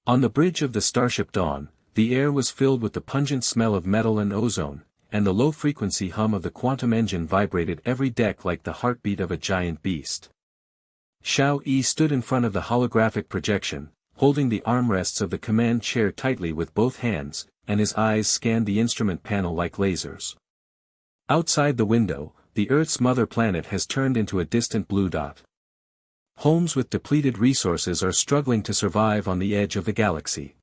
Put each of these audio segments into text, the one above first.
On the bridge of the starship Dawn, the air was filled with the pungent smell of metal and ozone, and the low-frequency hum of the quantum engine vibrated every deck like the heartbeat of a giant beast. Xiao Yi stood in front of the holographic projection, holding the armrests of the command chair tightly with both hands, and his eyes scanned the instrument panel like lasers. Outside the window, the Earth's mother planet has turned into a distant blue dot. Homes with depleted resources are struggling to survive on the edge of the galaxy.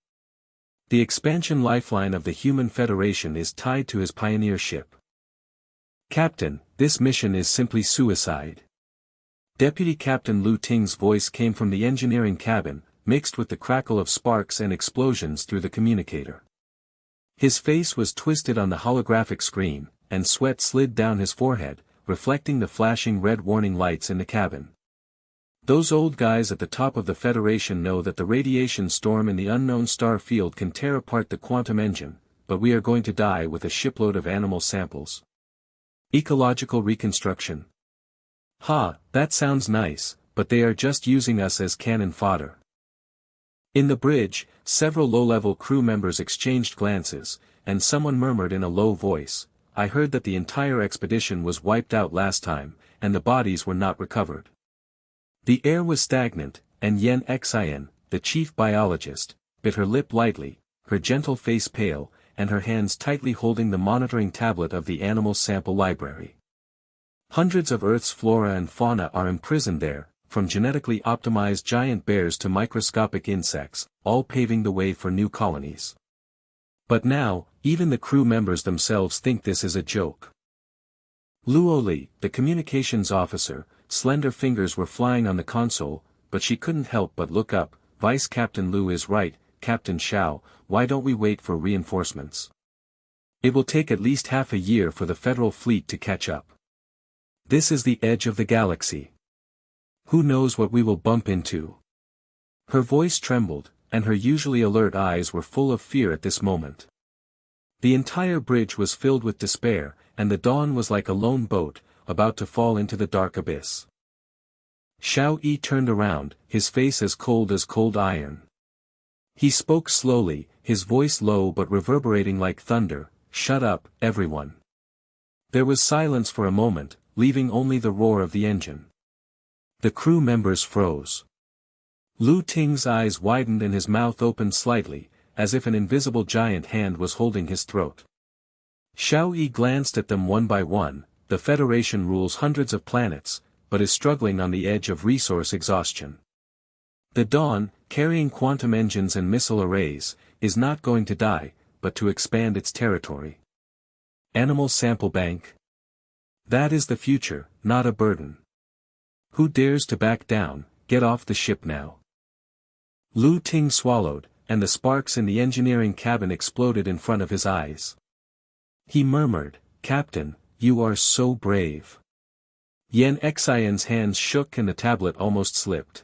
The expansion lifeline of the Human Federation is tied to his pioneer ship. Captain, this mission is simply suicide. Deputy Captain Lu Ting's voice came from the engineering cabin, mixed with the crackle of sparks and explosions through the communicator. His face was twisted on the holographic screen, and sweat slid down his forehead, reflecting the flashing red warning lights in the cabin. Those old guys at the top of the Federation know that the radiation storm in the unknown star field can tear apart the quantum engine, but we are going to die with a shipload of animal samples. Ecological reconstruction. Ha, that sounds nice, but they are just using us as cannon fodder. In the bridge, several low-level crew members exchanged glances, and someone murmured in a low voice, "I heard that the entire expedition was wiped out last time, and the bodies were not recovered." The air was stagnant, and Yen Xian, the chief biologist, bit her lip lightly, her gentle face pale, and her hands tightly holding the monitoring tablet of the animal sample library. Hundreds of Earth's flora and fauna are imprisoned there, from genetically optimized giant bears to microscopic insects, all paving the way for new colonies. But now, even the crew members themselves think this is a joke. Luoli, the communications officer, slender fingers were flying on the console, but she couldn't help but look up. Vice Captain Lu is right, Captain Xiao, why don't we wait for reinforcements? It will take at least half a year for the Federal fleet to catch up. This is the edge of the galaxy. Who knows what we will bump into? Her voice trembled, and her usually alert eyes were full of fear at this moment. The entire bridge was filled with despair, and the Dawn was like a lone boat, about to fall into the dark abyss. Xiao Yi turned around, his face as cold iron. He spoke slowly, his voice low but reverberating like thunder, "Shut up, everyone." There was silence for a moment, leaving only the roar of the engine. The crew members froze. Lu Ting's eyes widened and his mouth opened slightly, as if an invisible giant hand was holding his throat. Xiao Yi glanced at them one by one. The Federation rules hundreds of planets, but is struggling on the edge of resource exhaustion. The Dawn, carrying quantum engines and missile arrays, is not going to die, but to expand its territory. Animal sample bank? That is the future, not a burden. Who dares to back down? Get off the ship now. Lu Ting swallowed, and the sparks in the engineering cabin exploded in front of his eyes. He murmured, "Captain, you are so brave." Yen Xian's hands shook and the tablet almost slipped.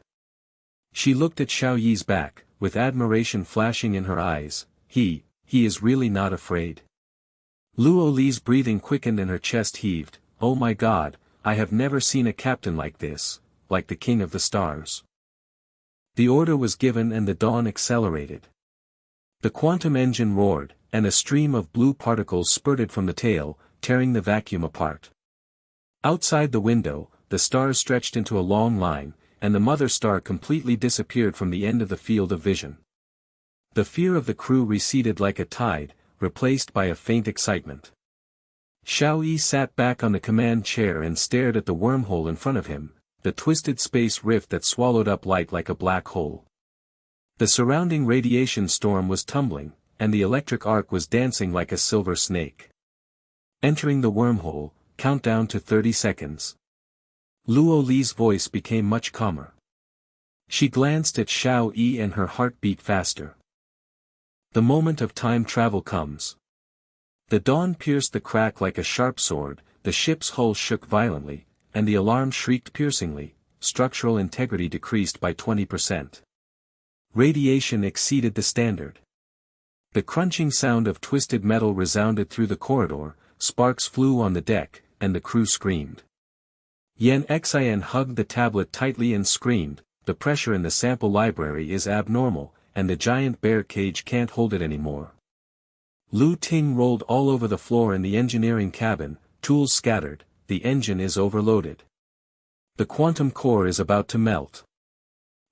She looked at Xiao Yi's back, with admiration flashing in her eyes. He is really not afraid. Luoli's breathing quickened and her chest heaved. "Oh my God, I have never seen a captain like this, like the King of the Stars." The order was given and the Dawn accelerated. The quantum engine roared, and a stream of blue particles spurted from the tail, tearing the vacuum apart. Outside the window, the stars stretched into a long line, and the mother star completely disappeared from the end of the field of vision. The fear of the crew receded like a tide, replaced by a faint excitement. Xiao Yi sat back on the command chair and stared at the wormhole in front of him, the twisted space rift that swallowed up light like a black hole. The surrounding radiation storm was tumbling, and the electric arc was dancing like a silver snake. Entering the wormhole, countdown to 30 seconds. Luoli's voice became much calmer. She glanced at Xiao Yi and her heart beat faster. The moment of time travel comes. The dawn pierced the crack like a sharp sword, the ship's hull shook violently, and the alarm shrieked piercingly. Structural integrity decreased by 20%. Radiation exceeded the standard. The crunching sound of twisted metal resounded through the corridor, sparks flew on the deck, and the crew screamed. Yen Xian hugged the tablet tightly and screamed, "The pressure in the sample library is abnormal, and the giant bear cage can't hold it anymore. Ting rolled all over the floor in the engineering cabin, tools scattered, the engine is overloaded. The quantum core is about to melt.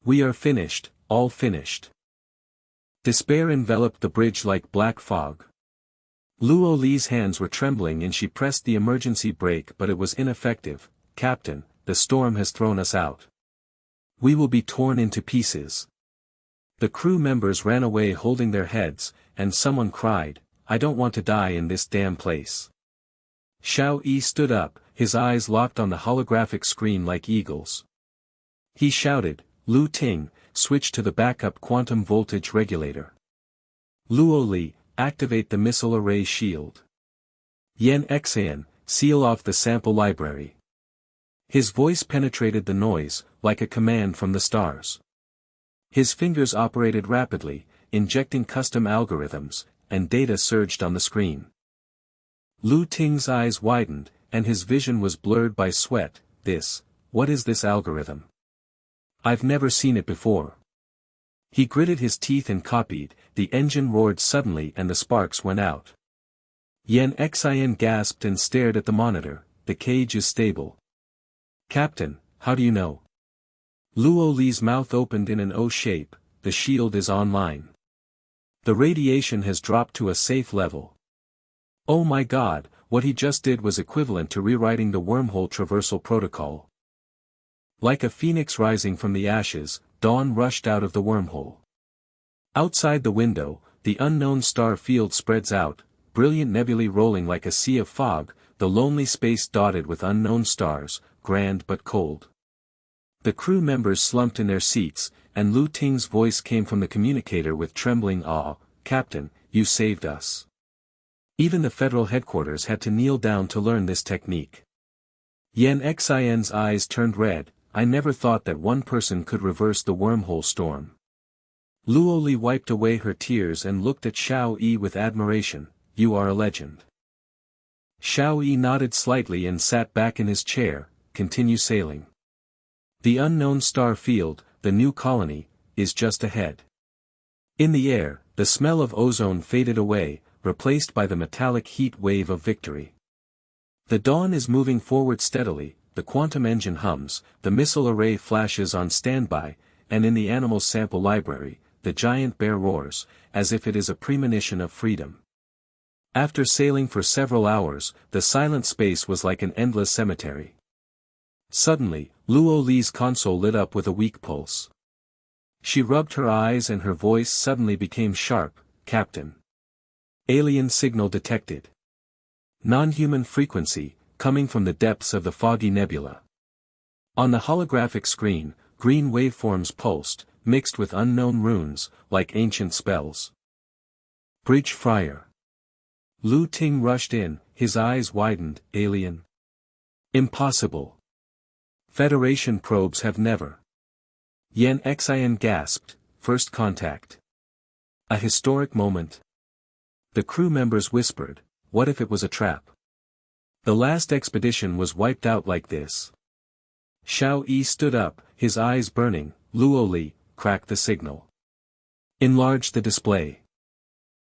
We are finished, all finished. Despair enveloped the bridge like black fog. Li's hands were trembling and she pressed the emergency brake, but it was ineffective. Captain, the storm has thrown us out. We will be torn into pieces. The crew members ran away holding their heads, and someone cried, I don't want to die in this damn place. Xiao Yi stood up, his eyes locked on the holographic screen like eagles. He shouted, Ting, switch to the backup quantum voltage regulator. Li, activate the missile array shield. Xian, seal off the sample library. His voice penetrated the noise, like a command from the stars. His fingers operated rapidly, injecting custom algorithms, and data surged on the screen. Ting's eyes widened, and his vision was blurred by sweat. What is this algorithm? I've never seen it before. He gritted his teeth and copied, the engine roared suddenly and the sparks went out. Xian gasped and stared at the monitor, the cage is stable. Captain, how do you know? Li's mouth opened in an O shape, the shield is online. The radiation has dropped to a safe level. Oh my god, what he just did was equivalent to rewriting the wormhole traversal protocol. Like a phoenix rising from the ashes, dawn rushed out of the wormhole. Outside the window, the unknown star field spreads out, brilliant nebulae rolling like a sea of fog, the lonely space dotted with unknown stars, grand but cold. The crew members slumped in their seats, and Ting's voice came from the communicator with trembling awe, Captain, you saved us. Even the federal headquarters had to kneel down to learn this technique. Xian's eyes turned red, I never thought that one person could reverse the wormhole storm. Li wiped away her tears and looked at Xiao Yi with admiration, you are a legend. Xiao Yi nodded slightly and sat back in his chair, continue sailing. The unknown star field, the new colony, is just ahead. In the air, the smell of ozone faded away, replaced by the metallic heat wave of victory. The dawn is moving forward steadily, the quantum engine hums, the missile array flashes on standby, and in the animal sample library, the giant bear roars, as if it is a premonition of freedom. After sailing for several hours, the silent space was like an endless cemetery. Suddenly, Li's console lit up with a weak pulse. She rubbed her eyes and her voice suddenly became sharp, Captain. Alien signal detected. Non-human frequency, coming from the depths of the foggy nebula. On the holographic screen, green waveforms pulsed, mixed with unknown runes, like ancient spells. Bridge Friar. Ting rushed in, his eyes widened, alien. Impossible. Federation probes have never. Xian gasped, first contact. A historic moment. The crew members whispered, what if it was a trap? The last expedition was wiped out like this. Xiao Yi stood up, his eyes burning, Li, crack the signal. Enlarge the display.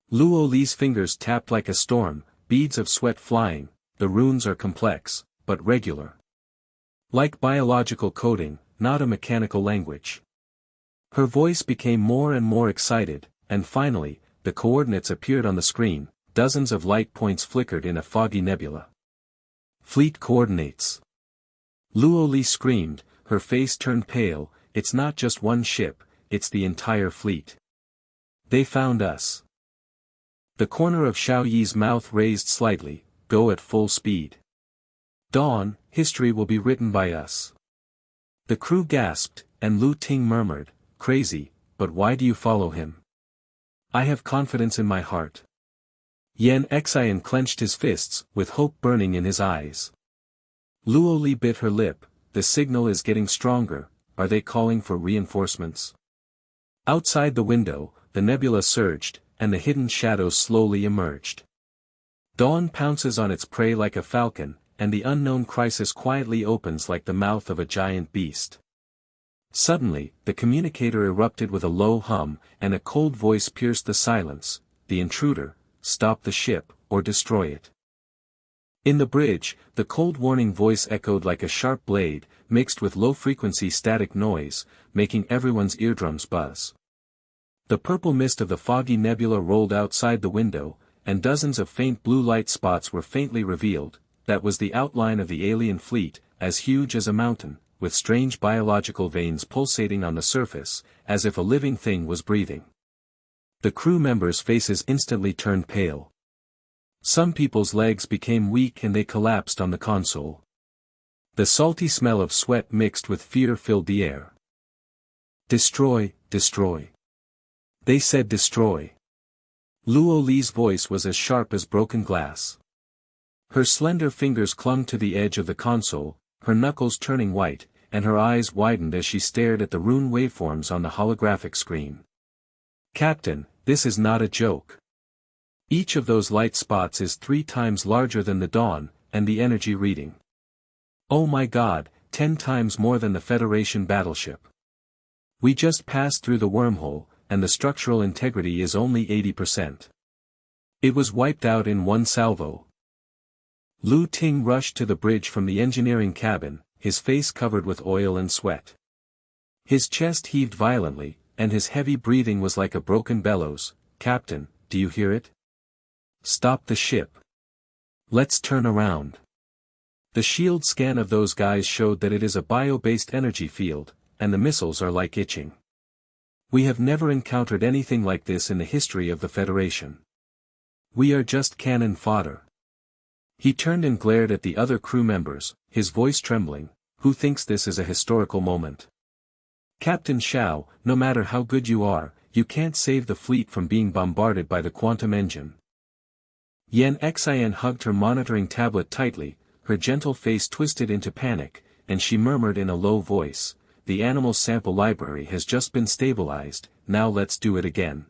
Li's fingers tapped like a storm, beads of sweat flying, the runes are complex, but regular. Like biological coding, not a mechanical language. Her voice became more and more excited, and finally, the coordinates appeared on the screen, dozens of light points flickered in a foggy nebula. Fleet coordinates. Li screamed, her face turned pale, it's not just one ship, it's the entire fleet. They found us. The corner of Xiao Yi's mouth raised slightly, go at full speed. Dawn, history will be written by us. The crew gasped, and Ting murmured, crazy, but why do you follow him? I have confidence in my heart. Xian clenched his fists, with hope burning in his eyes. Li bit her lip, the signal is getting stronger, are they calling for reinforcements? Outside the window, the nebula surged, and the hidden shadows slowly emerged. Dawn pounces on its prey like a falcon, and the unknown crisis quietly opens like the mouth of a giant beast. Suddenly, the communicator erupted with a low hum, and a cold voice pierced the silence. The intruder, stop the ship, or destroy it. In the bridge, the cold warning voice echoed like a sharp blade, mixed with low-frequency static noise, making everyone's eardrums buzz. The purple mist of the foggy nebula rolled outside the window, and dozens of faint blue light spots were faintly revealed. That was the outline of the alien fleet, as huge as a mountain, with strange biological veins pulsating on the surface, as if a living thing was breathing. The crew members' faces instantly turned pale. Some people's legs became weak and they collapsed on the console. The salty smell of sweat mixed with fear filled the air. Destroy, destroy. They said destroy. Luo Li's voice was as sharp as broken glass. Her slender fingers clung to the edge of the console, her knuckles turning white, and her eyes widened as she stared at the rune waveforms on the holographic screen. Captain, this is not a joke. Each of those light spots is 3 times larger than the dawn, and the energy reading. Oh my God, 10 times more than the Federation battleship. We just passed through the wormhole, and the structural integrity is only 80%. It was wiped out in one salvo. Ting rushed to the bridge from the engineering cabin, his face covered with oil and sweat. His chest heaved violently, and his heavy breathing was like a broken bellows. Captain, do you hear it? Stop the ship. Let's turn around. The shield scan of those guys showed that it is a bio-based energy field, and the missiles are like itching. We have never encountered anything like this in the history of the Federation. We are just cannon fodder. He turned and glared at the other crew members, his voice trembling. Who thinks this is a historical moment? Captain Xiao, no matter how good you are, you can't save the fleet from being bombarded by the quantum engine. Yan Xian hugged her monitoring tablet tightly, her gentle face twisted into panic, and she murmured in a low voice, the animal sample library has just been stabilized, now let's do it again.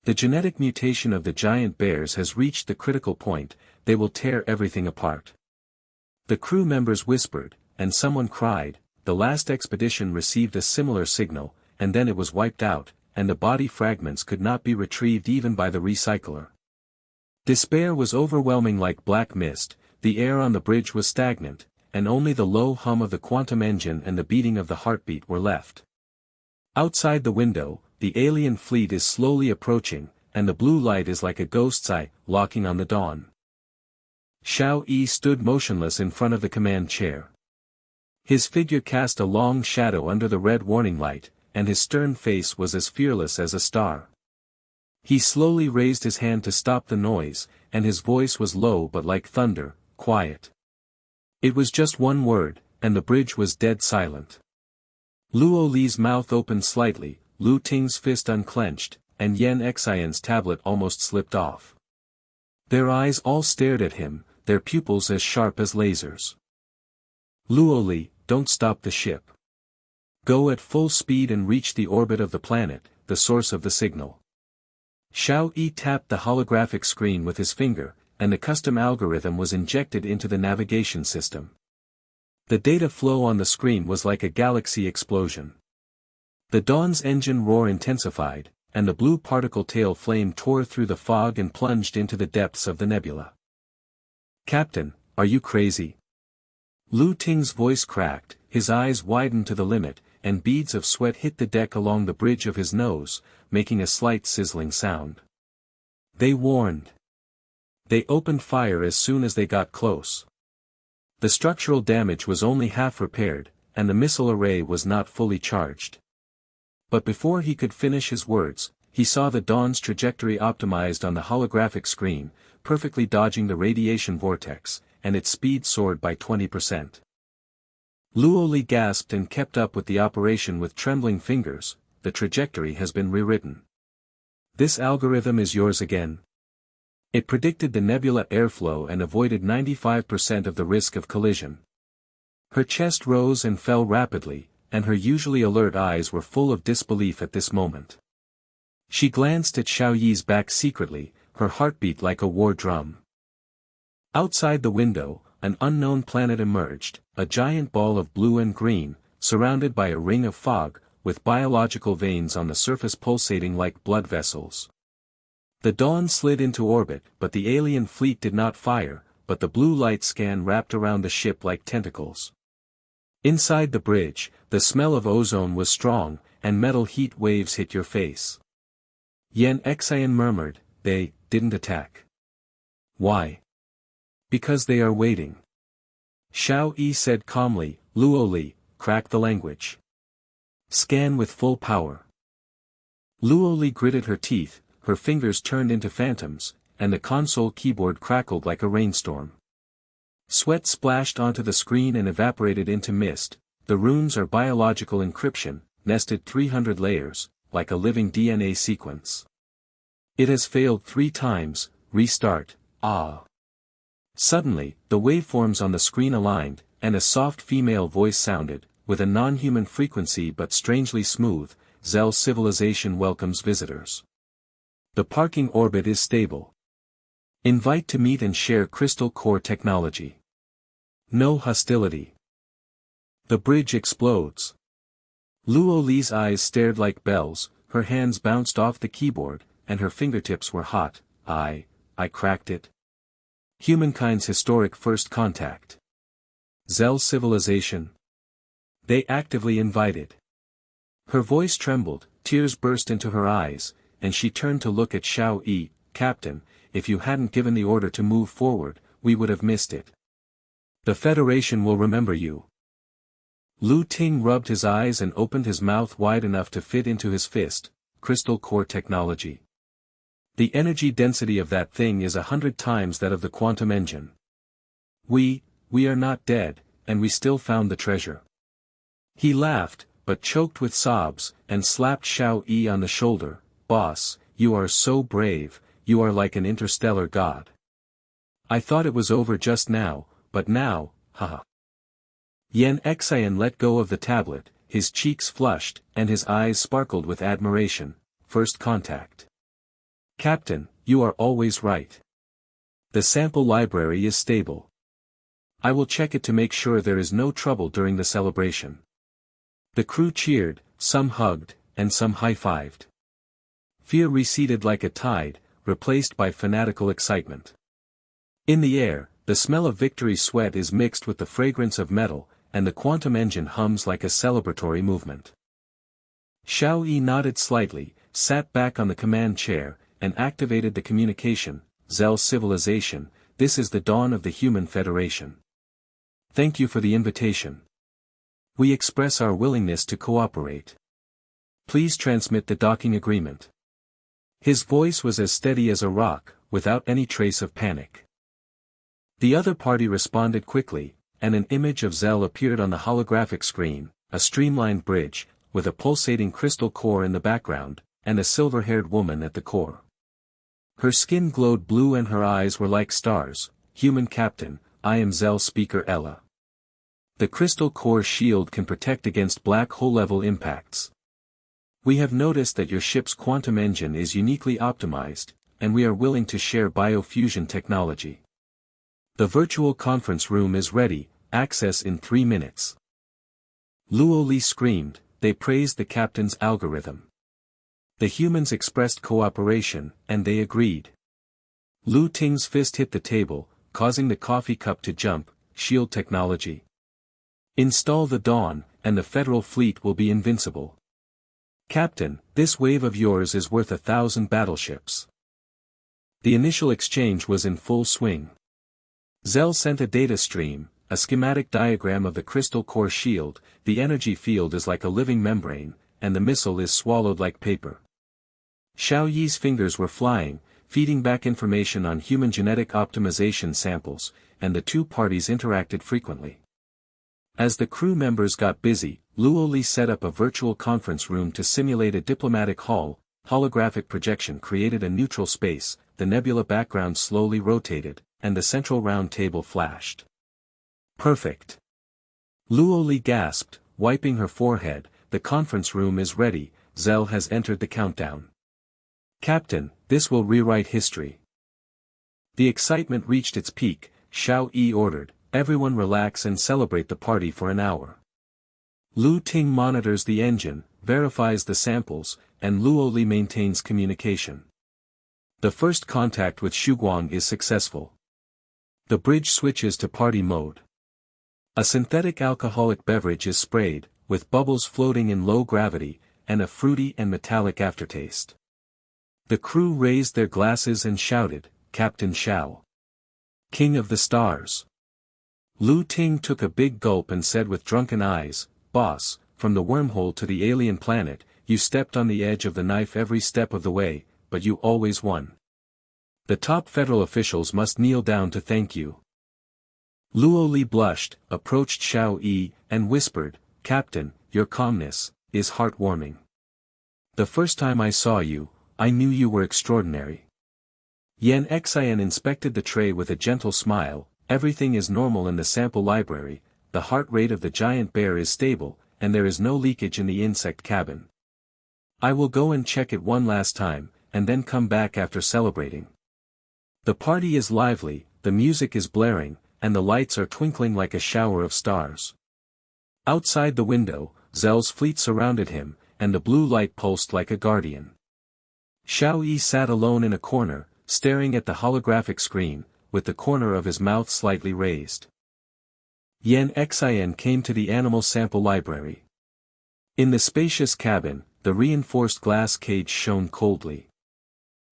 The genetic mutation of the giant bears has reached the critical point, they will tear everything apart. The crew members whispered, and someone cried, the last expedition received a similar signal, and then it was wiped out, and the body fragments could not be retrieved even by the recycler. Despair was overwhelming like black mist, the air on the bridge was stagnant, and only the low hum of the quantum engine and the beating of the heartbeat were left. Outside the window, the alien fleet is slowly approaching, and the blue light is like a ghost's eye, locking on the dawn. Xiao Yi stood motionless in front of the command chair. His figure cast a long shadow under the red warning light, and his stern face was as fearless as a star. He slowly raised his hand to stop the noise, and his voice was low but like thunder, quiet. It was just one word, and the bridge was dead silent. Luo Li's mouth opened slightly, Lu Ting's fist unclenched, and Yan Xian's tablet almost slipped off. Their eyes all stared at him, their pupils as sharp as lasers. Luo Li, don't stop the ship. Go at full speed and reach the orbit of the planet, the source of the signal. Xiao Yi tapped the holographic screen with his finger, and the custom algorithm was injected into the navigation system. The data flow on the screen was like a galaxy explosion. The Dawn's engine roar intensified, and the blue particle tail flame tore through the fog and plunged into the depths of the nebula. Captain, are you crazy? Lu Ting's voice cracked, his eyes widened to the limit, and beads of sweat hit the deck along the bridge of his nose, making a slight sizzling sound. They warned. They opened fire as soon as they got close. The structural damage was only half repaired, and the missile array was not fully charged. But before he could finish his words, he saw the Dawn's trajectory optimized on the holographic screen, perfectly dodging the radiation vortex, and its speed soared by 20%. Luo Li gasped and kept up with the operation with trembling fingers. The trajectory has been rewritten. This algorithm is yours again. It predicted the nebula airflow and avoided 95% of the risk of collision. Her chest rose and fell rapidly, and her usually alert eyes were full of disbelief at this moment. She glanced at Xiao Yi's back secretly, her heartbeat like a war drum. Outside the window, an unknown planet emerged, a giant ball of blue and green, surrounded by a ring of fog, with biological veins on the surface pulsating like blood vessels. The Dawn slid into orbit, but the alien fleet did not fire, but the blue light scan wrapped around the ship like tentacles. Inside the bridge, the smell of ozone was strong, and metal heat waves hit your face. Yen Xian murmured, "They didn't attack." "Why?" "Because they are waiting." Xiao Yi said calmly, "Luo Li, crack the language. Scan with full power." Luo Li gritted her teeth, her fingers turned into phantoms, and the console keyboard crackled like a rainstorm. Sweat splashed onto the screen and evaporated into mist. The runes are biological encryption, nested 300 layers, like a living DNA sequence. "It has failed 3 times, restart, ah." Suddenly, the waveforms on the screen aligned, and a soft female voice sounded, with a non-human frequency but strangely smooth, "Zell civilization welcomes visitors. The parking orbit is stable. Invite to meet and share crystal core technology. No hostility." The bridge explodes. Luo Li's eyes stared like bells, her hands bounced off the keyboard, and her fingertips were hot. I cracked it. Humankind's historic first contact. Zell civilization. They actively invited. Her voice trembled, tears burst into her eyes, and she turned to look at Xiao Yi. "Captain, if you hadn't given the order to move forward, we would have missed it. The Federation will remember you." Ting rubbed his eyes and opened his mouth wide enough to fit into his fist. "Crystal core technology. The energy density of that thing is 100 times that of the quantum engine. We are not dead, and we still found the treasure." He laughed, but choked with sobs, and slapped Xiao Yi on the shoulder. "Boss, you are so brave, you are like an interstellar god. I thought it was over just now, but now, haha." Yen Xian let go of the tablet, his cheeks flushed, and his eyes sparkled with admiration. "First contact. Captain, you are always right. The sample library is stable. I will check it to make sure there is no trouble during the celebration." The crew cheered, some hugged, and some high-fived. Fear receded like a tide, replaced by fanatical excitement. In the air, the smell of victory sweat is mixed with the fragrance of metal, and the quantum engine hums like a celebratory movement. Xiao Yi nodded slightly, sat back on the command chair, and activated the communication. "Zell civilization, this is the dawn of the Human Federation. Thank you for the invitation. We express our willingness to cooperate. Please transmit the docking agreement." His voice was as steady as a rock, without any trace of panic. The other party responded quickly, and an image of Zell appeared on the holographic screen, a streamlined bridge, with a pulsating crystal core in the background, and a silver-haired woman at the core. Her skin glowed blue and her eyes were like stars. "Human Captain, I am Zell Speaker Ella. The crystal core shield can protect against black hole-level impacts. We have noticed that your ship's quantum engine is uniquely optimized, and we are willing to share biofusion technology. The virtual conference room is ready, access in 3 minutes." Luo Li screamed, they praised the captain's algorithm. The humans expressed cooperation, and they agreed. Ting's fist hit the table, causing the coffee cup to jump. "Shield technology. Install the Dawn, and the Federal fleet will be invincible. Captain, this wave of yours is worth 1,000 battleships." The initial exchange was in full swing. Zell sent a data stream, a schematic diagram of the crystal core shield. The energy field is like a living membrane, and the missile is swallowed like paper. Xiao Yi's fingers were flying, feeding back information on human genetic optimization samples, and the two parties interacted frequently. As the crew members got busy, Luo Li set up a virtual conference room to simulate a diplomatic hall. Holographic projection created a neutral space, the nebula background slowly rotated, and the central round table flashed. "Perfect." Luo Li gasped, wiping her forehead. "The conference room is ready, Zell has entered the countdown. Captain, this will rewrite history." The excitement reached its peak. Xiao Yi ordered, "Everyone relax and celebrate the party for an hour." Lu Ting monitors the engine, verifies the samples, and Luo Li maintains communication. The first contact with Shuguang is successful. The bridge switches to party mode. A synthetic alcoholic beverage is sprayed, with bubbles floating in low gravity, and a fruity and metallic aftertaste. The crew raised their glasses and shouted, "Captain Xiao! King of the Stars!" Lu Ting took a big gulp and said with drunken eyes, "Boss, from the wormhole to the alien planet, you stepped on the edge of the knife every step of the way, but you always won. The top federal officials must kneel down to thank you." Luo Li blushed, approached Xiao Yi, and whispered, "Captain, your calmness is heartwarming. The first time I saw you, I knew you were extraordinary." Yan Xian inspected the tray with a gentle smile. "Everything is normal in the sample library, the heart rate of the giant bear is stable, and there is no leakage in the insect cabin. I will go and check it one last time, and then come back after celebrating. The party is lively, the music is blaring, and the lights are twinkling like a shower of stars." Outside the window, Zell's fleet surrounded him, and the blue light pulsed like a guardian. Xiao Yi sat alone in a corner, staring at the holographic screen, with the corner of his mouth slightly raised. Yan Xian came to the animal sample library. In the spacious cabin, the reinforced glass cage shone coldly.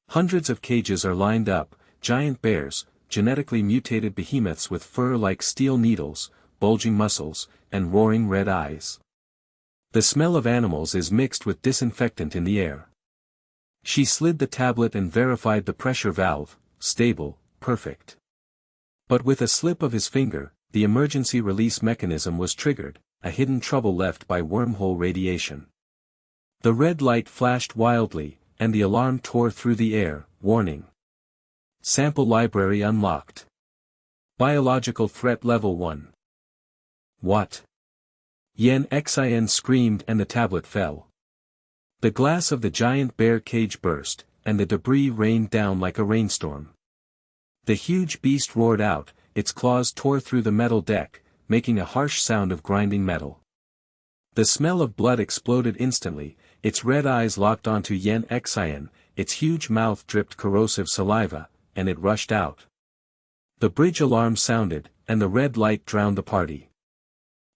Hundreds of cages are lined up, giant bears, genetically mutated behemoths with fur like steel needles, bulging muscles, and roaring red eyes. The smell of animals is mixed with disinfectant in the air. She slid the tablet and verified the pressure valve, stable, perfect. But with a slip of his finger, the emergency release mechanism was triggered, a hidden trouble left by wormhole radiation. The red light flashed wildly, and the alarm tore through the air, warning. Sample library unlocked. Biological threat level 1. What? Yan Xian screamed and the tablet fell. The glass of the giant bear cage burst, and the debris rained down like a rainstorm. The huge beast roared out, its claws tore through the metal deck, making a harsh sound of grinding metal. The smell of blood exploded instantly, its red eyes locked onto Yan Xian, its huge mouth dripped corrosive saliva, and it rushed out. The bridge alarm sounded, and the red light drowned the party.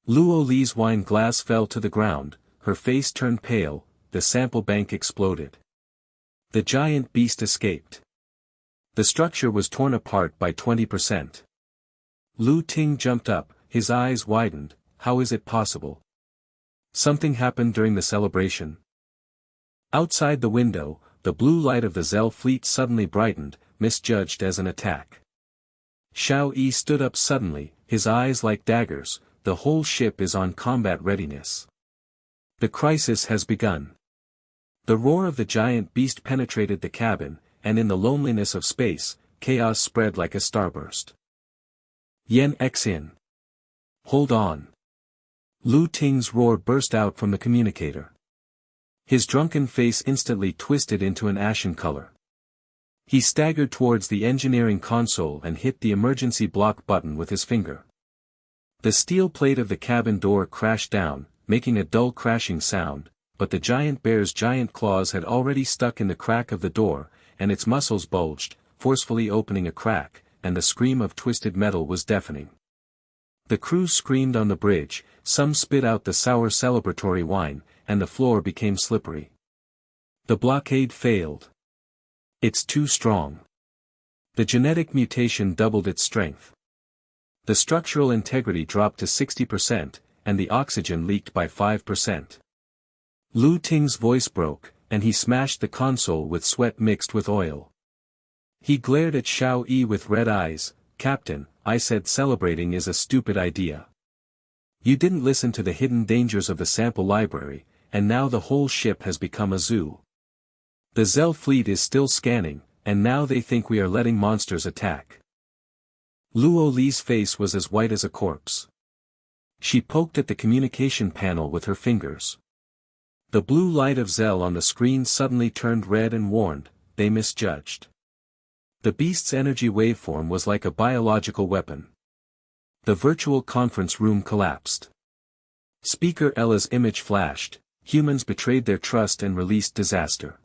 Luo Li's wine glass fell to the ground, her face turned pale, the sample bank exploded. The giant beast escaped. The structure was torn apart by 20%. Lu Ting jumped up, his eyes widened. How is it possible? Something happened during the celebration. Outside the window, the blue light of the Zell fleet suddenly brightened, misjudged as an attack. Xiao Yi stood up suddenly, his eyes like daggers. The whole ship is on combat readiness. The crisis has begun. The roar of the giant beast penetrated the cabin, and in the loneliness of space, chaos spread like a starburst. Yan Xian. Hold on. Lu Ting's roar burst out from the communicator. His drunken face instantly twisted into an ashen color. He staggered towards the engineering console and hit the emergency block button with his finger. The steel plate of the cabin door crashed down, making a dull crashing sound, but the giant bear's giant claws had already stuck in the crack of the door, and its muscles bulged, forcefully opening a crack, and the scream of twisted metal was deafening. The crew screamed on the bridge, some spit out the sour celebratory wine, and the floor became slippery. The blockade failed. It's too strong. The genetic mutation doubled its strength. The structural integrity dropped to 60%, and the oxygen leaked by 5%. Lu Ting's voice broke, and he smashed the console with sweat mixed with oil. He glared at Xiao Yi with red eyes. "Captain, I said celebrating is a stupid idea. You didn't listen to the hidden dangers of the sample library, and now the whole ship has become a zoo. The Zell fleet is still scanning, and now they think we are letting monsters attack." Luo Li's face was as white as a corpse. She poked at the communication panel with her fingers. The blue light of Zell on the screen suddenly turned red and warned, they misjudged. The beast's energy waveform was like a biological weapon. The virtual conference room collapsed. Speaker Ella's image flashed. Humans betrayed their trust and released disaster.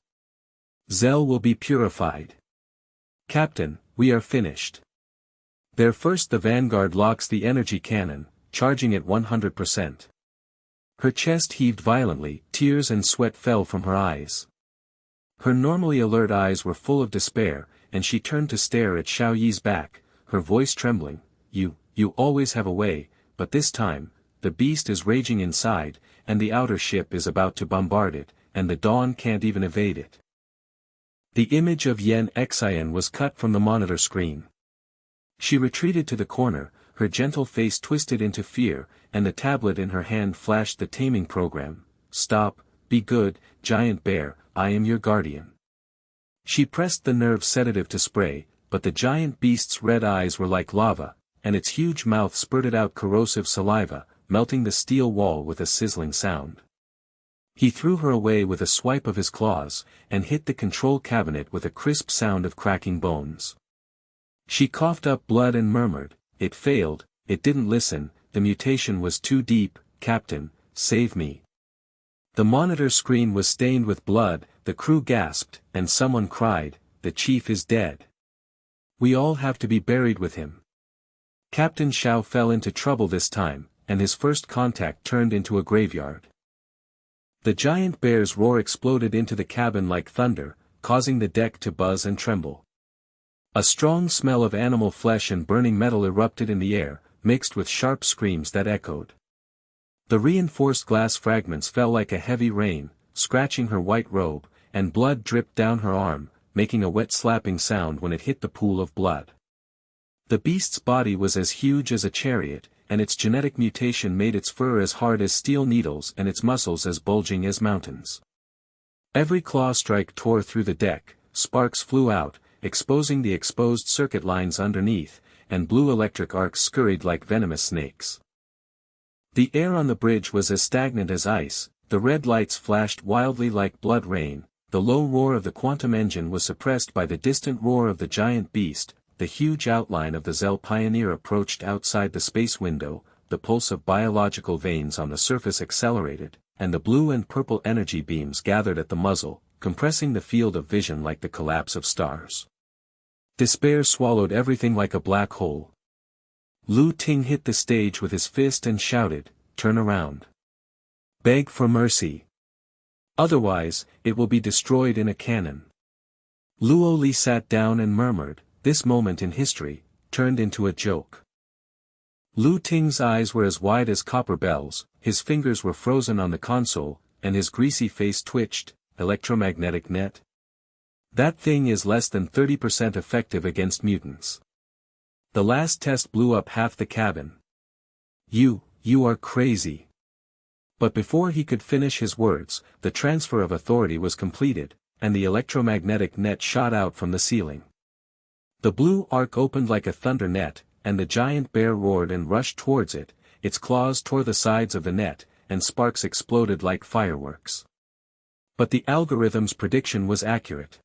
Zell will be purified. Captain, we are finished. There first the Vanguard locks the energy cannon, charging at 100%. Her chest heaved violently, tears and sweat fell from her eyes. Her normally alert eyes were full of despair, and she turned to stare at Xiao Yi's back, her voice trembling. You always have a way, but this time, the beast is raging inside, and the outer ship is about to bombard it, and the Dawn can't even evade it. The image of Yen Xian was cut from the monitor screen. She retreated to the corner, her gentle face twisted into fear, and the tablet in her hand flashed the taming program. Stop, be good, giant bear, I am your guardian. She pressed the nerve sedative to spray, but the giant beast's red eyes were like lava, and its huge mouth spurted out corrosive saliva, melting the steel wall with a sizzling sound. He threw her away with a swipe of his claws, and hit the control cabinet with a crisp sound of cracking bones. She coughed up blood and murmured, "It failed, it didn't listen, the mutation was too deep, Captain, save me." The monitor screen was stained with blood, the crew gasped, and someone cried, "The chief is dead. We all have to be buried with him." Captain Xiao fell into trouble this time, and his first contact turned into a graveyard. The giant bear's roar exploded into the cabin like thunder, causing the deck to buzz and tremble. A strong smell of animal flesh and burning metal erupted in the air, mixed with sharp screams that echoed. The reinforced glass fragments fell like a heavy rain, scratching her white robe, and blood dripped down her arm, making a wet slapping sound when it hit the pool of blood. The beast's body was as huge as a chariot, and its genetic mutation made its fur as hard as steel needles and its muscles as bulging as mountains. Every claw strike tore through the deck, sparks flew out, exposing the exposed circuit lines underneath, and blue electric arcs scurried like venomous snakes. The air on the bridge was as stagnant as ice, the red lights flashed wildly like blood rain, the low roar of the quantum engine was suppressed by the distant roar of the giant beast. The huge outline of the Zell Pioneer approached outside the space window, the pulse of biological veins on the surface accelerated, and the blue and purple energy beams gathered at the muzzle, compressing the field of vision like the collapse of stars. Despair swallowed everything like a black hole. Ting hit the stage with his fist and shouted, "Turn around. Beg for mercy. Otherwise, it will be destroyed in a cannon." Li sat down and murmured, "This moment in history, turned into a joke." Ting's eyes were as wide as copper bells, his fingers were frozen on the console, and his greasy face twitched. Electromagnetic net? That thing is less than 30% effective against mutants. The last test blew up half the cabin. You are crazy." But before he could finish his words, the transfer of authority was completed, and the electromagnetic net shot out from the ceiling. The blue arc opened like a thunder net, and the giant bear roared and rushed towards it, its claws tore the sides of the net, and sparks exploded like fireworks. But the algorithm's prediction was accurate.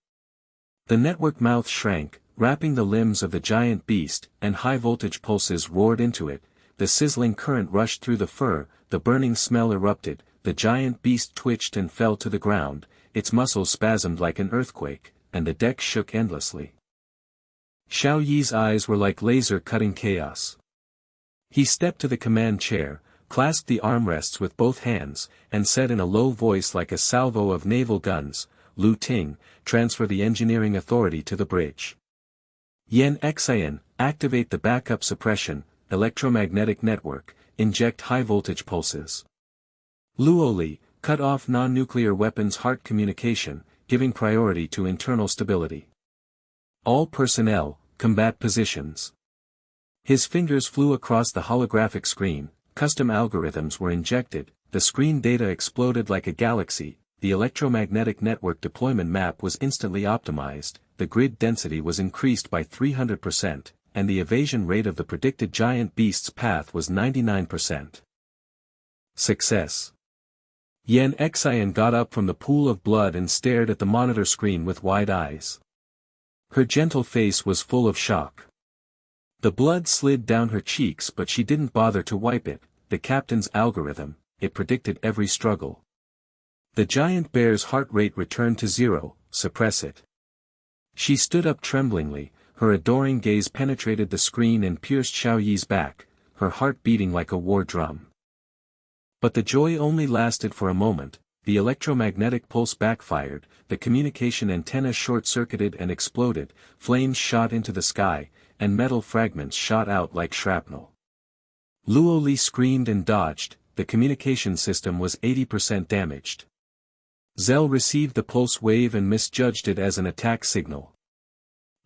The network mouth shrank, wrapping the limbs of the giant beast, and high-voltage pulses roared into it, the sizzling current rushed through the fur, the burning smell erupted, the giant beast twitched and fell to the ground, its muscles spasmed like an earthquake, and the deck shook endlessly. Xiao Yi's eyes were like laser-cutting chaos. He stepped to the command chair, clasped the armrests with both hands, and said in a low voice like a salvo of naval guns, "Ting, transfer the engineering authority to the bridge. Yen Xian, activate the backup suppression, electromagnetic network, inject high-voltage pulses. Li, cut off non-nuclear weapons heart communication, giving priority to internal stability. All personnel, combat positions." His fingers flew across the holographic screen, custom algorithms were injected, the screen data exploded like a galaxy, the electromagnetic network deployment map was instantly optimized, the grid density was increased by 300%, and the evasion rate of the predicted giant beast's path was 99%. Success. Yen Xian got up from the pool of blood and stared at the monitor screen with wide eyes. Her gentle face was full of shock. The blood slid down her cheeks but she didn't bother to wipe it, the captain's algorithm, it predicted every struggle. The giant bear's heart rate returned to 0, suppress it. She stood up tremblingly, her adoring gaze penetrated the screen and pierced Xiao Yi's back, her heart beating like a war drum. But the joy only lasted for a moment. The electromagnetic pulse backfired, the communication antenna short-circuited and exploded, flames shot into the sky, and metal fragments shot out like shrapnel. Luo Li screamed and dodged, the communication system was 80% damaged. Zell received the pulse wave and misjudged it as an attack signal.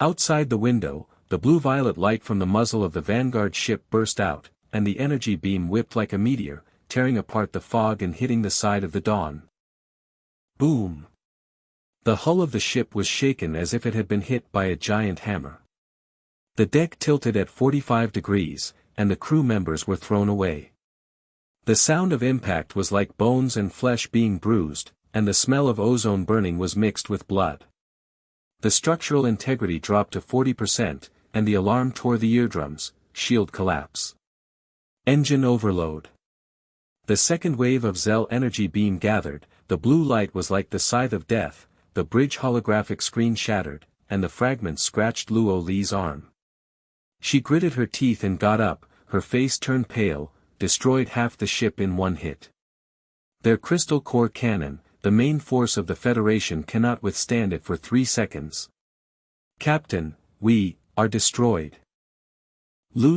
Outside the window, the blue-violet light from the muzzle of the Vanguard ship burst out, and the energy beam whipped like a meteor, tearing apart the fog and hitting the side of the Dawn. Boom! The hull of the ship was shaken as if it had been hit by a giant hammer. The deck tilted at 45 degrees, and the crew members were thrown away. The sound of impact was like bones and flesh being bruised, and the smell of ozone burning was mixed with blood. The structural integrity dropped to 40%, and the alarm tore the eardrums, shield collapse. Engine overload. The second wave of Zell energy beam gathered, the blue light was like the scythe of death, the bridge holographic screen shattered, and the fragments scratched Luo Li's arm. She gritted her teeth and got up, her face turned pale, destroyed half the ship in one hit. Their crystal core cannon, the main force of the Federation, cannot withstand it for 3 seconds. Captain, we are destroyed.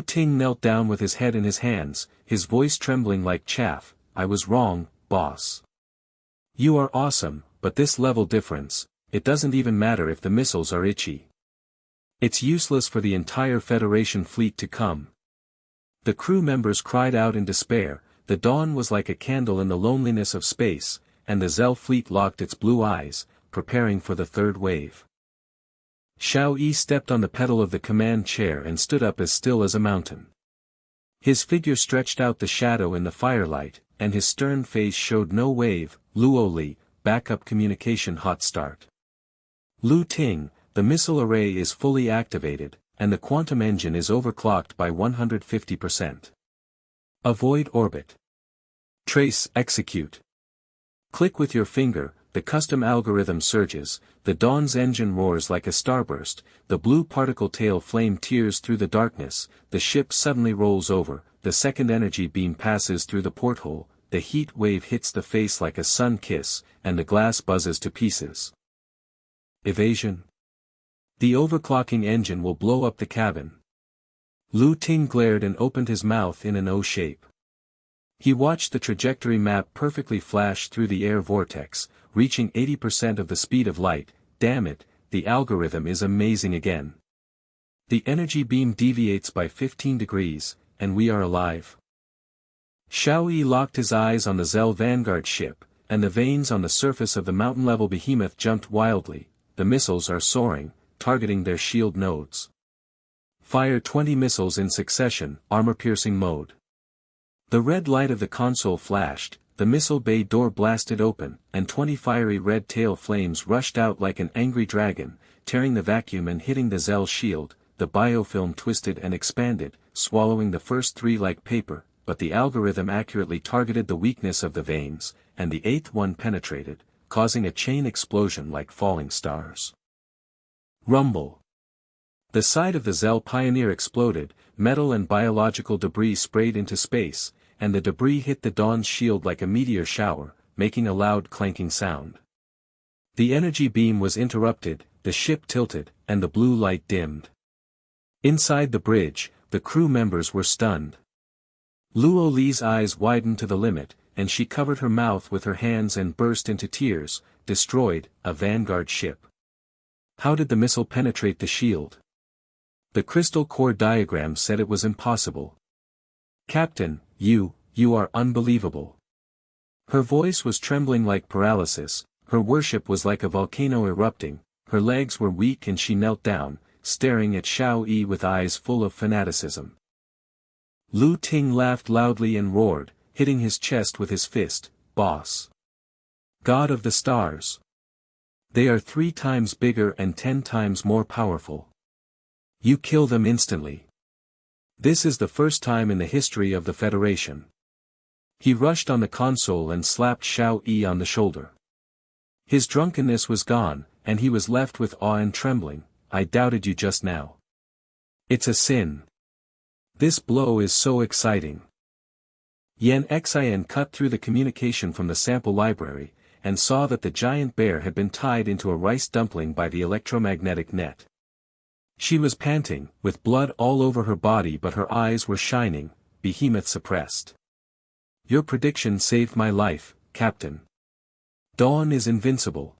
Ting knelt down with his head in his hands, his voice trembling like chaff. I was wrong, boss. You are awesome, but this level difference, it doesn't even matter if the missiles are itchy. It's useless for the entire Federation fleet to come. The crew members cried out in despair. The Dawn was like a candle in the loneliness of space, and the Zell fleet locked its blue eyes, preparing for the third wave. Xiao Yi stepped on the pedal of the command chair and stood up as still as a mountain. His figure stretched out the shadow in the firelight, and his stern face showed no wave. Luo Li, backup communication hot start. Ting, the missile array is fully activated, and the quantum engine is overclocked by 150%. Avoid orbit. Trace, execute. Click with your finger, the custom algorithm surges, the Dawn's engine roars like a starburst, the blue particle tail flame tears through the darkness, the ship suddenly rolls over, the second energy beam passes through the porthole, the heat wave hits the face like a sun kiss, and the glass buzzes to pieces. Evasion. The overclocking engine will blow up the cabin. Ting glared and opened his mouth in an O shape. He watched the trajectory map perfectly flash through the air vortex, reaching 80% of the speed of light. Damn it, the algorithm is amazing again. The energy beam deviates by 15 degrees, and we are alive. Xiao Yi locked his eyes on the Zell Vanguard ship, and the veins on the surface of the mountain-level behemoth jumped wildly. The missiles are soaring, targeting their shield nodes. Fire 20 missiles in succession, armor-piercing mode. The red light of the console flashed, the missile bay door blasted open, and 20 fiery red tail flames rushed out like an angry dragon, tearing the vacuum and hitting the Zell shield. The biofilm twisted and expanded, swallowing the first 3 like paper, but the algorithm accurately targeted the weakness of the veins, and the 8th one penetrated, causing a chain explosion like falling stars. Rumble. The side of the Zell Pioneer exploded, metal and biological debris sprayed into space, and the debris hit the Dawn's shield like a meteor shower, making a loud clanking sound. The energy beam was interrupted, the ship tilted, and the blue light dimmed. Inside the bridge, the crew members were stunned. Luo Li's eyes widened to the limit, and she covered her mouth with her hands and burst into tears. Destroyed, a Vanguard ship. How did the missile penetrate the shield? The crystal core diagram said it was impossible. Captain, you are unbelievable. Her voice was trembling like paralysis, her worship was like a volcano erupting, her legs were weak and she knelt down, staring at Xiao Yi with eyes full of fanaticism. Ting laughed loudly and roared, hitting his chest with his fist, "Boss! God of the stars! They are 3 times bigger and 10 times more powerful. You kill them instantly. This is the first time in the history of the Federation. He rushed on the console and slapped Xiao Yi on the shoulder. His drunkenness was gone, and he was left with awe and trembling. I doubted you just now. It's a sin. This blow is so exciting. Yan Xian cut through the communication from the sample library, and saw that the giant bear had been tied into a rice dumpling by the electromagnetic net. She was panting, with blood all over her body, but her eyes were shining, behemoth suppressed. Your prediction saved my life, Captain. Dawn is invincible.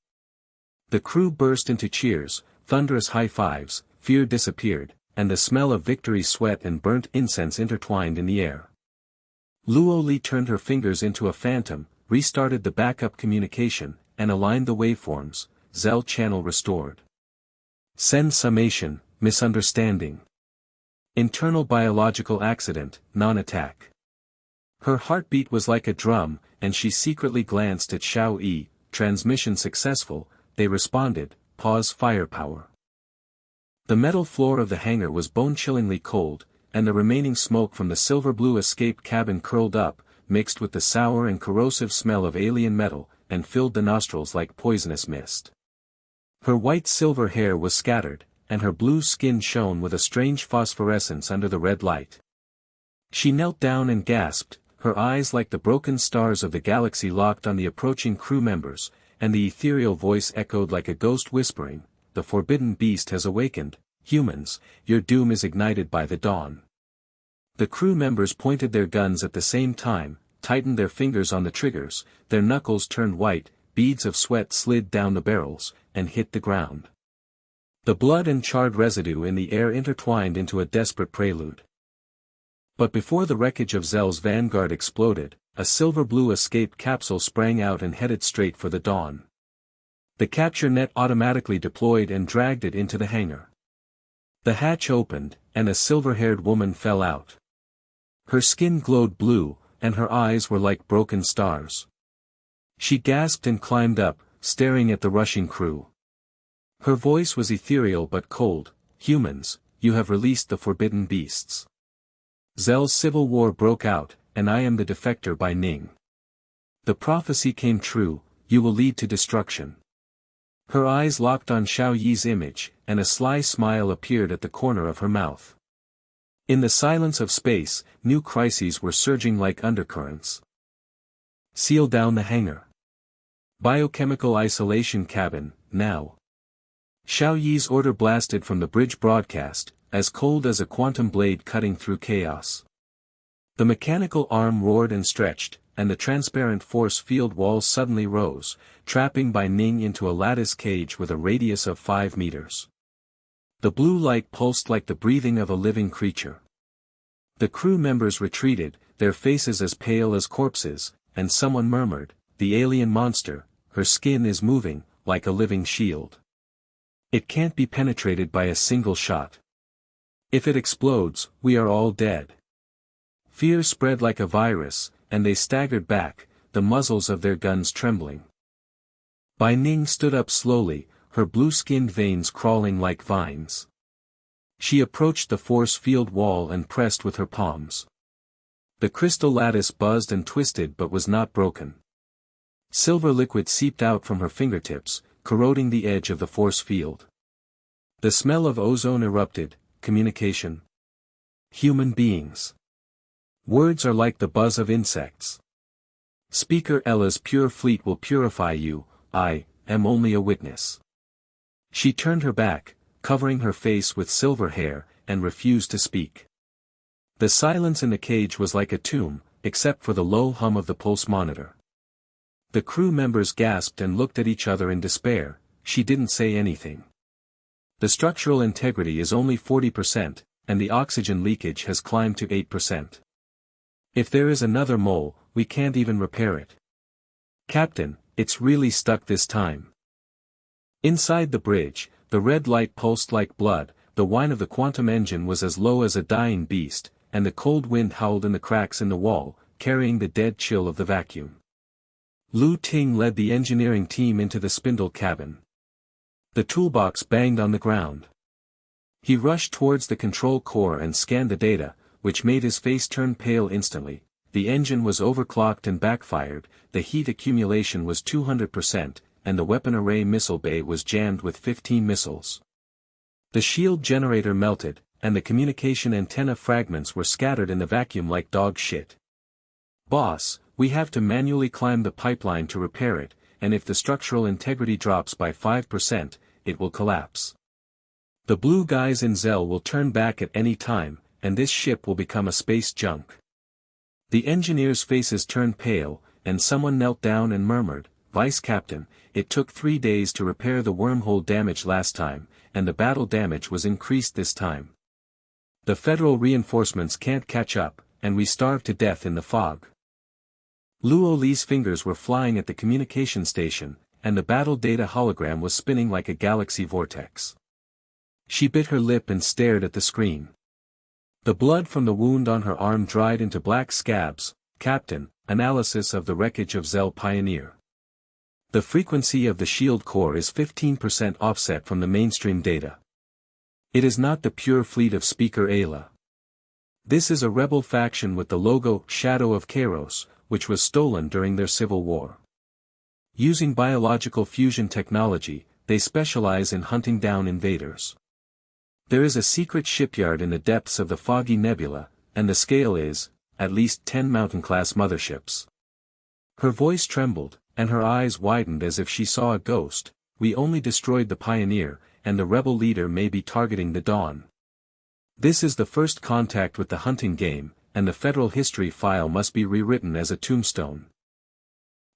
The crew burst into cheers, thunderous high fives, fear disappeared, and the smell of victory sweat and burnt incense intertwined in the air. Luo Li turned her fingers into a phantom, restarted the backup communication, and aligned the waveforms. Zell channel restored. Send summation, misunderstanding. Internal biological accident, non-attack. Her heartbeat was like a drum, and she secretly glanced at Xiao Yi. Transmission successful, they responded. Pause firepower. The metal floor of the hangar was bone-chillingly cold, and the remaining smoke from the silver-blue escape cabin curled up, mixed with the sour and corrosive smell of alien metal, and filled the nostrils like poisonous mist. Her white-silver hair was scattered, and her blue skin shone with a strange phosphorescence under the red light. She knelt down and gasped, her eyes like the broken stars of the galaxy locked on the approaching crew members, and the ethereal voice echoed like a ghost whispering, "The forbidden beast has awakened, humans, your doom is ignited by the dawn." The crew members pointed their guns at the same time, tightened their fingers on the triggers, their knuckles turned white, beads of sweat slid down the barrels, and hit the ground. The blood and charred residue in the air intertwined into a desperate prelude. But before the wreckage of Zell's vanguard exploded, a silver-blue escape capsule sprang out and headed straight for the dawn. The capture net automatically deployed and dragged it into the hangar. The hatch opened, and a silver-haired woman fell out. Her skin glowed blue, and her eyes were like broken stars. She gasped and climbed up, staring at the rushing crew. Her voice was ethereal but cold. "Humans, you have released the forbidden beasts. Zell's civil war broke out, and I am the defector Bai Ning. The prophecy came true, you will lead to destruction." Her eyes locked on Xiao Yi's image, and a sly smile appeared at the corner of her mouth. In the silence of space, new crises were surging like undercurrents. Seal down the hangar. Biochemical isolation cabin, now. Xiao Yi's order blasted from the bridge broadcast, as cold as a quantum blade cutting through chaos. The mechanical arm roared and stretched, and the transparent force field walls suddenly rose, trapping Bai Ning into a lattice cage with a radius of 5 meters. The blue light pulsed like the breathing of a living creature. The crew members retreated, their faces as pale as corpses, and someone murmured, "The alien monster, her skin is moving, like a living shield. It can't be penetrated by a single shot. If it explodes, we are all dead." Fear spread like a virus, and they staggered back, the muzzles of their guns trembling. Bai Ning stood up slowly, her blue-skinned veins crawling like vines. She approached the force field wall and pressed with her palms. The crystal lattice buzzed and twisted but was not broken. Silver liquid seeped out from her fingertips, corroding the edge of the force field. The smell of ozone erupted. Communication. Human beings. Words are like the buzz of insects. Speaker Ella's pure fleet will purify you, I am only a witness. She turned her back, covering her face with silver hair, and refused to speak. The silence in the cage was like a tomb, except for the low hum of the pulse monitor. The crew members gasped and looked at each other in despair. She didn't say anything. The structural integrity is only 40%, and the oxygen leakage has climbed to 8%. If there is another mole, we can't even repair it. Captain, it's really stuck this time. Inside the bridge, the red light pulsed like blood, the whine of the quantum engine was as low as a dying beast, and the cold wind howled in the cracks in the wall, carrying the dead chill of the vacuum. Ting led the engineering team into the spindle cabin. The toolbox banged on the ground. He rushed towards the control core and scanned the data, which made his face turn pale instantly. the engine was overclocked and backfired, the heat accumulation was 200%, and the weapon array missile bay was jammed with 15 missiles. The shield generator melted, and the communication antenna fragments were scattered in the vacuum like dog shit. Boss, we have to manually climb the pipeline to repair it, and if the structural integrity drops by 5%, it will collapse. The blue guys in Zell will turn back at any time, and this ship will become a space junk. The engineers' faces turned pale, and someone knelt down and murmured, "Vice Captain, it took 3 days to repair the wormhole damage last time, and the battle damage was increased this time. The federal reinforcements can't catch up, and we starve to death in the fog." Luo Li's fingers were flying at the communication station, and the battle data hologram was spinning like a galaxy vortex. She bit her lip and stared at the screen. The blood from the wound on her arm dried into black scabs. "Captain, analysis of the wreckage of Zell Pioneer. The frequency of the shield core is 15% offset from the mainstream data. It is not the pure fleet of Speaker Ayla. This is a rebel faction with the logo Shadow of Kairos, which was stolen during their civil war. Using biological fusion technology, they specialize in hunting down invaders. There is a secret shipyard in the depths of the foggy nebula, and the scale is, at least 10 mountain-class motherships." Her voice trembled, and her eyes widened as if she saw a ghost. "We only destroyed the Pioneer, and the rebel leader may be targeting the Dawn. This is the first contact with the hunting game, and the federal history file must be rewritten as a tombstone."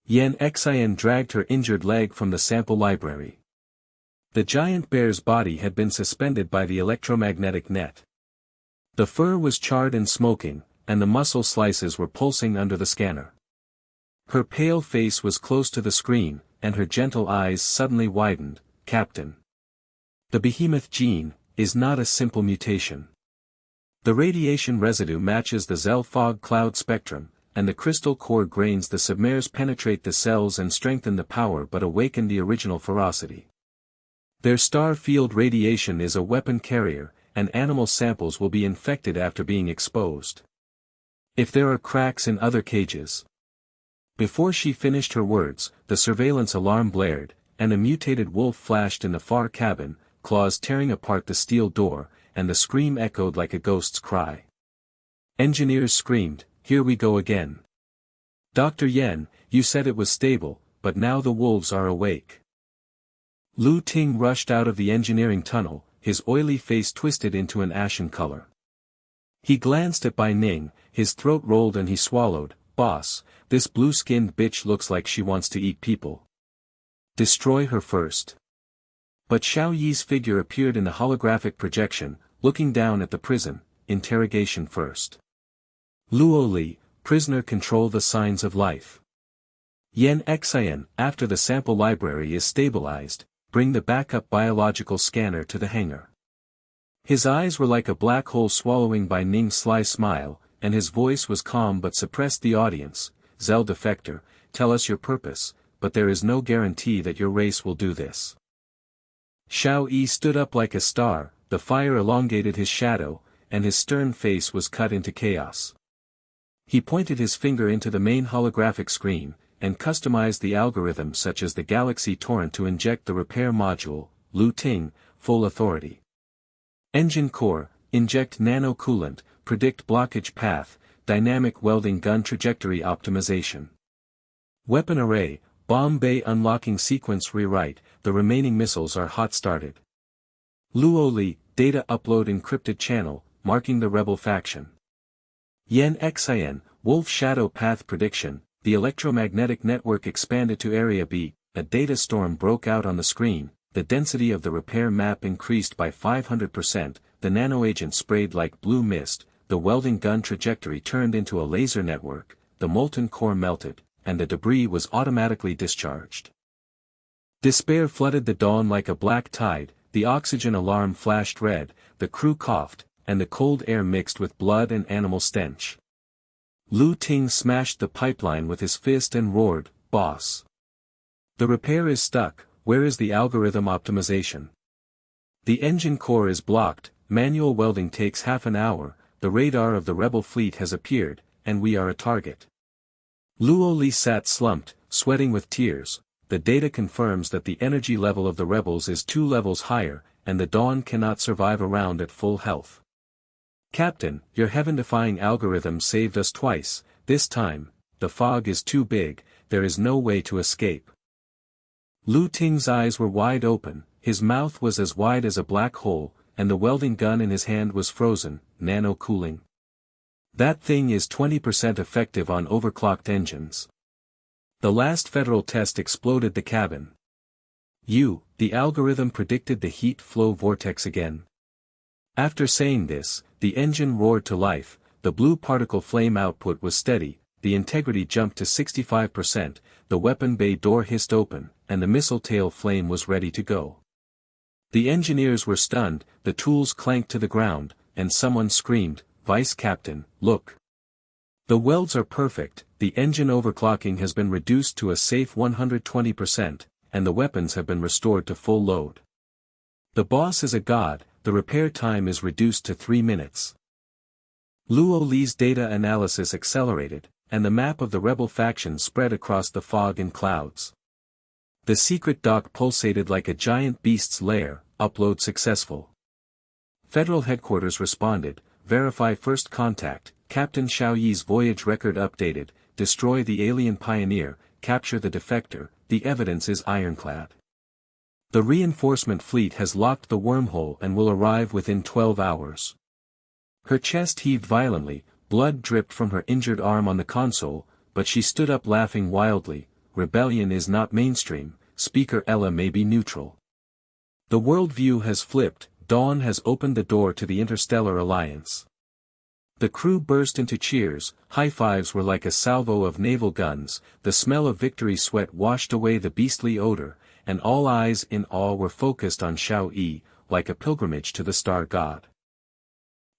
Yen Xian dragged her injured leg from the sample library. The giant bear's body had been suspended by the electromagnetic net. The fur was charred and smoking, and the muscle slices were pulsing under the scanner. Her pale face was close to the screen, and her gentle eyes suddenly widened. "Captain. The behemoth gene is not a simple mutation. The radiation residue matches the Zell fog cloud spectrum, and the crystal core grains the submares penetrate the cells and strengthen the power but awaken the original ferocity. Their star field radiation is a weapon carrier, and animal samples will be infected after being exposed. If there are cracks in other cages." Before she finished her words, the surveillance alarm blared, and a mutated wolf flashed in the far cabin, claws tearing apart the steel door, and the scream echoed like a ghost's cry. Engineers screamed, "Here we go again. Dr. Yen, you said it was stable, but now the wolves are awake." Lu Ting rushed out of the engineering tunnel, his oily face twisted into an ashen color. He glanced at Bai Ning, his throat rolled and he swallowed. "Boss, this blue-skinned bitch looks like she wants to eat people. Destroy her first." But Xiao Yi's figure appeared in the holographic projection, looking down at the prison. "Interrogation first. Luo Li, prisoner, control the signs of life. Yen Xian, after the sample library is stabilized, bring the backup biological scanner to the hangar." His eyes were like a black hole swallowing Bai Ning's sly smile, and his voice was calm but suppressed the audience. "Zell defector, tell us your purpose, but there is no guarantee that your race will do this." Xiao Yi stood up like a star, the fire elongated his shadow, and his stern face was cut into chaos. He pointed his finger into the main holographic screen, and customized the algorithm such as the Galaxy Torrent to inject the repair module. Lu Ting, full authority. Engine core, inject nano coolant, predict blockage path, dynamic welding gun trajectory optimization. Weapon array, bomb bay unlocking sequence rewrite, the remaining missiles are hot-started. Luo Li, data upload encrypted channel, marking the rebel faction. Yen Xian, wolf shadow path prediction, the electromagnetic network expanded to Area B, a data storm broke out on the screen, the density of the repair map increased by 500%, the nanoagent sprayed like blue mist, the welding gun trajectory turned into a laser network, the molten core melted, and the debris was automatically discharged. Despair flooded the dawn like a black tide, the oxygen alarm flashed red, the crew coughed, and the cold air mixed with blood and animal stench. Lu Ting smashed the pipeline with his fist and roared, "Boss! The repair is stuck, where is the algorithm optimization? The engine core is blocked, manual welding takes half an hour, the radar of the rebel fleet has appeared, and we are a target. Luo Li sat slumped, sweating with tears. The data confirms that the energy level of the rebels is 2 levels higher, and the Dawn cannot survive around at full health. Captain, your heaven-defying algorithm saved us twice. This time, the fog is too big, there is no way to escape. Lu Ting's eyes were wide open, his mouth was as wide as a black hole, and the welding gun in his hand was frozen, nano-cooling. That thing is 20% effective on overclocked engines. The last federal test exploded the cabin. The algorithm predicted the heat flow vortex again. After saying this, the engine roared to life, the blue particle flame output was steady, the integrity jumped to 65%, the weapon bay door hissed open, and the missile tail flame was ready to go. The engineers were stunned, the tools clanked to the ground, and someone screamed, "Vice Captain, look! The welds are perfect, the engine overclocking has been reduced to a safe 120%, and the weapons have been restored to full load. The boss is a god, the repair time is reduced to 3 minutes. Luo Li's data analysis accelerated, and the map of the rebel faction spread across the fog and clouds. The secret dock pulsated like a giant beast's lair, upload successful. Federal headquarters responded, verify first contact, Captain Xiao Yi's voyage record updated, destroy the alien pioneer, capture the defector, the evidence is ironclad. The reinforcement fleet has locked the wormhole and will arrive within 12 hours. Her chest heaved violently, blood dripped from her injured arm on the console, but she stood up laughing wildly. Rebellion is not mainstream, Speaker Ella may be neutral. The worldview has flipped, Dawn has opened the door to the interstellar alliance. The crew burst into cheers, high fives were like a salvo of naval guns, the smell of victory sweat washed away the beastly odor, and all eyes in awe were focused on Xiao Yi, like a pilgrimage to the star god.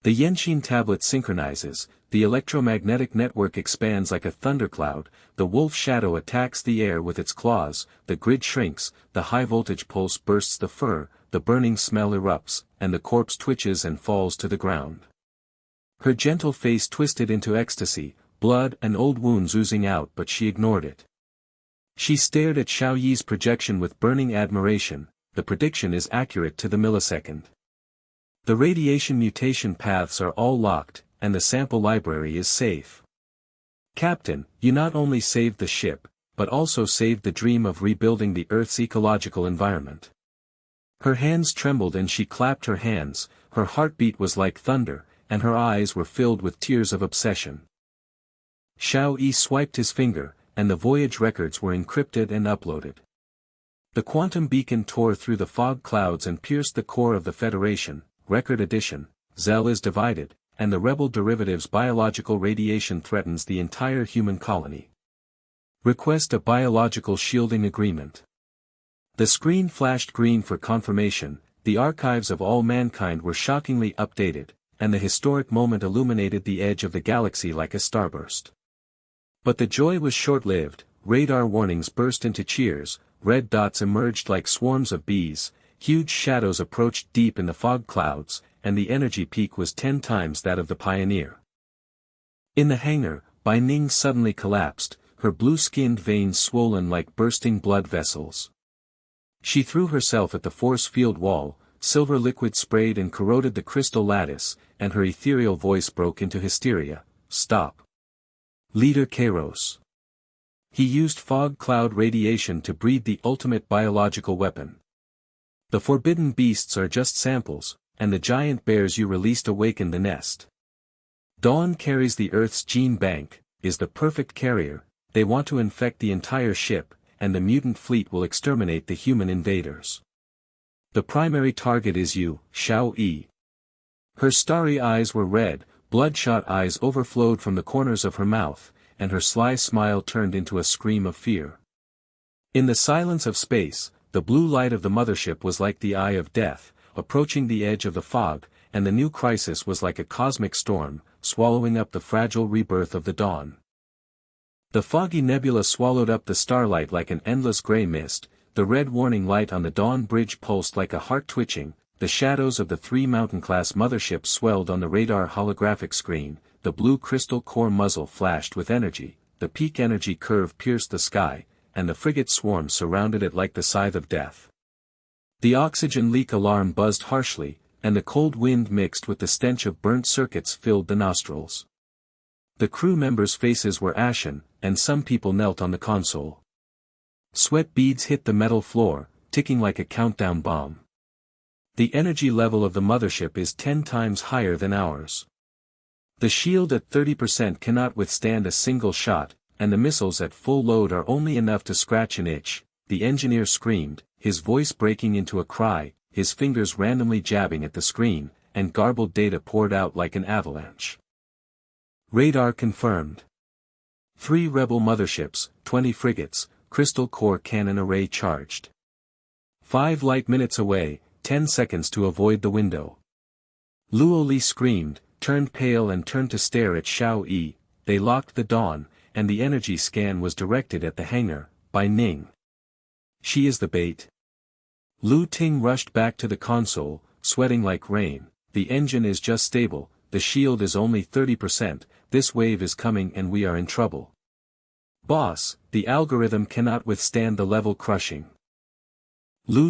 The Yenqin tablet synchronizes, the electromagnetic network expands like a thundercloud, the wolf shadow attacks the air with its claws, the grid shrinks, the high-voltage pulse bursts the fur, the burning smell erupts, and the corpse twitches and falls to the ground. Her gentle face twisted into ecstasy, blood and old wounds oozing out, but she ignored it. She stared at Xiao Yi's projection with burning admiration. The prediction is accurate to the millisecond. The radiation mutation paths are all locked, and the sample library is safe. Captain, you not only saved the ship, but also saved the dream of rebuilding the Earth's ecological environment. Her hands trembled and she clapped her hands, her heartbeat was like thunder, and her eyes were filled with tears of obsession. Xiao Yi swiped his finger, and the voyage records were encrypted and uploaded. The quantum beacon tore through the fog clouds and pierced the core of the Federation. Record edition, Zell is divided, and the rebel derivative's biological radiation threatens the entire human colony. Request a biological shielding agreement. The screen flashed green for confirmation, the archives of all mankind were shockingly updated, and the historic moment illuminated the edge of the galaxy like a starburst. But the joy was short-lived, radar warnings burst into cheers, red dots emerged like swarms of bees, huge shadows approached deep in the fog clouds, and the energy peak was 10 times that of the Pioneer. In the hangar, Bai Ning suddenly collapsed, her blue-skinned veins swollen like bursting blood vessels. She threw herself at the force field wall, silver liquid sprayed and corroded the crystal lattice, and her ethereal voice broke into hysteria. Stop. Leader Kairos. He used fog cloud radiation to breed the ultimate biological weapon. The forbidden beasts are just samples, and the giant bears you released awaken the nest. Dawn carries the Earth's gene bank, is the perfect carrier, they want to infect the entire ship, and the mutant fleet will exterminate the human invaders. The primary target is you, Xiao Yi. Her starry eyes were red, bloodshot eyes overflowed from the corners of her mouth, and her sly smile turned into a scream of fear. In the silence of space, the blue light of the mothership was like the eye of death, approaching the edge of the fog, and the new crisis was like a cosmic storm, swallowing up the fragile rebirth of the dawn. The foggy nebula swallowed up the starlight like an endless gray mist, the red warning light on the dawn bridge pulsed like a heart twitching, the shadows of the 3 mountain-class motherships swelled on the radar holographic screen, the blue crystal core muzzle flashed with energy, the peak energy curve pierced the sky, and the frigate swarm surrounded it like the scythe of death. The oxygen leak alarm buzzed harshly, and the cold wind mixed with the stench of burnt circuits filled the nostrils. The crew members' faces were ashen, and some people knelt on the console. Sweat beads hit the metal floor, ticking like a countdown bomb. The energy level of the mothership is 10 times higher than ours. The shield at 30% cannot withstand a single shot, and the missiles at full load are only enough to scratch an itch, the engineer screamed, his voice breaking into a cry, his fingers randomly jabbing at the screen, and garbled data poured out like an avalanche. Radar confirmed. 3 rebel motherships, 20 frigates, crystal core cannon array charged. 5 light minutes away, 10 seconds to avoid the window. Luo Li screamed, turned pale and turned to stare at Xiao Yi. They locked the dawn, and the energy scan was directed at the hangar, Bai Ning. She is the bait. Ting rushed back to the console, sweating like rain. The engine is just stable, the shield is only 30%, this wave is coming and we are in trouble. Boss, the algorithm cannot withstand the level crushing.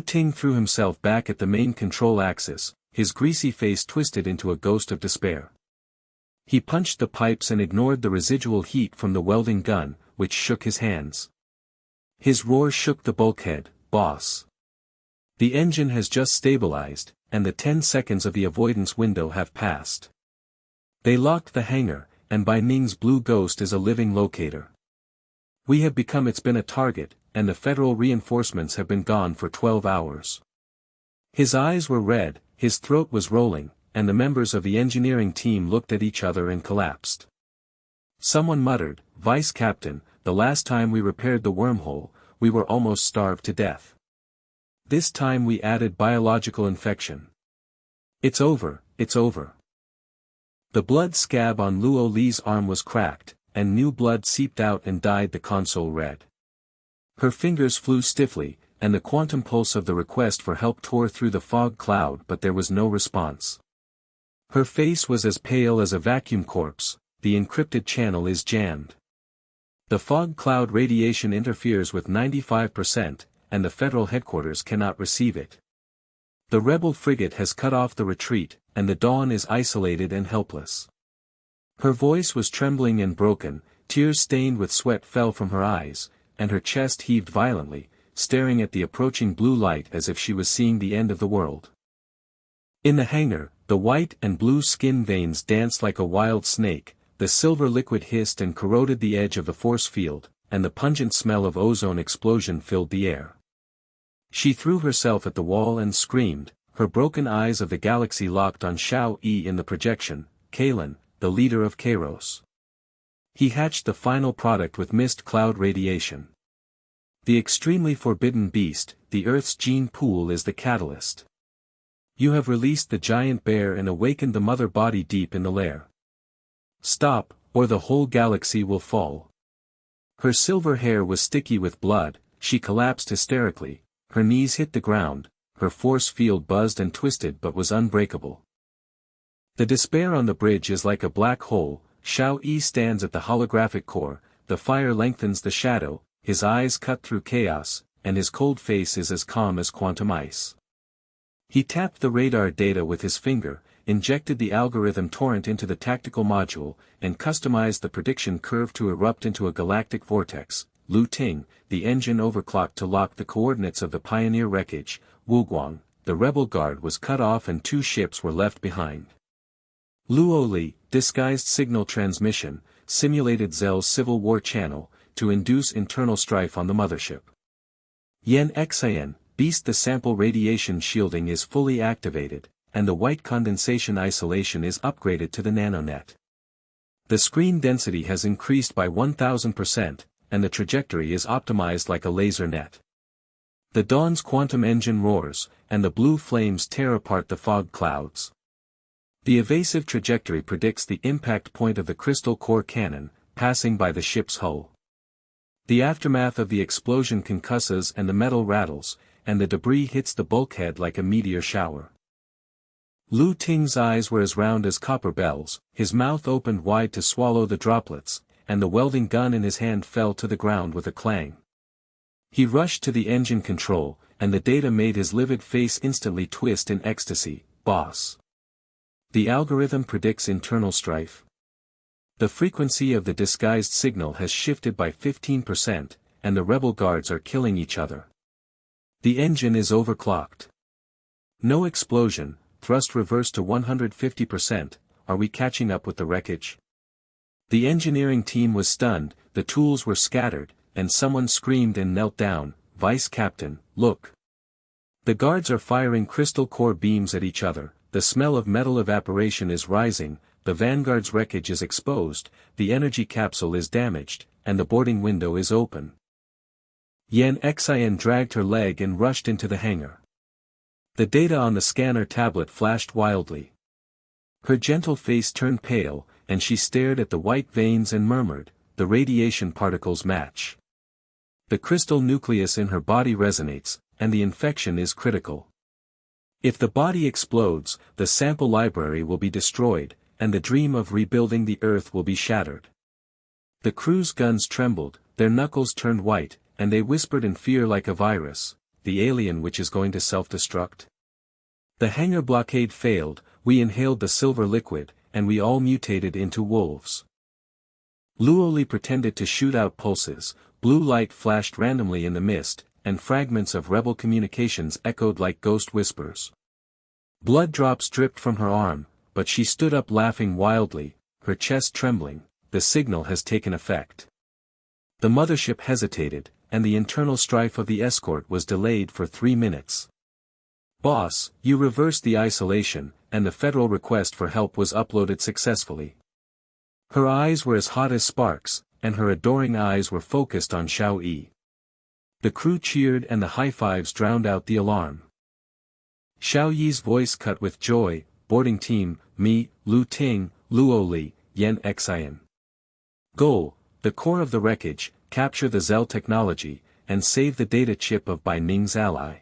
Ting threw himself back at the main control axis, his greasy face twisted into a ghost of despair. He punched the pipes and ignored the residual heat from the welding gun, which shook his hands. His roar shook the bulkhead, boss. The engine has just stabilized, and the 10 seconds of the avoidance window have passed. They locked the hangar, and Bai Ning's blue ghost is a living locator. We have become it's been a target, and the federal reinforcements have been gone for 12 hours. His eyes were red, his throat was rolling, and the members of the engineering team looked at each other and collapsed. Someone muttered, Vice Captain, the last time we repaired the wormhole, we were almost starved to death. This time we added biological infection. It's over, it's over. The blood scab on Luo Li's arm was cracked, and new blood seeped out and dyed the console red. Her fingers flew stiffly, and the quantum pulse of the request for help tore through the fog cloud, but there was no response. Her face was as pale as a vacuum corpse. The encrypted channel is jammed. The fog cloud radiation interferes with 95%, and the federal headquarters cannot receive it. The rebel frigate has cut off the retreat, and the Dawn is isolated and helpless. Her voice was trembling and broken, tears stained with sweat fell from her eyes, and her chest heaved violently, staring at the approaching blue light as if she was seeing the end of the world. In the hangar, the white and blue skin veins danced like a wild snake, the silver liquid hissed and corroded the edge of the force field, and the pungent smell of ozone explosion filled the air. She threw herself at the wall and screamed, her broken eyes of the galaxy locked on Xiao Yi in the projection, Kalen, the leader of Kairos. He hatched the final product with mist cloud radiation. The extremely forbidden beast, the Earth's gene pool is the catalyst. You have released the giant bear and awakened the mother body deep in the lair. Stop, or the whole galaxy will fall. Her silver hair was sticky with blood, she collapsed hysterically, her knees hit the ground, her force field buzzed and twisted but was unbreakable. The despair on the bridge is like a black hole. Xiao Yi stands at the holographic core, the fire lengthens the shadow, his eyes cut through chaos, and his cold face is as calm as quantum ice. He tapped the radar data with his finger, injected the algorithm torrent into the tactical module, and customized the prediction curve to erupt into a galactic vortex. Ting, the engine overclocked to lock the coordinates of the Pioneer wreckage. Wuguang, the rebel guard was cut off and 2 ships were left behind. Luo Li, disguised signal transmission, simulated Zell's Civil War channel, to induce internal strife on the mothership. Yen Xian, Beast, the sample radiation shielding is fully activated, and the white condensation isolation is upgraded to the nanonet. The screen density has increased by 1000%, and the trajectory is optimized like a laser net. The Dawn's quantum engine roars, and the blue flames tear apart the fog clouds. The evasive trajectory predicts the impact point of the crystal core cannon, passing by the ship's hull. The aftermath of the explosion concusses and the metal rattles, and the debris hits the bulkhead like a meteor shower. Lu Ting's eyes were as round as copper bells, his mouth opened wide to swallow the droplets, and the welding gun in his hand fell to the ground with a clang. He rushed to the engine control, and the data made his livid face instantly twist in ecstasy. Boss. The algorithm predicts internal strife. The frequency of the disguised signal has shifted by 15%, and the rebel guards are killing each other. The engine is overclocked. No explosion, thrust reversed to 150%, are we catching up with the wreckage? The engineering team was stunned, the tools were scattered, and someone screamed and knelt down, Vice Captain, look. The guards are firing crystal core beams at each other, the smell of metal evaporation is rising, the Vanguard's wreckage is exposed, the energy capsule is damaged, and the boarding window is open. Yan Xian dragged her leg and rushed into the hangar. The data on the scanner tablet flashed wildly. Her gentle face turned pale, and she stared at the white veins and murmured, the radiation particles match. The crystal nucleus in her body resonates, and the infection is critical. If the body explodes, the sample library will be destroyed, and the dream of rebuilding the Earth will be shattered. The crew's guns trembled, their knuckles turned white, and they whispered in fear like a virus, the alien which is going to self-destruct. The hangar blockade failed, we inhaled the silver liquid, and we all mutated into wolves. Luoli pretended to shoot out pulses, blue light flashed randomly in the mist, and fragments of rebel communications echoed like ghost whispers. Blood drops dripped from her arm, but she stood up laughing wildly, her chest trembling, the signal has taken effect. The mothership hesitated, and the internal strife of the escort was delayed for 3 minutes. Boss, you reversed the isolation, and the federal request for help was uploaded successfully. Her eyes were as hot as sparks, and her adoring eyes were focused on Xiao Yi. The crew cheered and the high-fives drowned out the alarm. Xiao Yi's voice cut with joy, boarding team, me, Lu Ting, Luoli, Yan Xian. Goal, the core of the wreckage, capture the Zell technology, and save the data chip of Bai Ning's ally.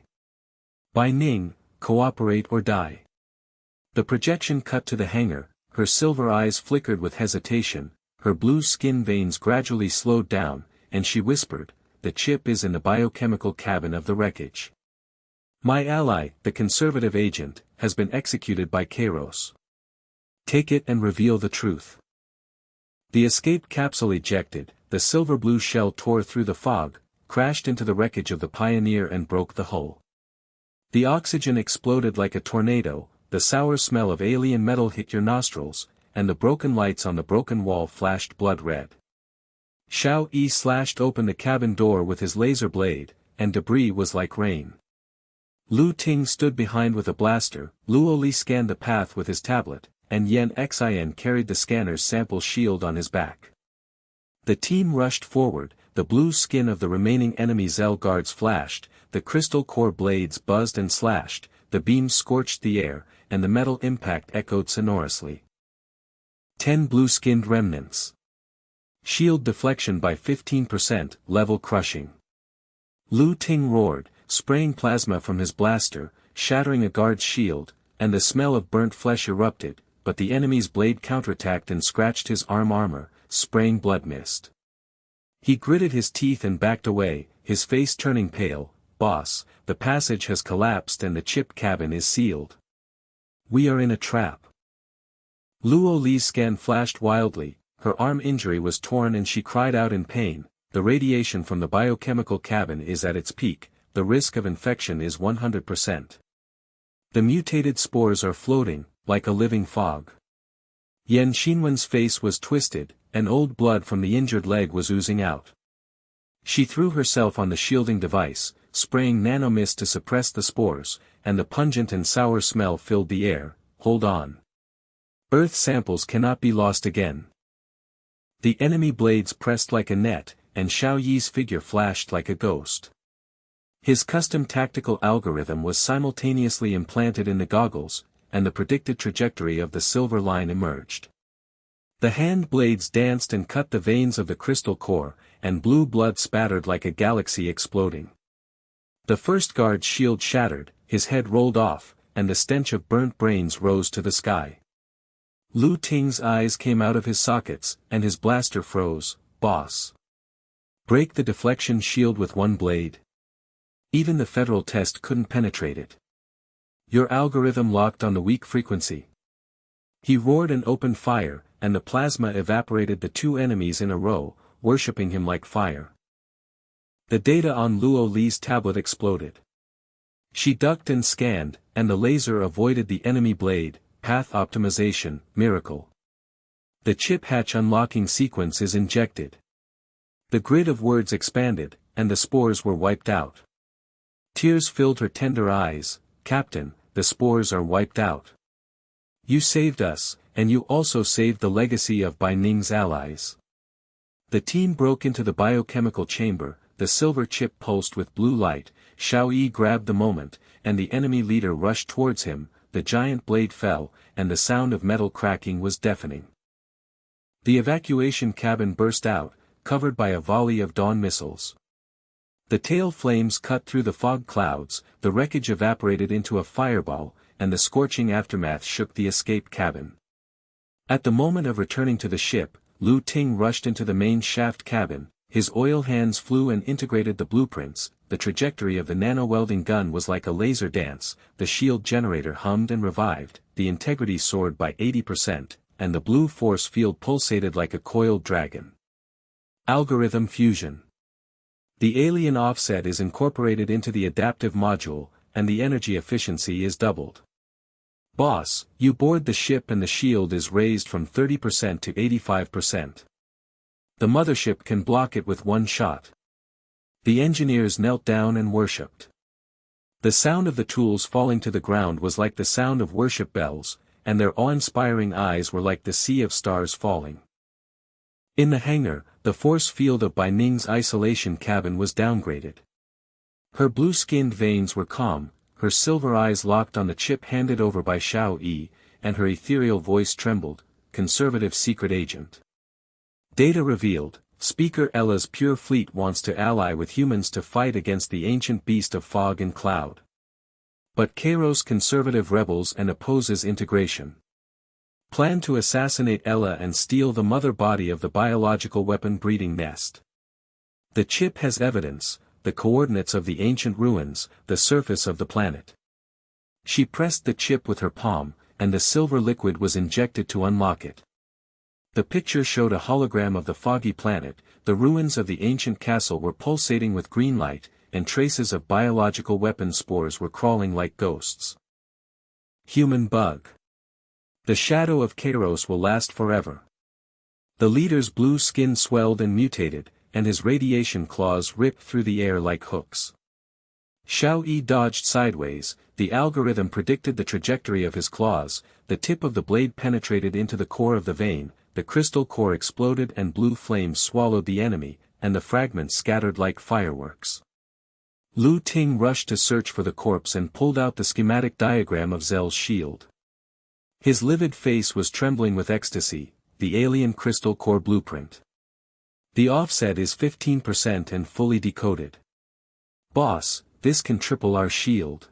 Bai Ning, cooperate or die. The projection cut to the hangar, her silver eyes flickered with hesitation, her blue skin veins gradually slowed down, and she whispered, the chip is in the biochemical cabin of the wreckage. My ally, the conservative agent, has been executed by Kairos. Take it and reveal the truth. The escape capsule ejected, the silver-blue shell tore through the fog, crashed into the wreckage of the Pioneer and broke the hull. The oxygen exploded like a tornado, the sour smell of alien metal hit your nostrils, and the broken lights on the broken wall flashed blood red. Xiao Yi slashed open the cabin door with his laser blade, and debris was like rain. Lu Ting stood behind with a blaster, Luoli scanned the path with his tablet, and Yan Xian carried the scanner's sample shield on his back. The team rushed forward, the blue skin of the remaining enemy Zell guards flashed, the crystal core blades buzzed and slashed, the beams scorched the air, and the metal impact echoed sonorously. 10 blue-skinned remnants. Shield deflection by 15%, level crushing. Lu Ting roared, spraying plasma from his blaster, shattering a guard's shield, and the smell of burnt flesh erupted, but the enemy's blade counterattacked and scratched his armor, spraying blood mist. He gritted his teeth and backed away, his face turning pale. Boss, the passage has collapsed and the chip cabin is sealed. We are in a trap. Luoli's scan flashed wildly, her arm injury was torn and she cried out in pain, the radiation from the biochemical cabin is at its peak, the risk of infection is 100%. The mutated spores are floating, like a living fog. Yan Xinwen's face was twisted, and old blood from the injured leg was oozing out. She threw herself on the shielding device, spraying nanomist to suppress the spores, and the pungent and sour smell filled the air. Hold on. Earth samples cannot be lost again. The enemy blades pressed like a net, and Xiao Yi's figure flashed like a ghost. His custom tactical algorithm was simultaneously implanted in the goggles, and the predicted trajectory of the silver line emerged. The hand blades danced and cut the veins of the crystal core, and blue blood spattered like a galaxy exploding. The first guard's shield shattered, his head rolled off, and the stench of burnt brains rose to the sky. Lu Ting's eyes came out of his sockets, and his blaster froze. "Boss. Break the deflection shield with one blade. Even the federal test couldn't penetrate it. Your algorithm locked on the weak frequency." He roared and opened fire, and the plasma evaporated the two enemies in a row, worshipping him like fire. The data on Luo Li's tablet exploded. She ducked and scanned, and the laser avoided the enemy blade. Path optimization, miracle. The chip hatch unlocking sequence is injected. The grid of words expanded, and the spores were wiped out. Tears filled her tender eyes. "Captain, the spores are wiped out. You saved us, and you also saved the legacy of Bai Ning's allies." The team broke into the biochemical chamber, the silver chip pulsed with blue light. Xiao Yi grabbed the moment, and the enemy leader rushed towards him. The giant blade fell, and the sound of metal cracking was deafening. The evacuation cabin burst out, covered by a volley of dawn missiles. The tail flames cut through the fog clouds, the wreckage evaporated into a fireball, and the scorching aftermath shook the escape cabin. At the moment of returning to the ship, Lu Ting rushed into the main shaft cabin. His oil hands flew and integrated the blueprints. The trajectory of the nano-welding gun was like a laser dance, the shield generator hummed and revived, the integrity soared by 80%, and the blue force field pulsated like a coiled dragon. Algorithm fusion. The alien offset is incorporated into the adaptive module, and the energy efficiency is doubled. "Boss, you board the ship and the shield is raised from 30% to 85%. The mothership can block it with one shot." The engineers knelt down and worshipped. The sound of the tools falling to the ground was like the sound of worship bells, and their awe-inspiring eyes were like the sea of stars falling. In the hangar, the force field of Bai Ning's isolation cabin was downgraded. Her blue-skinned veins were calm, her silver eyes locked on the chip handed over by Xiao Yi, and her ethereal voice trembled. "Conservative secret agent. Data revealed. Speaker Ella's pure fleet wants to ally with humans to fight against the ancient beast of fog and cloud. But Kairos conservative rebels and opposes integration. Plan to assassinate Ella and steal the mother body of the biological weapon breeding nest. The chip has evidence, the coordinates of the ancient ruins, the surface of the planet." She pressed the chip with her palm, and the silver liquid was injected to unlock it. The picture showed a hologram of the foggy planet, the ruins of the ancient castle were pulsating with green light, and traces of biological weapon spores were crawling like ghosts. Human bug. The shadow of Kairos will last forever. The leader's blue skin swelled and mutated, and his radiation claws ripped through the air like hooks. Xiao Yi dodged sideways, the algorithm predicted the trajectory of his claws, the tip of the blade penetrated into the core of the vein, the crystal core exploded and blue flames swallowed the enemy, and the fragments scattered like fireworks. Lu Ting rushed to search for the corpse and pulled out the schematic diagram of Zell's shield. His livid face was trembling with ecstasy, the alien crystal core blueprint. "The offset is 15% and fully decoded. Boss, this can triple our shield."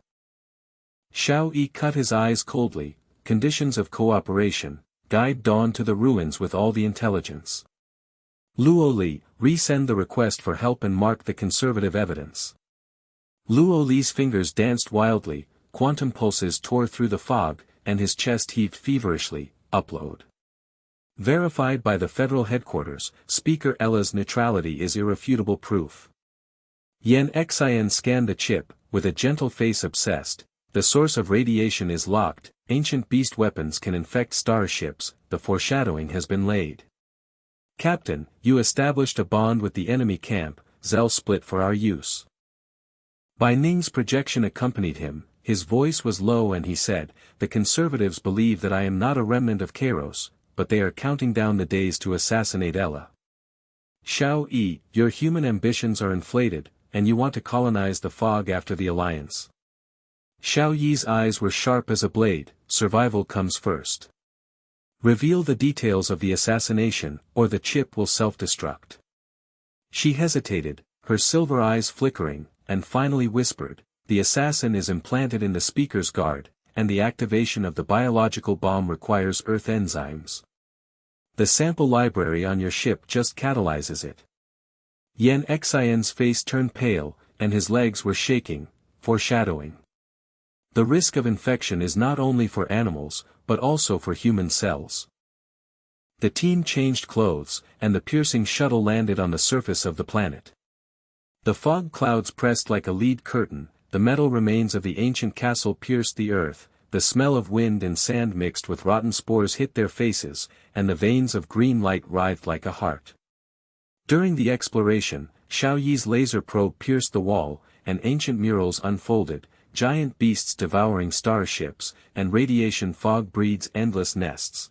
Xiao Yi cut his eyes coldly. "Conditions of cooperation. Guide Dawn to the ruins with all the intelligence. Luo Li, resend the request for help and mark the conservative evidence." Luo Li's fingers danced wildly, quantum pulses tore through the fog, and his chest heaved feverishly. "Upload. Verified by the federal headquarters, Speaker Ella's neutrality is irrefutable proof." Yen Xin scanned the chip, with a gentle face obsessed. "The source of radiation is locked, ancient beast weapons can infect starships, the foreshadowing has been laid. Captain, you established a bond with the enemy camp, Zell split for our use." Bai Ning's projection accompanied him, his voice was low and he said, "The conservatives believe that I am not a remnant of Kairos, but they are counting down the days to assassinate Ella. Xiao Yi, your human ambitions are inflated, and you want to colonize the fog after the alliance." Xiao Yi's eyes were sharp as a blade. "Survival comes first. Reveal the details of the assassination, or the chip will self-destruct." She hesitated, her silver eyes flickering, and finally whispered, "The assassin is implanted in the speaker's guard, and the activation of the biological bomb requires Earth enzymes. The sample library on your ship just catalyzes it. Yen Xian's face turned pale, and his legs were shaking, foreshadowing. The risk of infection is not only for animals, but also for human cells. The team changed clothes, and the piercing shuttle landed on the surface of the planet. The fog clouds pressed like a lead curtain, the metal remains of the ancient castle pierced the earth, the smell of wind and sand mixed with rotten spores hit their faces, and the veins of green light writhed like a heart. During the exploration, Xiao Yi's laser probe pierced the wall, and ancient murals unfolded, giant beasts devouring starships, and radiation fog breeds endless nests.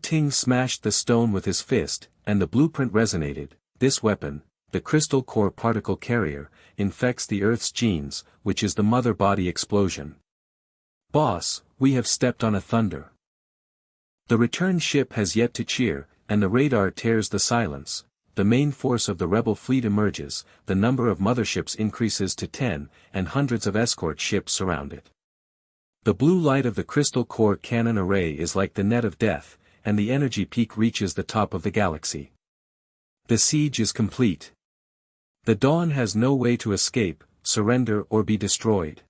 Ting smashed the stone with his fist, and the blueprint resonated. This weapon, the crystal core particle carrier, infects the Earth's genes, which is the mother body explosion. Boss, we have stepped on a thunder. The return ship has yet to cheer, and the radar tears the silence. The main force of the rebel fleet emerges, the number of motherships increases to 10, and hundreds of escort ships surround it. The blue light of the crystal core cannon array is like the net of death, and the energy peak reaches the top of the galaxy. The siege is complete. The Dawn has no way to escape, surrender or be destroyed.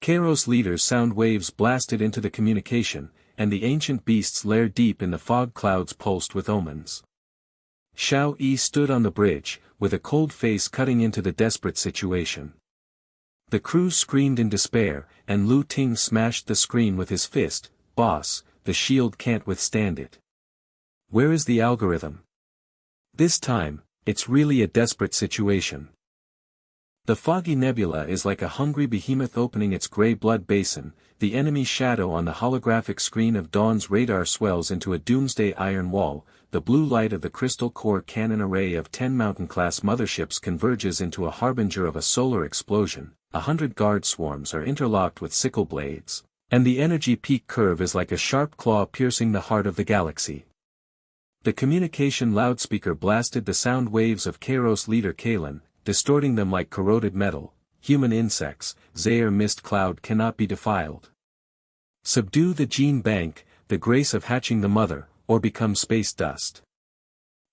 Kairos leader's sound waves blasted into the communication, and the ancient beasts lair deep in the fog clouds pulsed with omens. Xiao Yi stood on the bridge, with a cold face cutting into the desperate situation. The crew screamed in despair, and Ting smashed the screen with his fist. Boss, the shield can't withstand it. Where is the algorithm? This time, it's really a desperate situation. The foggy nebula is like a hungry behemoth opening its grey blood basin, the enemy shadow on the holographic screen of Dawn's radar swells into a doomsday iron wall, the blue light of the crystal core cannon array of 10 mountain-class motherships converges into a harbinger of a solar explosion, 100 guard swarms are interlocked with sickle blades, and the energy peak curve is like a sharp claw piercing the heart of the galaxy. The communication loudspeaker blasted the sound waves of Kairos leader Kalen, distorting them like corroded metal. Human insects, Zaire mist cloud cannot be defiled. Subdue the gene bank, the grace of hatching the mother, or become space dust.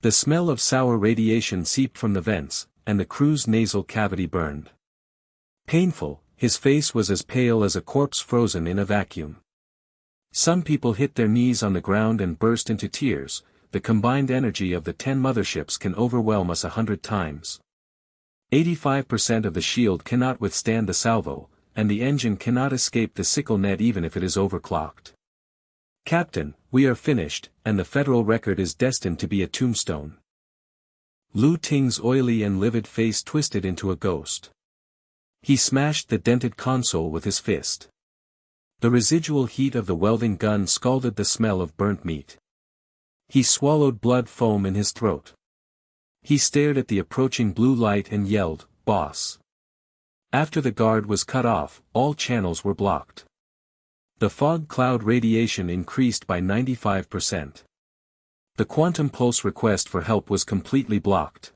The smell of sour radiation seeped from the vents, and the crew's nasal cavity burned. Painful, his face was as pale as a corpse frozen in a vacuum. Some people hit their knees on the ground and burst into tears. The combined energy of the 10 motherships can overwhelm us 100 times. 85% of the shield cannot withstand the salvo, and the engine cannot escape the sickle net even if it is overclocked. Captain, we are finished, and the federal record is destined to be a tombstone. Ting's oily and livid face twisted into a ghost. He smashed the dented console with his fist. The residual heat of the welding gun scalded the smell of burnt meat. He swallowed blood foam in his throat. He stared at the approaching blue light and yelled, "Boss!" After the guard was cut off, all channels were blocked. The fog cloud radiation increased by 95%. The quantum pulse request for help was completely blocked.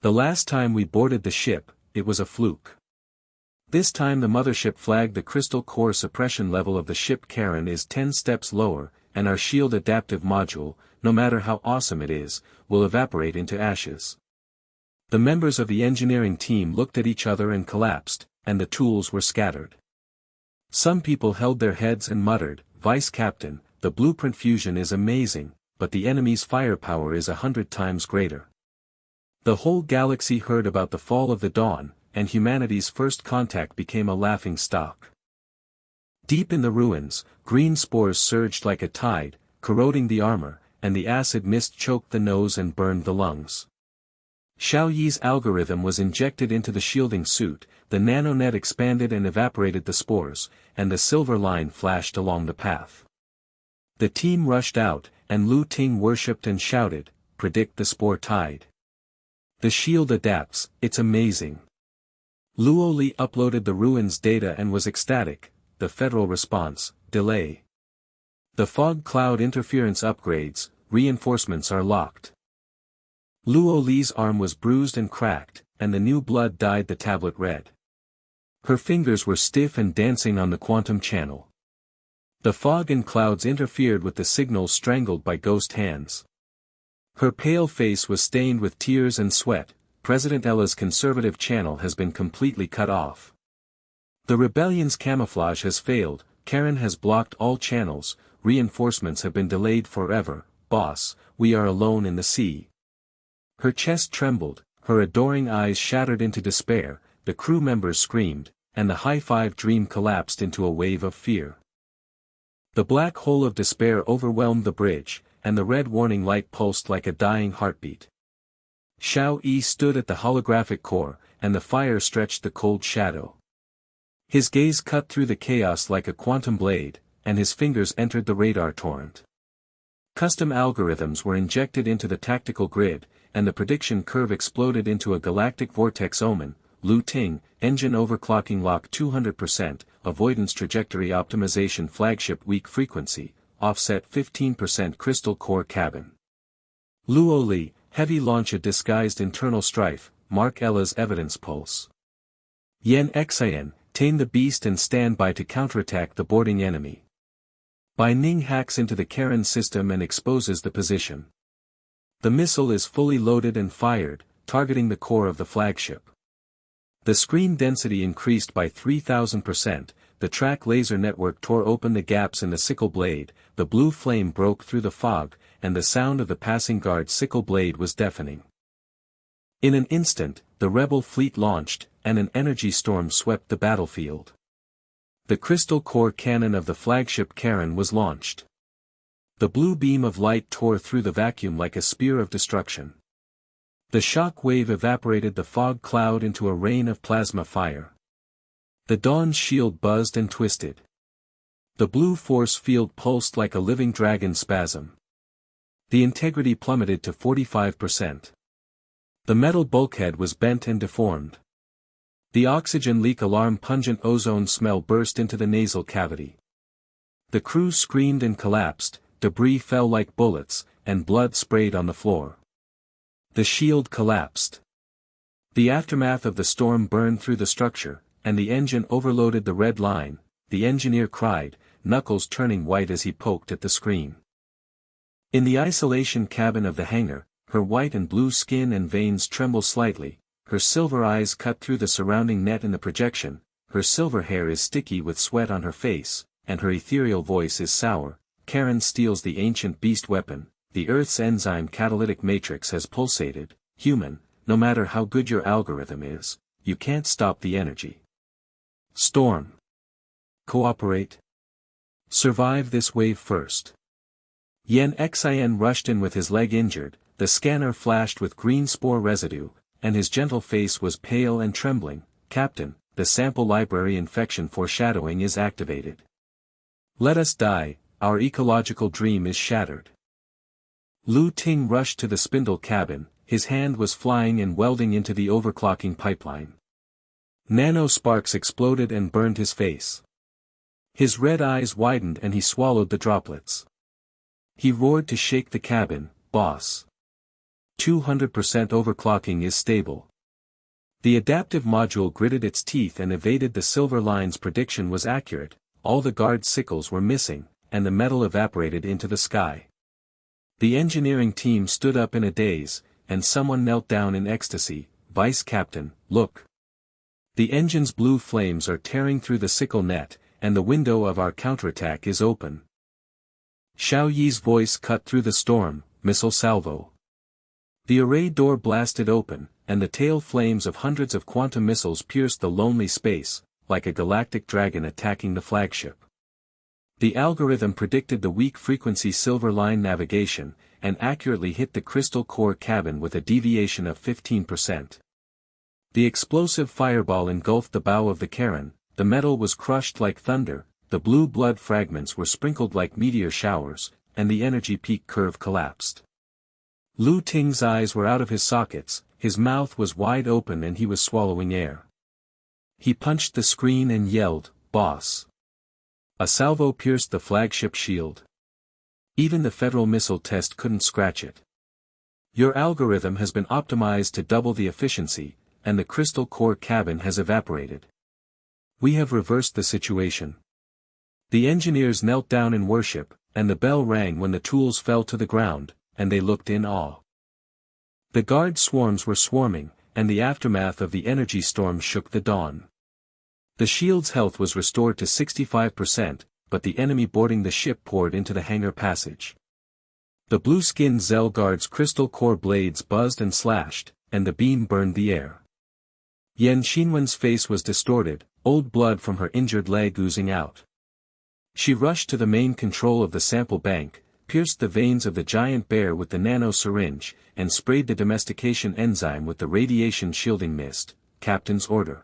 The last time we boarded the ship, it was a fluke. This time the mothership flagged the crystal core suppression level of the ship Karen is 10 steps lower, and our shield adaptive module, no matter how awesome it is, will evaporate into ashes. The members of the engineering team looked at each other and collapsed, and the tools were scattered. Some people held their heads and muttered, "Vice Captain, the blueprint fusion is amazing, but the enemy's firepower is 100 times greater." The whole galaxy heard about the fall of the Dawn, and humanity's first contact became a laughing stock. Deep in the ruins, green spores surged like a tide, corroding the armor, and the acid mist choked the nose and burned the lungs. Xiao Yi's algorithm was injected into the shielding suit, the nanonet expanded and evaporated the spores, and the silver line flashed along the path. The team rushed out, and Ting worshipped and shouted, "Predict the spore tide." The shield adapts, it's amazing. Li uploaded the ruins data and was ecstatic. The federal response, delay. The fog cloud interference upgrades, reinforcements are locked. Li's arm was bruised and cracked, and the new blood dyed the tablet red. Her fingers were stiff and dancing on the quantum channel. The fog and clouds interfered with the signals strangled by ghost hands. Her pale face was stained with tears and sweat. President Ella's conservative channel has been completely cut off. The rebellion's camouflage has failed, Karen has blocked all channels, reinforcements have been delayed forever, boss, we are alone in the sea. Her chest trembled, her adoring eyes shattered into despair, the crew members screamed, and the high-five dream collapsed into a wave of fear. The black hole of despair overwhelmed the bridge, and the red warning light pulsed like a dying heartbeat. Xiao Yi stood at the holographic core, and the fire stretched the cold shadow. His gaze cut through the chaos like a quantum blade, and his fingers entered the radar torrent. Custom algorithms were injected into the tactical grid, and the prediction curve exploded into a galactic vortex omen. Ting, engine overclocking lock 200%, avoidance trajectory optimization flagship weak frequency, offset 15% crystal core cabin. Li, heavy launch a disguised internal strife, mark Ella's evidence pulse. Xian, tame the beast and stand by to counterattack the boarding enemy. Bai Ning hacks into the Karen system and exposes the position. The missile is fully loaded and fired, targeting the core of the flagship. The screen density increased by 3,000%, the track laser network tore open the gaps in the sickle blade, the blue flame broke through the fog, and the sound of the passing guard's sickle blade was deafening. In an instant, the rebel fleet launched, and an energy storm swept the battlefield. The crystal core cannon of the flagship Karen was launched. The blue beam of light tore through the vacuum like a spear of destruction. The shock wave evaporated the fog cloud into a rain of plasma fire. The Dawn's shield buzzed and twisted. The blue force field pulsed like a living dragon spasm. The integrity plummeted to 45%. The metal bulkhead was bent and deformed. The oxygen leak alarm pungent ozone smell burst into the nasal cavity. The crew screamed and collapsed, debris fell like bullets, and blood sprayed on the floor. The shield collapsed. The aftermath of the storm burned through the structure, and the engine overloaded the red line, the engineer cried, knuckles turning white as he poked at the screen. In the isolation cabin of the hangar, her white and blue skin and veins tremble slightly, her silver eyes cut through the surrounding net in the projection, her silver hair is sticky with sweat on her face, and her ethereal voice is sour. Karen steals the ancient beast weapon, the Earth's enzyme catalytic matrix has pulsated, human, no matter how good your algorithm is, you can't stop the energy. Storm. Cooperate. Survive this wave first. Xian rushed in with his leg injured, the scanner flashed with green spore residue, and his gentle face was pale and trembling. Captain, the sample library infection foreshadowing is activated. Let us die, our ecological dream is shattered. Ting rushed to the spindle cabin, his hand was flying and welding into the overclocking pipeline. Nano sparks exploded and burned his face. His red eyes widened and he swallowed the droplets. He roared to shake the cabin, boss. 200% overclocking is stable. The adaptive module gritted its teeth and evaded the silver line's prediction was accurate, all the guard sickles were missing, and the metal evaporated into the sky. The engineering team stood up in a daze, and someone knelt down in ecstasy. Vice Captain, look. The engine's blue flames are tearing through the sickle net, and the window of our counterattack is open. Xiao Yi's voice cut through the storm, missile salvo. The array door blasted open, and the tail flames of hundreds of quantum missiles pierced the lonely space, like a galactic dragon attacking the flagship. The algorithm predicted the weak frequency silver line navigation, and accurately hit the crystal core cabin with a deviation of 15%. The explosive fireball engulfed the bow of the Karen, the metal was crushed like thunder, the blue blood fragments were sprinkled like meteor showers, and the energy peak curve collapsed. Ting's eyes were out of his sockets, his mouth was wide open and he was swallowing air. He punched the screen and yelled, "Boss!" A salvo pierced the flagship shield. Even the Federal missile test couldn't scratch it. Your algorithm has been optimized to double the efficiency, and the crystal core cabin has evaporated. We have reversed the situation. The engineers knelt down in worship, and the bell rang when the tools fell to the ground, and they looked in awe. The guard swarms were swarming, and the aftermath of the energy storm shook the dawn. The shield's health was restored to 65%, but the enemy boarding the ship poured into the hangar passage. The blue-skinned Zell guard's crystal core blades buzzed and slashed, and the beam burned the air. Yan Xinwen's face was distorted, old blood from her injured leg oozing out. She rushed to the main control of the sample bank, pierced the veins of the giant bear with the nano syringe, and sprayed the domestication enzyme with the radiation shielding mist. Captain's order.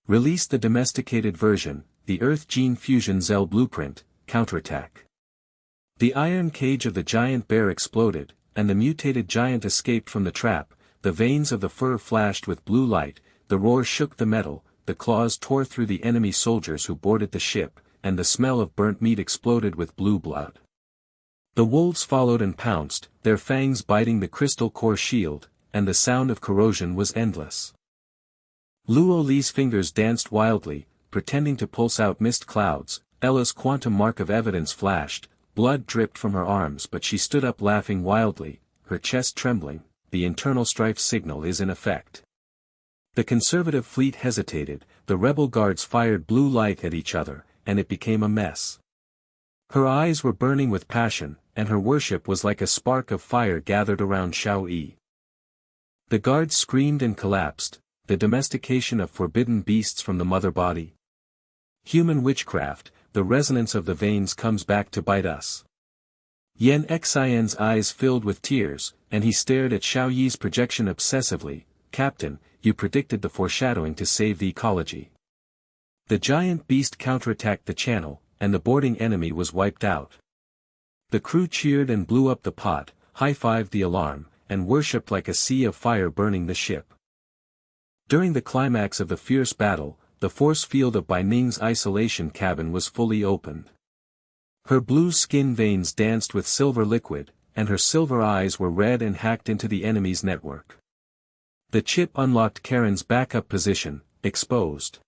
Release the domesticated version, the Earth Gene Fusion Zell Blueprint, counterattack. The iron cage of the giant bear exploded, and the mutated giant escaped from the trap. The veins of the fur flashed with blue light, the roar shook the metal, the claws tore through the enemy soldiers who boarded the ship, and the smell of burnt meat exploded with blue blood. The wolves followed and pounced, their fangs biting the crystal core shield, and the sound of corrosion was endless. Luo Li's fingers danced wildly, pretending to pulse out mist clouds. Ella's quantum mark of evidence flashed, blood dripped from her arms, but she stood up laughing wildly, her chest trembling. The internal strife signal is in effect. The conservative fleet hesitated, the rebel guards fired blue light at each other, and it became a mess. Her eyes were burning with passion, and her worship was like a spark of fire gathered around Xiao Yi. The guards screamed and collapsed, the domestication of forbidden beasts from the mother body. Human witchcraft, the resonance of the veins comes back to bite us. Yan Xian's eyes filled with tears, and he stared at Xiao Yi's projection obsessively. Captain, you predicted the foreshadowing to save the ecology. The giant beast counterattacked the channel, and the boarding enemy was wiped out. The crew cheered and blew up the pot, high-fived the alarm, and worshipped like a sea of fire burning the ship. During the climax of the fierce battle, the force field of Bai Ning's isolation cabin was fully opened. Her blue skin veins danced with silver liquid, and her silver eyes were red and hacked into the enemy's network. The chip unlocked Karen's backup position, exposed.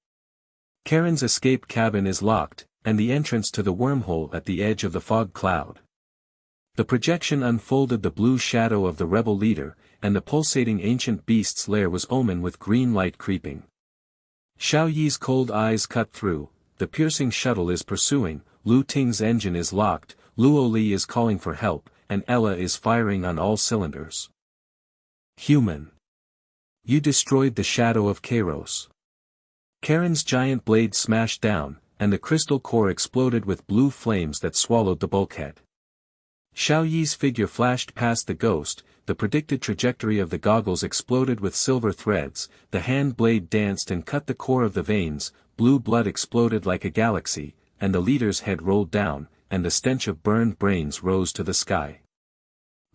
Karen's escape cabin is locked, and the entrance to the wormhole at the edge of the fog cloud. The projection unfolded the blue shadow of the rebel leader, and the pulsating ancient beast's lair was omen with green light creeping. Xiao Yi's cold eyes cut through, the piercing shuttle is pursuing, Lu Ting's engine is locked, Luo Li is calling for help, and Ella is firing on all cylinders. Human. You destroyed the shadow of Kairos. Karen's giant blade smashed down, and the crystal core exploded with blue flames that swallowed the bulkhead. Xiao Yi's figure flashed past the ghost, the predicted trajectory of the goggles exploded with silver threads, the hand blade danced and cut the core of the veins, blue blood exploded like a galaxy, and the leader's head rolled down, and the stench of burned brains rose to the sky.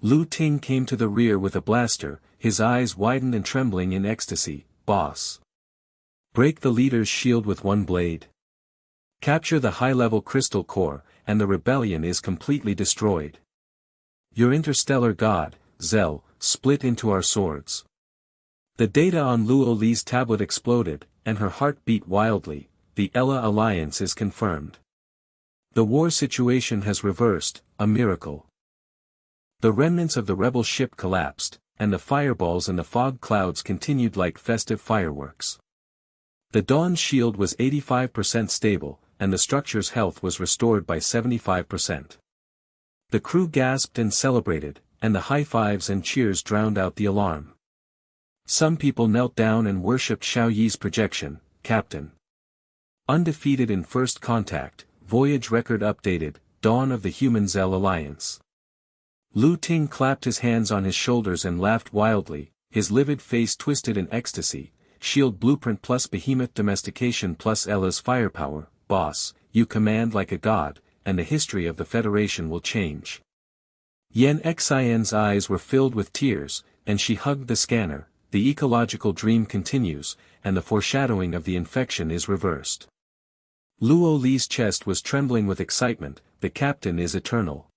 Lu Ting came to the rear with a blaster, his eyes widened and trembling in ecstasy. Boss. Break the leader's shield with one blade. Capture the high-level crystal core, and the rebellion is completely destroyed. Your interstellar god, Zell, split into our swords. The data on Luo Li's tablet exploded, and her heart beat wildly. The Ella alliance is confirmed. The war situation has reversed, a miracle. The remnants of the rebel ship collapsed, and the fireballs in the fog clouds continued like festive fireworks. The Dawn's shield was 85% stable, and the structure's health was restored by 75%. The crew gasped and celebrated, and the high-fives and cheers drowned out the alarm. Some people knelt down and worshipped Xiao Yi's projection, Captain. Undefeated in first contact, Voyage record updated, Dawn of the Human Zell Alliance. Lu Ting clapped his hands on his shoulders and laughed wildly, his livid face twisted in ecstasy. Shield blueprint plus behemoth domestication plus Ella's firepower. Boss, you command like a god, and the history of the Federation will change. Yan Xian's eyes were filled with tears, and she hugged the scanner. The ecological dream continues, and the foreshadowing of the infection is reversed. Luo Li's chest was trembling with excitement. The captain is eternal.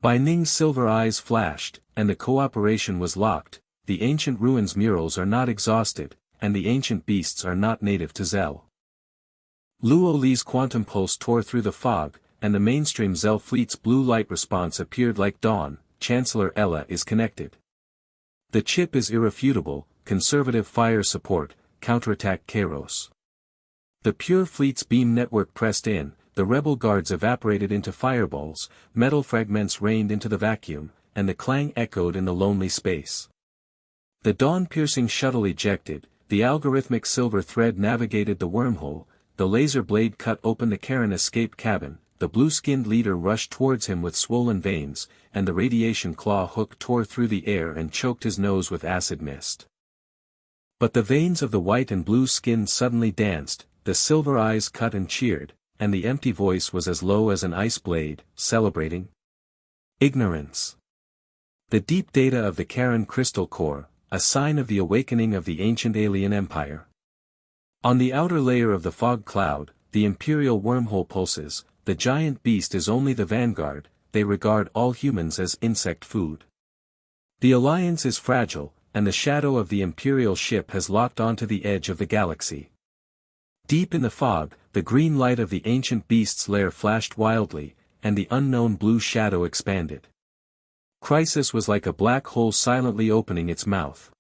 Bai Ning's silver eyes flashed, and the cooperation was locked. The ancient ruins murals are not exhausted, and the ancient beasts are not native to Zell. Luo Li's quantum pulse tore through the fog, and the mainstream Zell fleet's blue light response appeared like dawn. Chancellor Ella is connected. The chip is irrefutable, conservative fire support, counterattacked Kairos. The pure fleet's beam network pressed in, the rebel guards evaporated into fireballs, metal fragments rained into the vacuum, and the clang echoed in the lonely space. The dawn-piercing shuttle ejected, the algorithmic silver thread navigated the wormhole, the laser blade cut open the Karen escape cabin, the blue-skinned leader rushed towards him with swollen veins, and the radiation claw hook tore through the air and choked his nose with acid mist. But the veins of the white and blue skin suddenly danced, the silver eyes cut and cheered, and the empty voice was as low as an ice blade, celebrating ignorance. The deep data of the Karen crystal core, a sign of the awakening of the ancient alien empire. On the outer layer of the fog cloud, the imperial wormhole pulses. The giant beast is only the vanguard, they regard all humans as insect food. The alliance is fragile, and the shadow of the imperial ship has locked onto the edge of the galaxy. Deep in the fog, the green light of the ancient beast's lair flashed wildly, and the unknown blue shadow expanded. Crisis was like a black hole silently opening its mouth.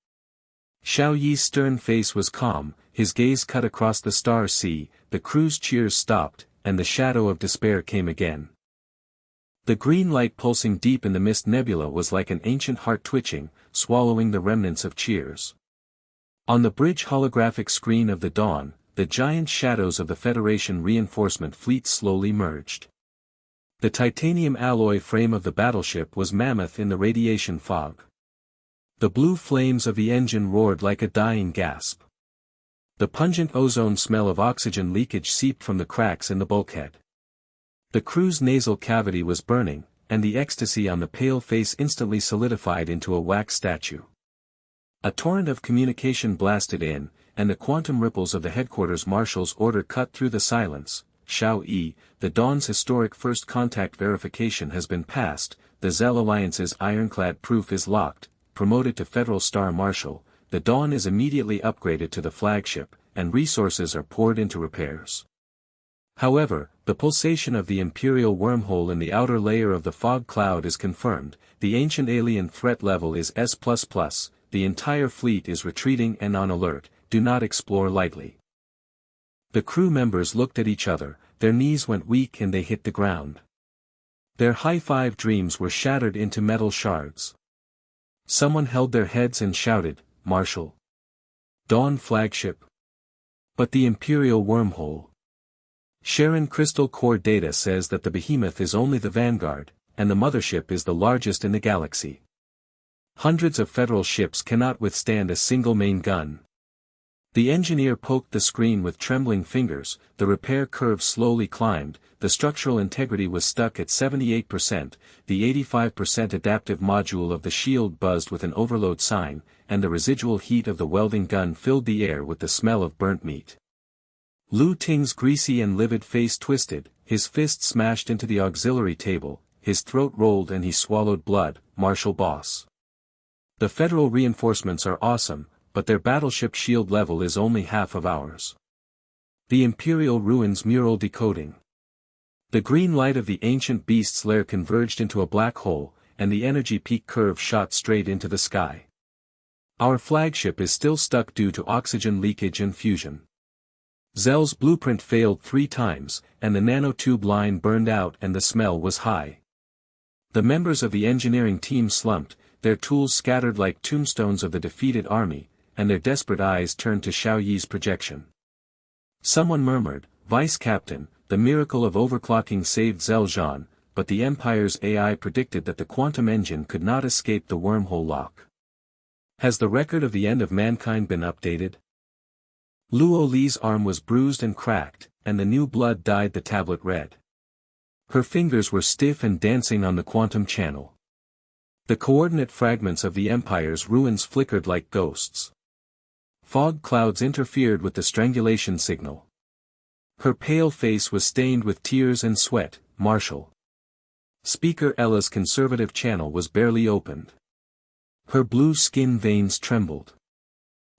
Xiao Yi's stern face was calm, his gaze cut across the star sea, the crew's cheers stopped, and the shadow of despair came again. The green light pulsing deep in the mist nebula was like an ancient heart twitching, swallowing the remnants of cheers. On the bridge holographic screen of the dawn, the giant shadows of the Federation reinforcement fleet slowly merged. The titanium alloy frame of the battleship was mammoth in the radiation fog. The blue flames of the engine roared like a dying gasp. The pungent ozone smell of oxygen leakage seeped from the cracks in the bulkhead. The crew's nasal cavity was burning, and the ecstasy on the pale face instantly solidified into a wax statue. A torrent of communication blasted in, and the quantum ripples of the headquarters marshal's order cut through the silence. Xiao Yi, the Dawn's historic first contact verification has been passed, the Zell Alliance's ironclad proof is locked, promoted to Federal Star Marshal, the Dawn is immediately upgraded to the flagship, and resources are poured into repairs. However, the pulsation of the Imperial wormhole in the outer layer of the fog cloud is confirmed, the ancient alien threat level is S++, the entire fleet is retreating and on alert, do not explore lightly. The crew members looked at each other, their knees went weak and they hit the ground. Their high-five dreams were shattered into metal shards. Someone held their heads and shouted, "Marshal! Dawn flagship! But the Imperial wormhole!" Sharon Crystal Core data says that the behemoth is only the vanguard, and the mothership is the largest in the galaxy. Hundreds of Federal ships cannot withstand a single main gun. The engineer poked the screen with trembling fingers, the repair curve slowly climbed, the structural integrity was stuck at 78%, the 85% adaptive module of the shield buzzed with an overload sign, and the residual heat of the welding gun filled the air with the smell of burnt meat. Lu Ting's greasy and livid face twisted, his fist smashed into the auxiliary table, his throat rolled and he swallowed blood. "Marshal boss. The Federal reinforcements are awesome, but their battleship shield level is only half of ours. The Imperial ruins mural decoding." The green light of the ancient beast's lair converged into a black hole, and the energy peak curve shot straight into the sky. Our flagship is still stuck due to oxygen leakage and fusion. Zell's blueprint failed 3 times, and the nanotube line burned out and the smell was high. The members of the engineering team slumped, their tools scattered like tombstones of the defeated army, and their desperate eyes turned to Xiao Yi's projection. Someone murmured, "Vice Captain, the miracle of overclocking saved Zell-Jean, but the Empire's AI predicted that the quantum engine could not escape the wormhole lock. Has the record of the end of mankind been updated?" Luo Li's arm was bruised and cracked, and the new blood dyed the tablet red. Her fingers were stiff and dancing on the quantum channel. The coordinate fragments of the Empire's ruins flickered like ghosts. Fog clouds interfered with the strangulation signal. Her pale face was stained with tears and sweat. "Marshal." Speaker Ella's conservative channel was barely opened. Her blue skin veins trembled.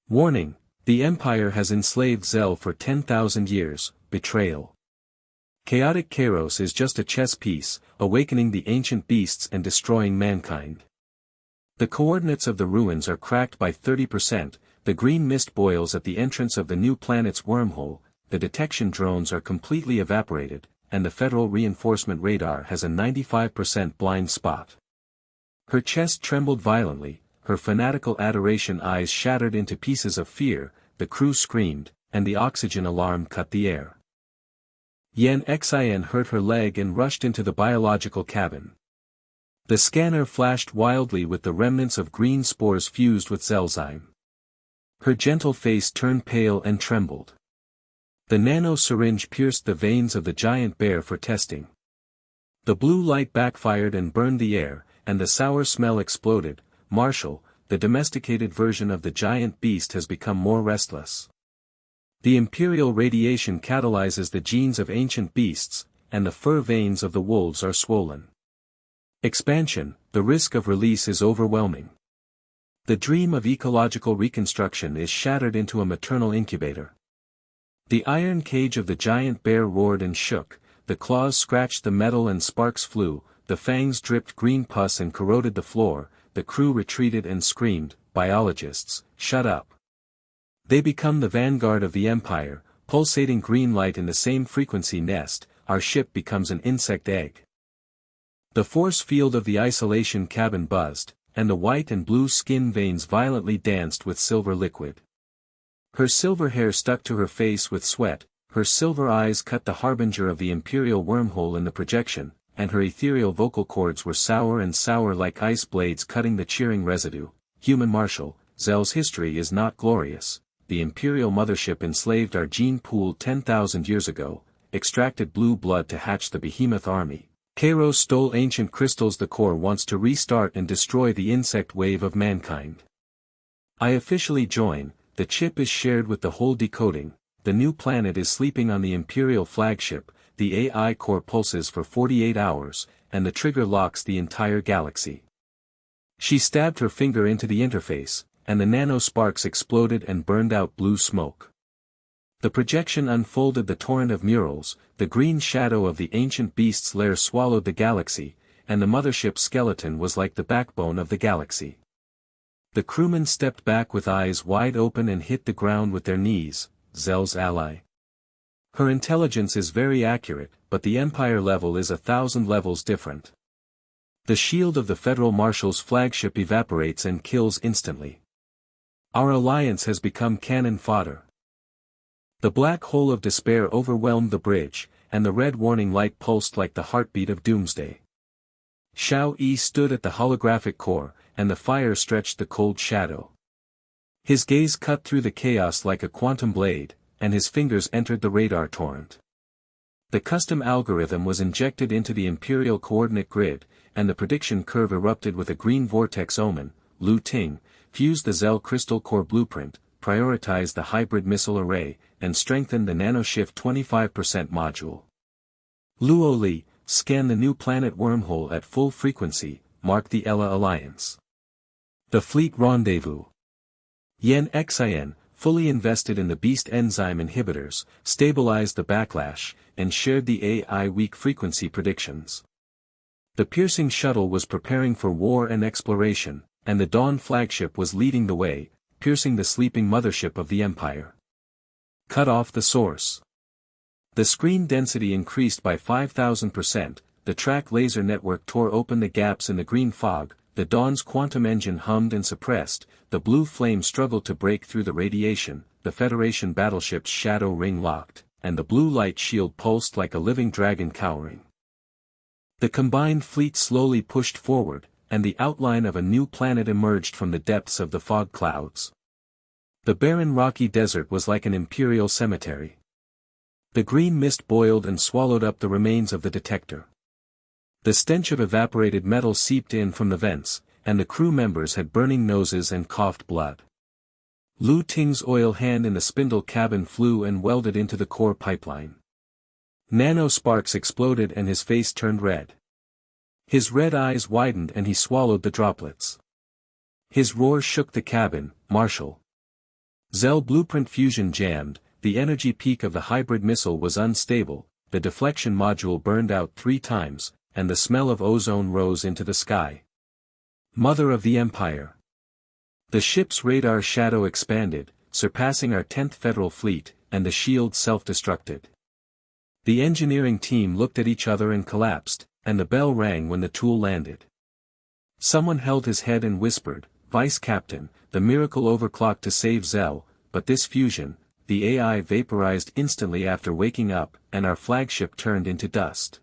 "Warning, the Empire has enslaved Zell for 10,000 years, betrayal. Chaotic chaos is just a chess piece, awakening the ancient beasts and destroying mankind. The coordinates of the ruins are cracked by 30%, the green mist boils at the entrance of the new planet's wormhole, the detection drones are completely evaporated, and the Federal Reinforcement Radar has a 95% blind spot. Her chest trembled violently, her fanatical adoration eyes shattered into pieces of fear, the crew screamed, and the oxygen alarm cut the air. Yen Xin hurt her leg and rushed into the biological cabin. The scanner flashed wildly with the remnants of green spores fused with Zelzyme. Her gentle face turned pale and trembled. The nano syringe pierced the veins of the giant bear for testing. The blue light backfired and burned the air, and the sour smell exploded. Marshall, the domesticated version of the giant beast, has become more restless. The imperial radiation catalyzes the genes of ancient beasts, and the fur veins of the wolves are swollen. Expansion, the risk of release is overwhelming. The dream of ecological reconstruction is shattered into a maternal incubator. The iron cage of the giant bear roared and shook, the claws scratched the metal and sparks flew, the fangs dripped green pus and corroded the floor, the crew retreated and screamed, "Biologists, shut up." They become the vanguard of the Empire, pulsating green light in the same frequency nest, our ship becomes an insect egg. The force field of the isolation cabin buzzed, and the white and blue skin veins violently danced with silver liquid. Her silver hair stuck to her face with sweat, her silver eyes cut the harbinger of the imperial wormhole in the projection, and her ethereal vocal cords were sour and sour like ice blades cutting the cheering residue. Human Marshal, Zell's history is not glorious. The imperial mothership enslaved our gene pool 10,000 years ago, extracted blue blood to hatch the behemoth army. Kairos stole ancient crystals. The core wants to restart and destroy the insect wave of mankind. I officially join. The chip is shared with the whole decoding, the new planet is sleeping on the Imperial flagship, the AI core pulses for 48 hours, and the trigger locks the entire galaxy. She stabbed her finger into the interface, and the nano sparks exploded and burned out blue smoke. The projection unfolded the torrent of murals, the green shadow of the ancient beast's lair swallowed the galaxy, and the mothership's skeleton was like the backbone of the galaxy. The crewmen stepped back with eyes wide open and hit the ground with their knees. Zell's ally. Her intelligence is very accurate, but the Empire level is 1,000 levels different. The shield of the Federal Marshal's flagship evaporates and kills instantly. Our alliance has become cannon fodder. The black hole of despair overwhelmed the bridge, and the red warning light pulsed like the heartbeat of doomsday. Xiao Yi stood at the holographic core, and the fire stretched the cold shadow. His gaze cut through the chaos like a quantum blade, and his fingers entered the radar torrent. The custom algorithm was injected into the Imperial coordinate grid, and the prediction curve erupted with a green vortex omen. Ting fused the Zell crystal core blueprint, prioritized the hybrid missile array, and strengthened the nanoshift 25% module. Li scanned the new planet wormhole at full frequency, marked the Ella Alliance. The fleet rendezvous. Yen Xin, fully invested in the beast enzyme inhibitors, stabilized the backlash, and shared the AI weak frequency predictions. The piercing shuttle was preparing for war and exploration, and the Dawn flagship was leading the way, piercing the sleeping mothership of the Empire. Cut off the source. The screen density increased by 5,000%, the track laser network tore open the gaps in the green fog, the Dawn's quantum engine hummed and suppressed, the blue flame struggled to break through the radiation, the Federation battleship's shadow ring locked, and the blue light shield pulsed like a living dragon cowering. The combined fleet slowly pushed forward, and the outline of a new planet emerged from the depths of the fog clouds. The barren rocky desert was like an imperial cemetery. The green mist boiled and swallowed up the remains of the detector. The stench of evaporated metal seeped in from the vents, and the crew members had burning noses and coughed blood. Ting's oil hand in the spindle cabin flew and welded into the core pipeline. Nano sparks exploded and his face turned red. His red eyes widened and he swallowed the droplets. His roar shook the cabin. Marshal. Zell blueprint fusion jammed, the energy peak of the hybrid missile was unstable, the deflection module burned out 3 times, and the smell of ozone rose into the sky. Mother of the Empire. The ship's radar shadow expanded, surpassing our 10th Federal Fleet, and the shield self-destructed. The engineering team looked at each other and collapsed, and the bell rang when the tool landed. Someone held his head and whispered, "Vice Captain, the miracle overclocked to save Zell, but this fusion, the AI vaporized instantly after waking up, and our flagship turned into dust."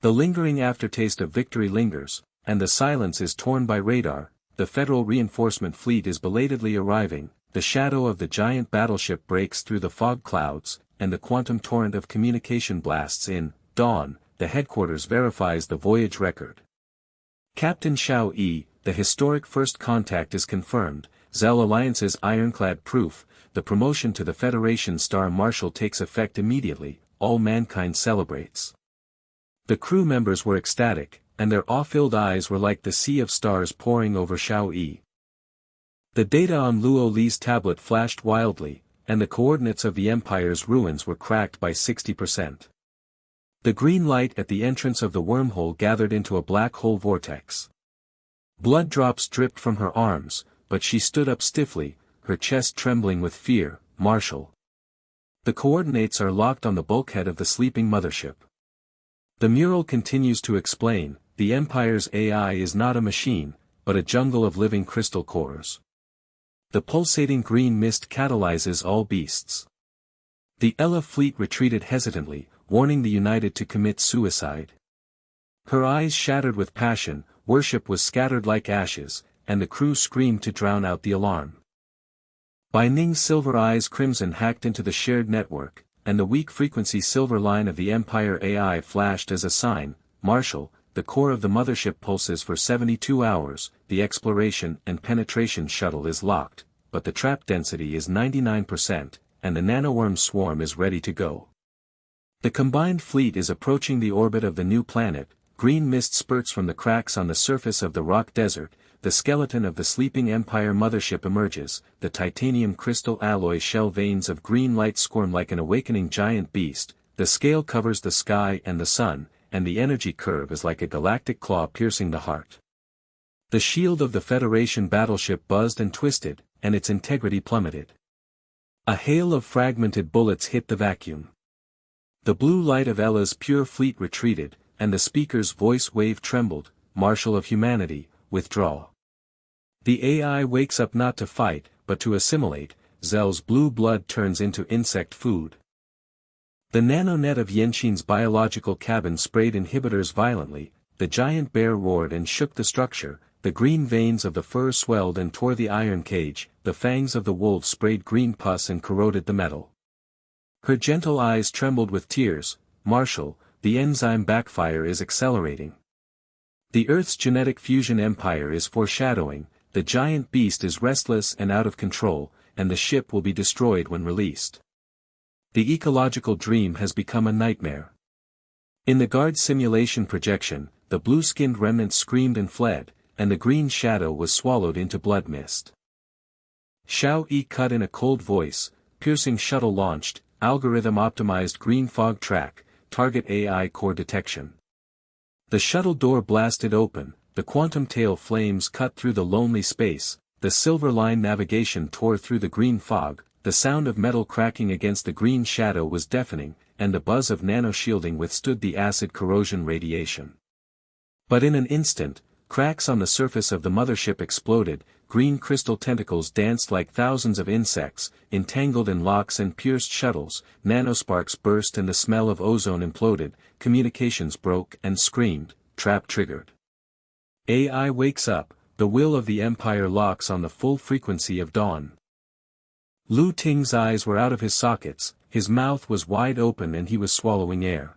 The lingering aftertaste of victory lingers, and the silence is torn by radar. The Federal reinforcement fleet is belatedly arriving, the shadow of the giant battleship breaks through the fog clouds, and the quantum torrent of communication blasts in. Dawn, the headquarters verifies the Voyage record. Captain Xiao Yi, the historic first contact is confirmed, Zell Alliance's ironclad proof, the promotion to the Federation Star Marshal takes effect immediately, all mankind celebrates. The crew members were ecstatic, and their awe-filled eyes were like the sea of stars pouring over Xiao Yi. The data on Luo Li's tablet flashed wildly, and the coordinates of the Empire's ruins were cracked by 60%. The green light at the entrance of the wormhole gathered into a black hole vortex. Blood drops dripped from her arms, but she stood up stiffly, her chest trembling with fear. "Marshal. The coordinates are locked on the bulkhead of the sleeping mothership." The mural continues to explain, the Empire's AI is not a machine, but a jungle of living crystal cores. The pulsating green mist catalyzes all beasts. The Ella fleet retreated hesitantly, warning the United to commit suicide. Her eyes shattered with passion, worship was scattered like ashes, and the crew screamed to drown out the alarm. Bai Ning's silver eyes crimson hacked into the shared network, and the weak frequency silver line of the Empire AI flashed as a sign. "Marshal, the core of the mothership pulses for 72 hours, the exploration and penetration shuttle is locked, but the trap density is 99%, and the nanoworm swarm is ready to go." The combined fleet is approaching the orbit of the new planet, green mist spurts from the cracks on the surface of the rock desert, the skeleton of the sleeping Empire mothership emerges, the titanium crystal alloy shell veins of green light squirm like an awakening giant beast, the scale covers the sky and the sun, and the energy curve is like a galactic claw piercing the heart. The shield of the Federation battleship buzzed and twisted, and its integrity plummeted. A hail of fragmented bullets hit the vacuum. The blue light of Ella's pure fleet retreated, and the speaker's voice wave trembled, "Marshal of humanity, withdraw." The AI wakes up not to fight, but to assimilate. Zell's blue blood turns into insect food. The nanonet of Yenqin's biological cabin sprayed inhibitors violently, the giant bear roared and shook the structure, the green veins of the fur swelled and tore the iron cage, the fangs of the wolf sprayed green pus and corroded the metal. Her gentle eyes trembled with tears. "Marshal, the enzyme backfire is accelerating. The Earth's genetic fusion empire is foreshadowing, the giant beast is restless and out of control, and the ship will be destroyed when released. The ecological dream has become a nightmare." In the guard simulation projection, the blue-skinned remnants screamed and fled, and the green shadow was swallowed into blood mist. Xiao Yi cut in a cold voice, "Piercing shuttle launched, algorithm-optimized green fog track, target AI core detection." The shuttle door blasted open, the quantum tail flames cut through the lonely space, the silver line navigation tore through the green fog, the sound of metal cracking against the green shadow was deafening, and the buzz of nanoshielding withstood the acid corrosion radiation. But in an instant, cracks on the surface of the mothership exploded, green crystal tentacles danced like thousands of insects, entangled in locks and pierced shuttles, nanosparks burst and the smell of ozone imploded, communications broke and screamed, trap triggered. AI wakes up, the will of the Empire locks on the full frequency of dawn. Lu Ting's eyes were out of his sockets, his mouth was wide open and he was swallowing air.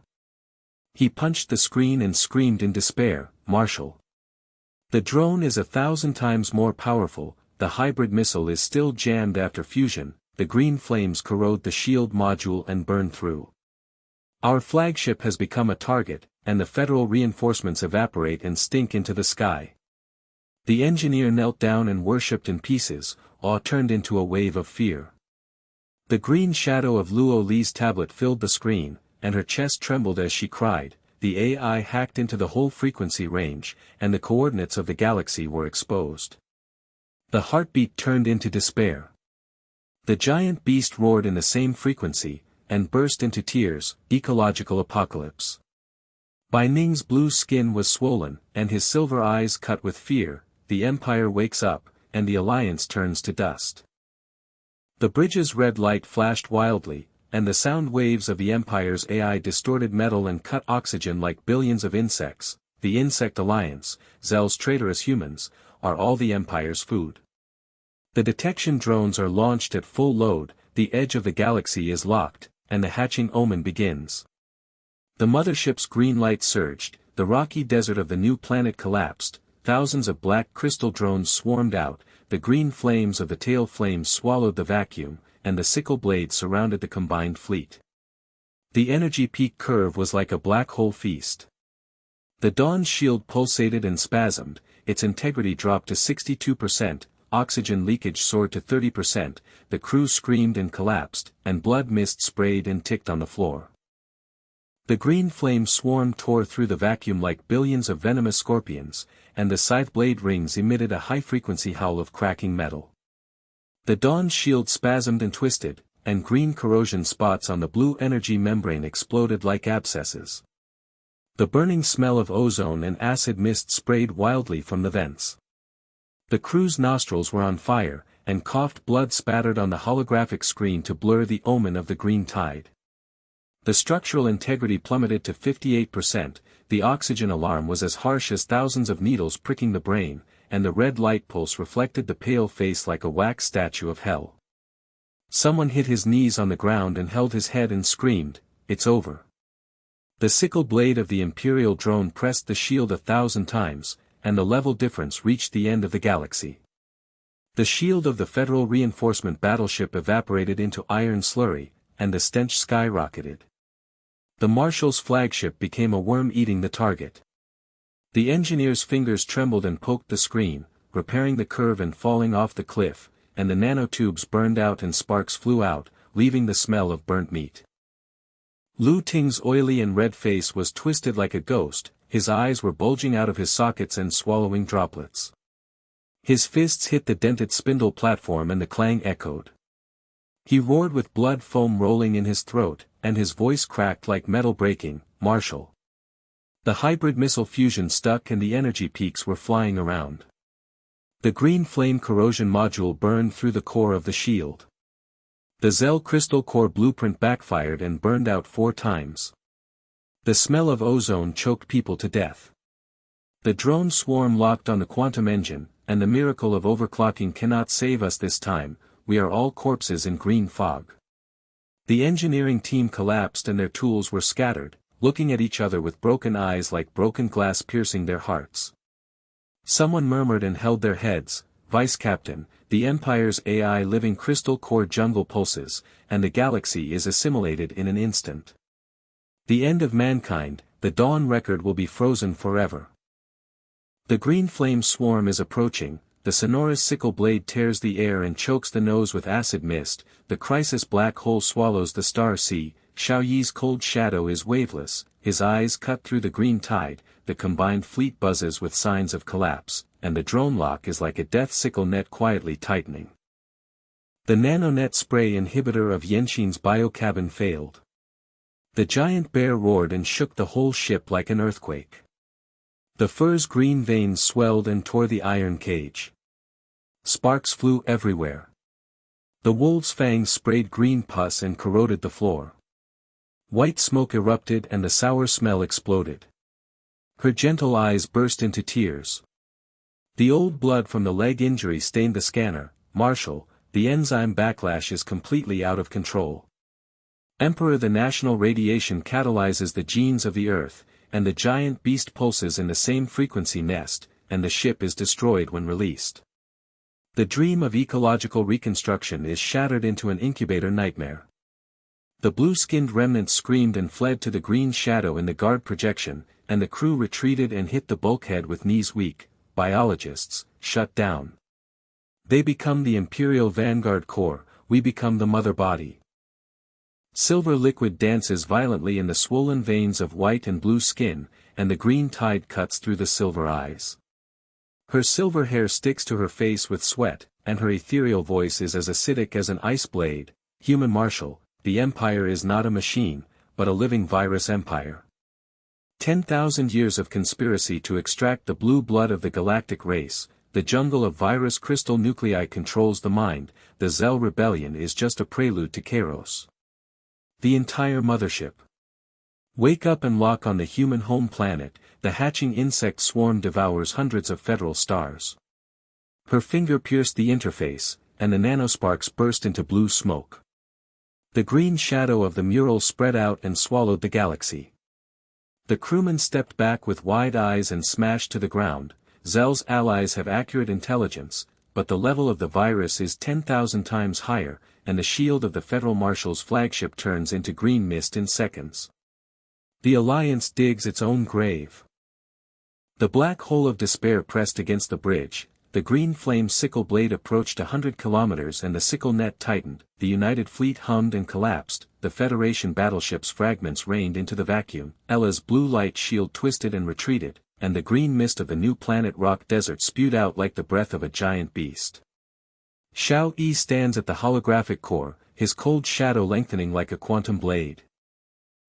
He punched the screen and screamed in despair, "Marshal. The drone is 1,000 times more powerful, the hybrid missile is still jammed after fusion, the green flames corrode the shield module and burn through. Our flagship has become a target, and the Federal reinforcements evaporate and stink into the sky." The engineer knelt down and worshipped in pieces, awe turned into a wave of fear. The green shadow of Luo Li's tablet filled the screen, and her chest trembled as she cried. The AI hacked into the whole frequency range, and the coordinates of the galaxy were exposed. The heartbeat turned into despair. The giant beast roared in the same frequency, and burst into tears. Ecological apocalypse. Bai Ning's blue skin was swollen, and his silver eyes cut with fear. The Empire wakes up, and the Alliance turns to dust. The bridge's red light flashed wildly, and the sound waves of the Empire's AI distorted metal and cut oxygen like billions of insects. The Insect Alliance, Zell's traitorous humans, are all the Empire's food. The detection drones are launched at full load, the edge of the galaxy is locked, and the hatching omen begins. The mothership's green light surged, the rocky desert of the new planet collapsed, thousands of black crystal drones swarmed out, the green flames of the tail flames swallowed the vacuum, and the sickle blades surrounded the combined fleet. The energy peak curve was like a black hole feast. The Dawn's shield pulsated and spasmed, its integrity dropped to 62%, oxygen leakage soared to 30%, the crew screamed and collapsed, and blood mist sprayed and ticked on the floor. The green flame swarm tore through the vacuum like billions of venomous scorpions, and the scythe blade rings emitted a high-frequency howl of cracking metal. The Dawn's shield spasmed and twisted, and green corrosion spots on the blue energy membrane exploded like abscesses. The burning smell of ozone and acid mist sprayed wildly from the vents. The crew's nostrils were on fire, and coughed blood spattered on the holographic screen to blur the omen of the green tide. The structural integrity plummeted to 58%, the oxygen alarm was as harsh as thousands of needles pricking the brain, and the red light pulse reflected the pale face like a wax statue of hell. Someone hit his knees on the ground and held his head and screamed, "It's over." The sickle blade of the Imperial drone pressed the shield 1,000 times, and the level difference reached the end of the galaxy. The shield of the Federal Reinforcement battleship evaporated into iron slurry, and the stench skyrocketed. The Marshal's flagship became a worm eating the target. The engineer's fingers trembled and poked the screen, repairing the curve and falling off the cliff, and the nanotubes burned out and sparks flew out, leaving the smell of burnt meat. Lu Ting's oily and red face was twisted like a ghost, his eyes were bulging out of his sockets and swallowing droplets. His fists hit the dented spindle platform and the clang echoed. He roared with blood foam rolling in his throat, and his voice cracked like metal breaking, "Marshal." The hybrid missile fusion stuck and the energy peaks were flying around. The green flame corrosion module burned through the core of the shield. The Zell crystal core blueprint backfired and burned out 4 times. The smell of ozone choked people to death. The drone swarm locked on the quantum engine, and the miracle of overclocking cannot save us this time, we are all corpses in green fog. The engineering team collapsed and their tools were scattered, looking at each other with broken eyes like broken glass piercing their hearts. Someone murmured and held their heads, "Vice Captain, the Empire's AI living crystal core jungle pulses, and the galaxy is assimilated in an instant. The end of mankind, the Dawn record will be frozen forever." The green flame swarm is approaching, the sonorous sickle blade tears the air and chokes the nose with acid mist, the crisis black hole swallows the star sea, Xiao Yi's cold shadow is waveless, his eyes cut through the green tide, the combined fleet buzzes with signs of collapse, and the drone lock is like a death sickle net quietly tightening. The nanonet spray inhibitor of Yenxin's biocabin failed. The giant bear roared and shook the whole ship like an earthquake. The fur's green veins swelled and tore the iron cage. Sparks flew everywhere. The wolf's fangs sprayed green pus and corroded the floor. White smoke erupted and the sour smell exploded. Her gentle eyes burst into tears. The old blood from the leg injury stained the scanner. "Marshal, the enzyme backlash is completely out of control. Emperor, the national radiation catalyzes the genes of the Earth, and the giant beast pulses in the same frequency nest, and the ship is destroyed when released. The dream of ecological reconstruction is shattered into an incubator nightmare." The blue-skinned remnants screamed and fled to the green shadow in the guard projection, and the crew retreated and hit the bulkhead with knees weak. Biologists, shut down. They become the Imperial Vanguard Corps, we become the mother body. Silver liquid dances violently in the swollen veins of white and blue skin, and the green tide cuts through the silver eyes. Her silver hair sticks to her face with sweat, and her ethereal voice is as acidic as an ice blade. Human Marshal, the Empire is not a machine, but a living virus empire. 10,000 years of conspiracy to extract the blue blood of the galactic race. The jungle of virus crystal nuclei controls the mind. The Zell rebellion is just a prelude to chaos. The entire mothership. Wake up and lock on the human home planet. The hatching insect swarm devours hundreds of federal stars. Her finger pierced the interface, and the nanosparks burst into blue smoke. The green shadow of the mural spread out and swallowed the galaxy. The crewman stepped back with wide eyes and smashed to the ground. Zell's allies have accurate intelligence, but the level of the virus is 10,000 times higher, and the shield of the Federal Marshal's flagship turns into green mist in seconds. The Alliance digs its own grave. The black hole of despair pressed against the bridge. The green flame sickle blade approached 100 kilometers and the sickle net tightened. The United Fleet hummed and collapsed. The Federation battleship's fragments rained into the vacuum. Ella's blue light shield twisted and retreated, and the green mist of the new planet rock desert spewed out like the breath of a giant beast. Xiao Yi stands at the holographic core, his cold shadow lengthening like a quantum blade.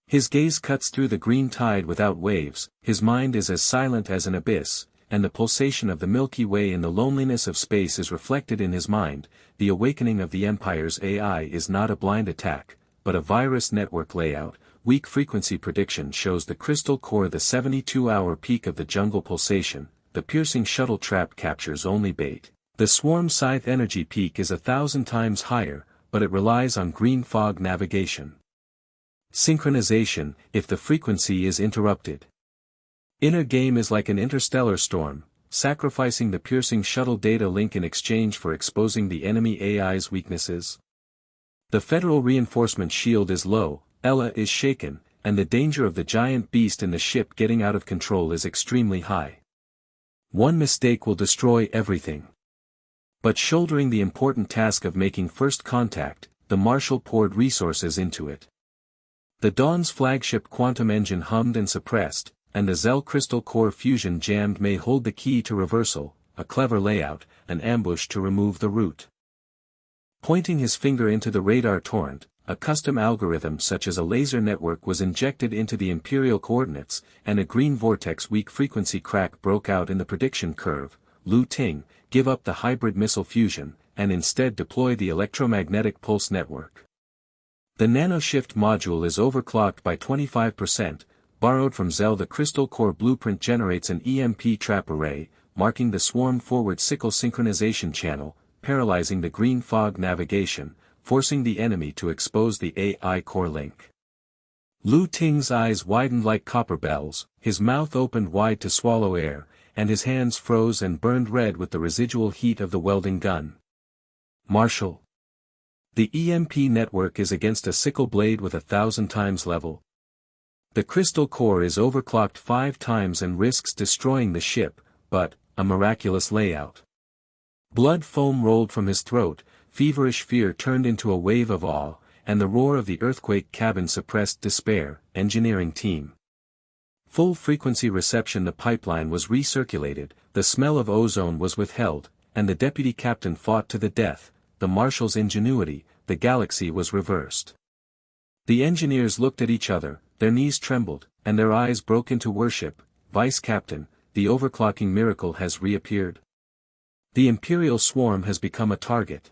His gaze cuts through the green tide without waves. His mind is as silent as an abyss, and the pulsation of the Milky Way in the loneliness of space is reflected in his mind. The awakening of the Empire's AI is not a blind attack, but a virus network layout. Weak frequency prediction shows the crystal core the 72-hour peak of the jungle pulsation. The piercing shuttle trap captures only bait. The swarm scythe energy peak is 1,000 times higher, but it relies on green fog navigation. Synchronization, if the frequency is interrupted. Inner game is like an interstellar storm, sacrificing the piercing shuttle data link in exchange for exposing the enemy AI's weaknesses. The Federal reinforcement shield is low, Ella is shaken, and the danger of the giant beast in the ship getting out of control is extremely high. One mistake will destroy everything. But shouldering the important task of making first contact, the Marshal poured resources into it. The Dawn's flagship quantum engine hummed and suppressed, and the Zell crystal core fusion jammed may hold the key to reversal, a clever layout, an ambush to remove the root. Pointing his finger into the radar torrent, a custom algorithm such as a laser network was injected into the imperial coordinates, and a green vortex weak frequency crack broke out in the prediction curve. Ting, give up the hybrid missile fusion, and instead deploy the electromagnetic pulse network. The nanoshift module is overclocked by 25%, borrowed from Zell. The crystal core blueprint generates an EMP trap array, marking the swarm forward sickle synchronization channel, paralyzing the green fog navigation, forcing the enemy to expose the AI core link. Ting's eyes widened like copper bells, his mouth opened wide to swallow air, and his hands froze and burned red with the residual heat of the welding gun. Marshal. The EMP network is against a sickle blade with 1,000 times level. The crystal core is overclocked 5 times and risks destroying the ship, but, a miraculous layout. Blood foam rolled from his throat, feverish fear turned into a wave of awe, and the roar of the earthquake cabin suppressed despair. Engineering team. Full frequency reception. The pipeline was recirculated, the smell of ozone was withheld, and the deputy captain fought to the death. The Marshal's ingenuity, the galaxy was reversed. The engineers looked at each other, their knees trembled, and their eyes broke into worship. Vice Captain, the overclocking miracle has reappeared. The Imperial swarm has become a target.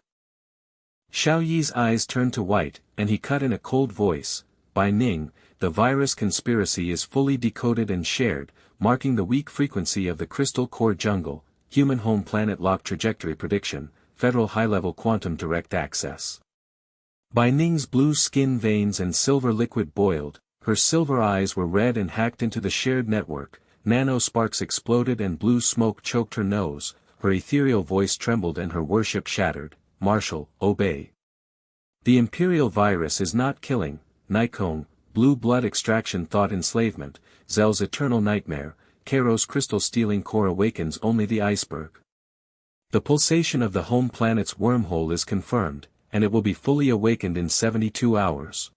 Xiao Yi's eyes turned to white, and he cut in a cold voice, Bai Ning, the virus conspiracy is fully decoded and shared, marking the weak frequency of the crystal core jungle. Human home planet lock trajectory prediction, Federal high-level quantum direct access. Bai Ning's blue skin veins and silver liquid boiled, her silver eyes were red and hacked into the shared network. Nano sparks exploded and blue smoke choked her nose, her ethereal voice trembled and her worship shattered. Marshal, obey. The Imperial virus is not killing. Nikon, blue blood extraction thought enslavement. Zell's eternal nightmare. Kairos crystal stealing core awakens only the iceberg. The pulsation of the home planet's wormhole is confirmed, and it will be fully awakened in 72 hours.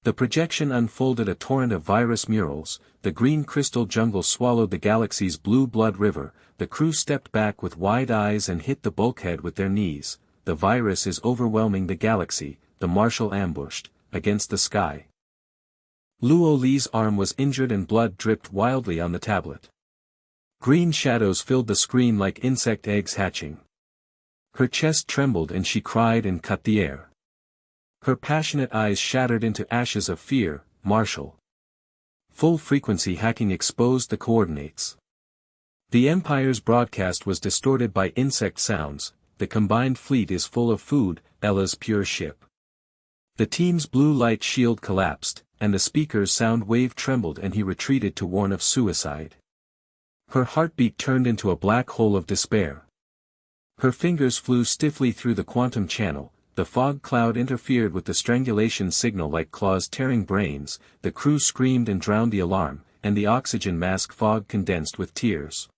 The projection unfolded a torrent of virus murals, the green crystal jungle swallowed the galaxy's blue blood river, the crew stepped back with wide eyes and hit the bulkhead with their knees. The virus is overwhelming the galaxy, the marshal ambushed, against the sky. Luo Li's arm was injured and blood dripped wildly on the tablet. Green shadows filled the screen like insect eggs hatching. Her chest trembled and she cried and cut the air. Her passionate eyes shattered into ashes of fear. Marshal. Full-frequency hacking exposed the coordinates. The Empire's broadcast was distorted by insect sounds. The combined fleet is full of food, Ella's pure ship. The team's blue light shield collapsed, and the speaker's sound wave trembled and he retreated to warn of suicide. Her heartbeat turned into a black hole of despair. Her fingers flew stiffly through the quantum channel. The fog cloud interfered with the strangulation signal like claws tearing brains. The crew screamed and drowned the alarm, and the oxygen mask fog condensed with tears.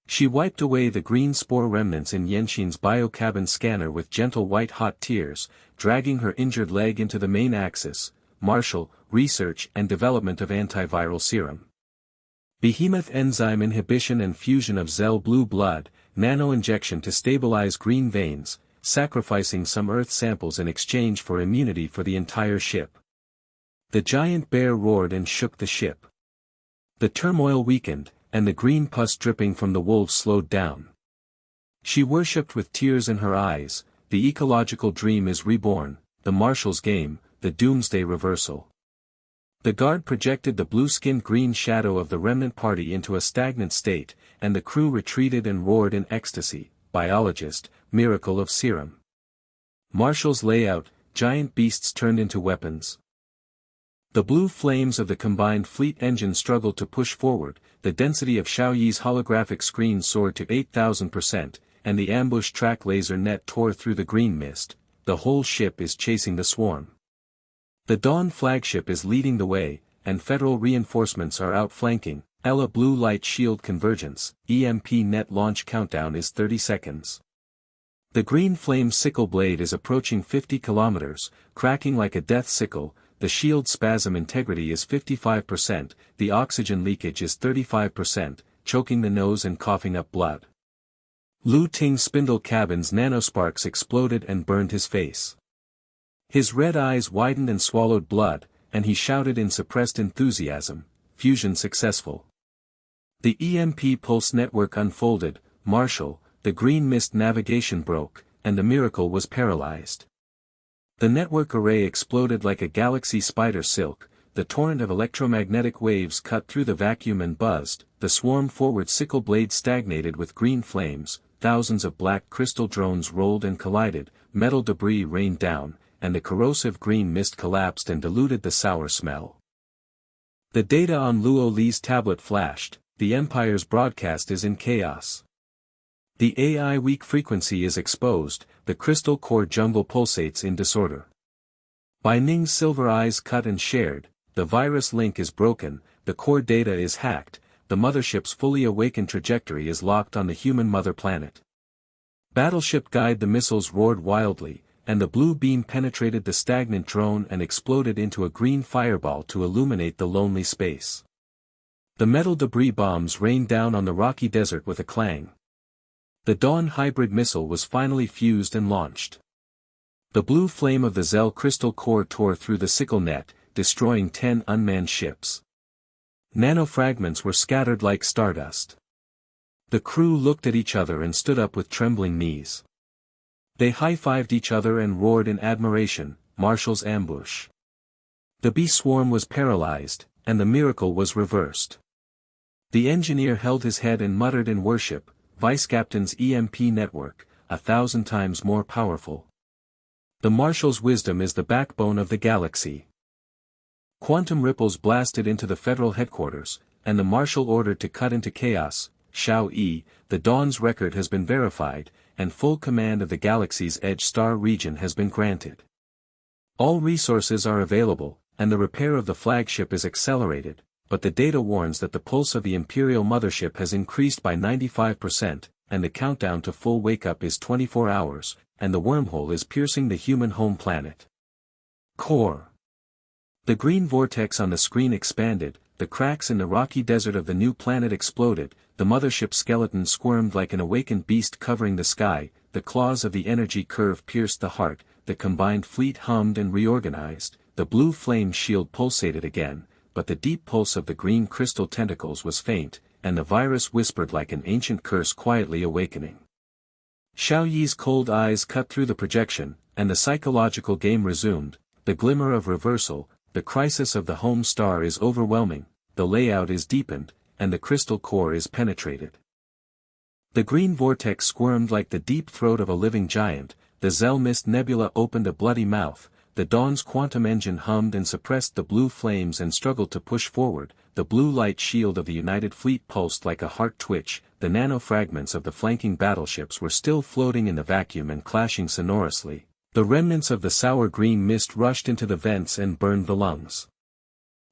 She wiped away the green spore remnants in Yenshin's biocabin scanner with gentle white-hot tears, dragging her injured leg into the main axis. Marshal, research and development of antiviral serum. Behemoth enzyme inhibition and fusion of Zell blue blood, nano-injection to stabilize green veins, sacrificing some Earth samples in exchange for immunity for the entire ship. The giant bear roared and shook the ship. The turmoil weakened, and the green pus dripping from the wolves slowed down. She worshipped with tears in her eyes. The ecological dream is reborn, the Marshal's game, the doomsday reversal. The guard projected the blue-skinned green shadow of the remnant party into a stagnant state, and the crew retreated and roared in ecstasy. Biologist, miracle of serum. Marshal's layout, giant beasts turned into weapons. The blue flames of the combined fleet engine struggled to push forward. The density of Xiao Yi's holographic screen soared to 8,000%, and the ambush track laser net tore through the green mist. The whole ship is chasing the swarm. The Dawn flagship is leading the way, and Federal reinforcements are outflanking. Ella blue light shield convergence, EMP net launch countdown is 30 seconds. The green flame sickle blade is approaching 50 kilometers, cracking like a death sickle. The shield spasm integrity is 55%, the oxygen leakage is 35%, choking the nose and coughing up blood. Lu Ting's spindle cabin's nanosparks exploded and burned his face. His red eyes widened and swallowed blood, and he shouted in suppressed enthusiasm, "Fusion successful." The EMP pulse network unfolded. Marshal, the green mist navigation broke, and the miracle was paralyzed. The network array exploded like a galaxy spider silk. The torrent of electromagnetic waves cut through the vacuum and buzzed. The swarm forward sickle blade stagnated with green flames. Thousands of black crystal drones rolled and collided. Metal debris rained down, and the corrosive green mist collapsed and diluted the sour smell. The data on Luo Li's tablet flashed. The Empire's broadcast is in chaos. The AI weak frequency is exposed. The crystal core jungle pulsates in disorder. Bai Ning's silver eyes cut and shared. The virus link is broken. The core data is hacked. The mothership's fully awakened trajectory is locked on the human mother planet. Battleship guide the missiles roared wildly, and the blue beam penetrated the stagnant drone and exploded into a green fireball to illuminate the lonely space. The metal debris bombs rained down on the rocky desert with a clang. The Dawn hybrid missile was finally fused and launched. The blue flame of the Zell crystal core tore through the sickle net, destroying 10 unmanned ships. Nanofragments were scattered like stardust. The crew looked at each other and stood up with trembling knees. They high-fived each other and roared in admiration. Marshal's ambush. The bee swarm was paralyzed, and the miracle was reversed. The engineer held his head and muttered in worship, Vice Captain's EMP network, 1,000 times more powerful. The Marshal's wisdom is the backbone of the galaxy. Quantum ripples blasted into the Federal headquarters, and the Marshal ordered to cut into chaos. Xiao Yi, the Dawn's record has been verified, and full command of the galaxy's edge star region has been granted. All resources are available, and the repair of the flagship is accelerated, but the data warns that the pulse of the Imperial mothership has increased by 95%, and the countdown to full wake-up is 24 hours, and the wormhole is piercing the human home planet. Core. The green vortex on the screen expanded, the cracks in the rocky desert of the new planet exploded, the mothership's skeleton squirmed like an awakened beast covering the sky, the claws of the energy curve pierced the heart, the combined fleet hummed and reorganized, the blue flame shield pulsated again, but the deep pulse of the green crystal tentacles was faint, and the virus whispered like an ancient curse quietly awakening. Xiao Yi's cold eyes cut through the projection, and the psychological game resumed, the glimmer of reversal, the crisis of the home star is overwhelming, the layout is deepened, and the crystal core is penetrated. The green vortex squirmed like the deep throat of a living giant, the Zell Mist Nebula opened a bloody mouth, the Dawn's quantum engine hummed and suppressed the blue flames and struggled to push forward, the blue light shield of the United Fleet pulsed like a heart twitch, the nano-fragments of the flanking battleships were still floating in the vacuum and clashing sonorously, the remnants of the sour green mist rushed into the vents and burned the lungs.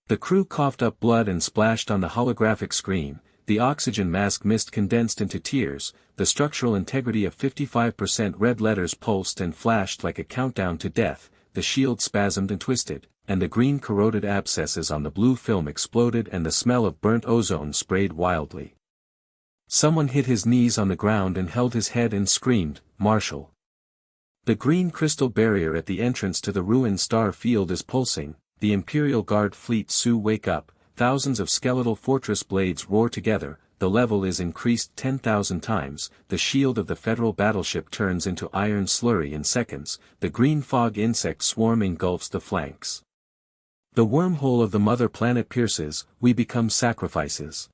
The crew coughed up blood and splashed on the holographic screen, the oxygen mask mist condensed into tears, the structural integrity of 55% red letters pulsed and flashed like a countdown to death, the shield spasmed and twisted, and the green corroded abscesses on the blue film exploded and the smell of burnt ozone sprayed wildly. Someone hit his knees on the ground and held his head and screamed, "Marshal!" The green crystal barrier at the entrance to the ruined star field is pulsing, the Imperial Guard fleet wake up, thousands of skeletal fortress blades roar together, the level is increased 10,000 times, the shield of the Federal battleship turns into iron slurry in seconds, the green fog insect swarm engulfs the flanks. The wormhole of the mother planet pierces, we become sacrifices.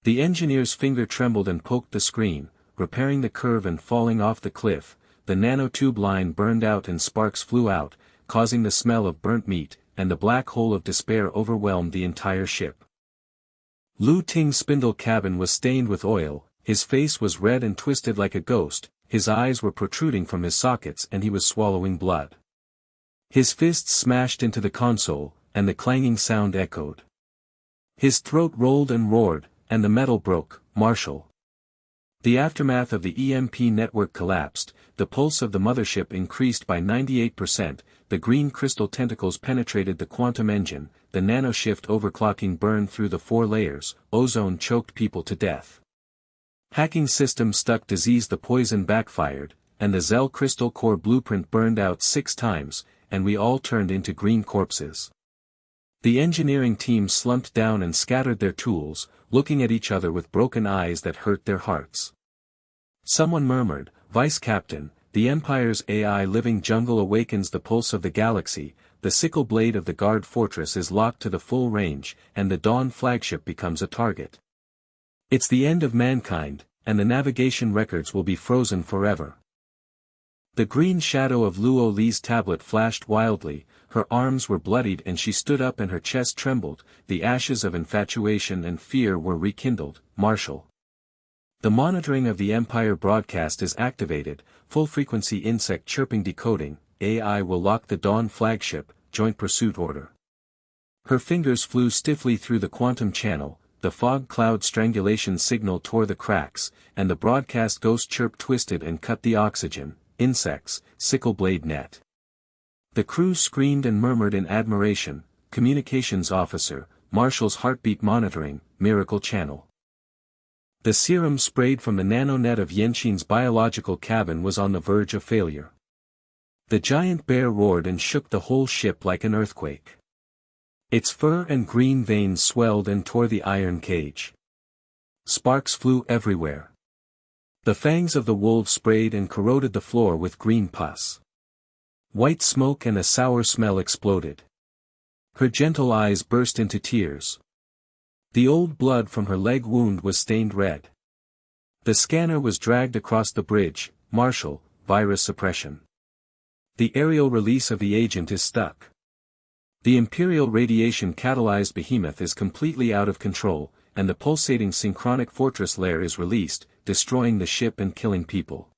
The engineer's finger trembled and poked the screen, repairing the curve and falling off the cliff, the nanotube line burned out and sparks flew out, causing the smell of burnt meat, and the black hole of despair overwhelmed the entire ship. Lu Ting's spindle cabin was stained with oil, his face was red and twisted like a ghost, his eyes were protruding from his sockets and he was swallowing blood. His fists smashed into the console, and the clanging sound echoed. His throat rolled and roared, and the metal broke, "Marshal!" The aftermath of the EMP network collapsed, the pulse of the mothership increased by 98%, the green crystal tentacles penetrated the quantum engine, the nanoshift overclocking burned through the 4 layers, ozone choked people to death. Hacking system stuck disease, the poison backfired, and the Zell crystal core blueprint burned out 6 times, and we all turned into green corpses. The engineering team slumped down and scattered their tools, looking at each other with broken eyes that hurt their hearts. Someone murmured, "Vice Captain, the Empire's AI living jungle awakens the pulse of the galaxy, the sickle blade of the guard fortress is locked to the full range, and the Dawn flagship becomes a target. It's the end of mankind, and the navigation records will be frozen forever." The green shadow of Luo Li's tablet flashed wildly, her arms were bloodied and she stood up and her chest trembled, the ashes of infatuation and fear were rekindled, "Marshal! The monitoring of the Empire broadcast is activated, full-frequency insect chirping decoding, AI will lock the Dawn flagship, joint pursuit order." Her fingers flew stiffly through the quantum channel, the fog cloud strangulation signal tore the cracks, and the broadcast ghost chirp twisted and cut the oxygen, insects, sickle blade net. The crew screamed and murmured in admiration, "Communications officer, Marshal's heartbeat monitoring, miracle channel." The serum sprayed from the nanonet of Yenxin's biological cabin was on the verge of failure. The giant bear roared and shook the whole ship like an earthquake. Its fur and green veins swelled and tore the iron cage. Sparks flew everywhere. The fangs of the wolves sprayed and corroded the floor with green pus. White smoke and a sour smell exploded. Her gentle eyes burst into tears. The old blood from her leg wound was stained red. The scanner was dragged across the bridge, "Marshal, virus suppression. The aerial release of the agent is stuck. The Imperial radiation catalyzed behemoth is completely out of control, and the pulsating synchronic fortress lair is released, destroying the ship and killing people.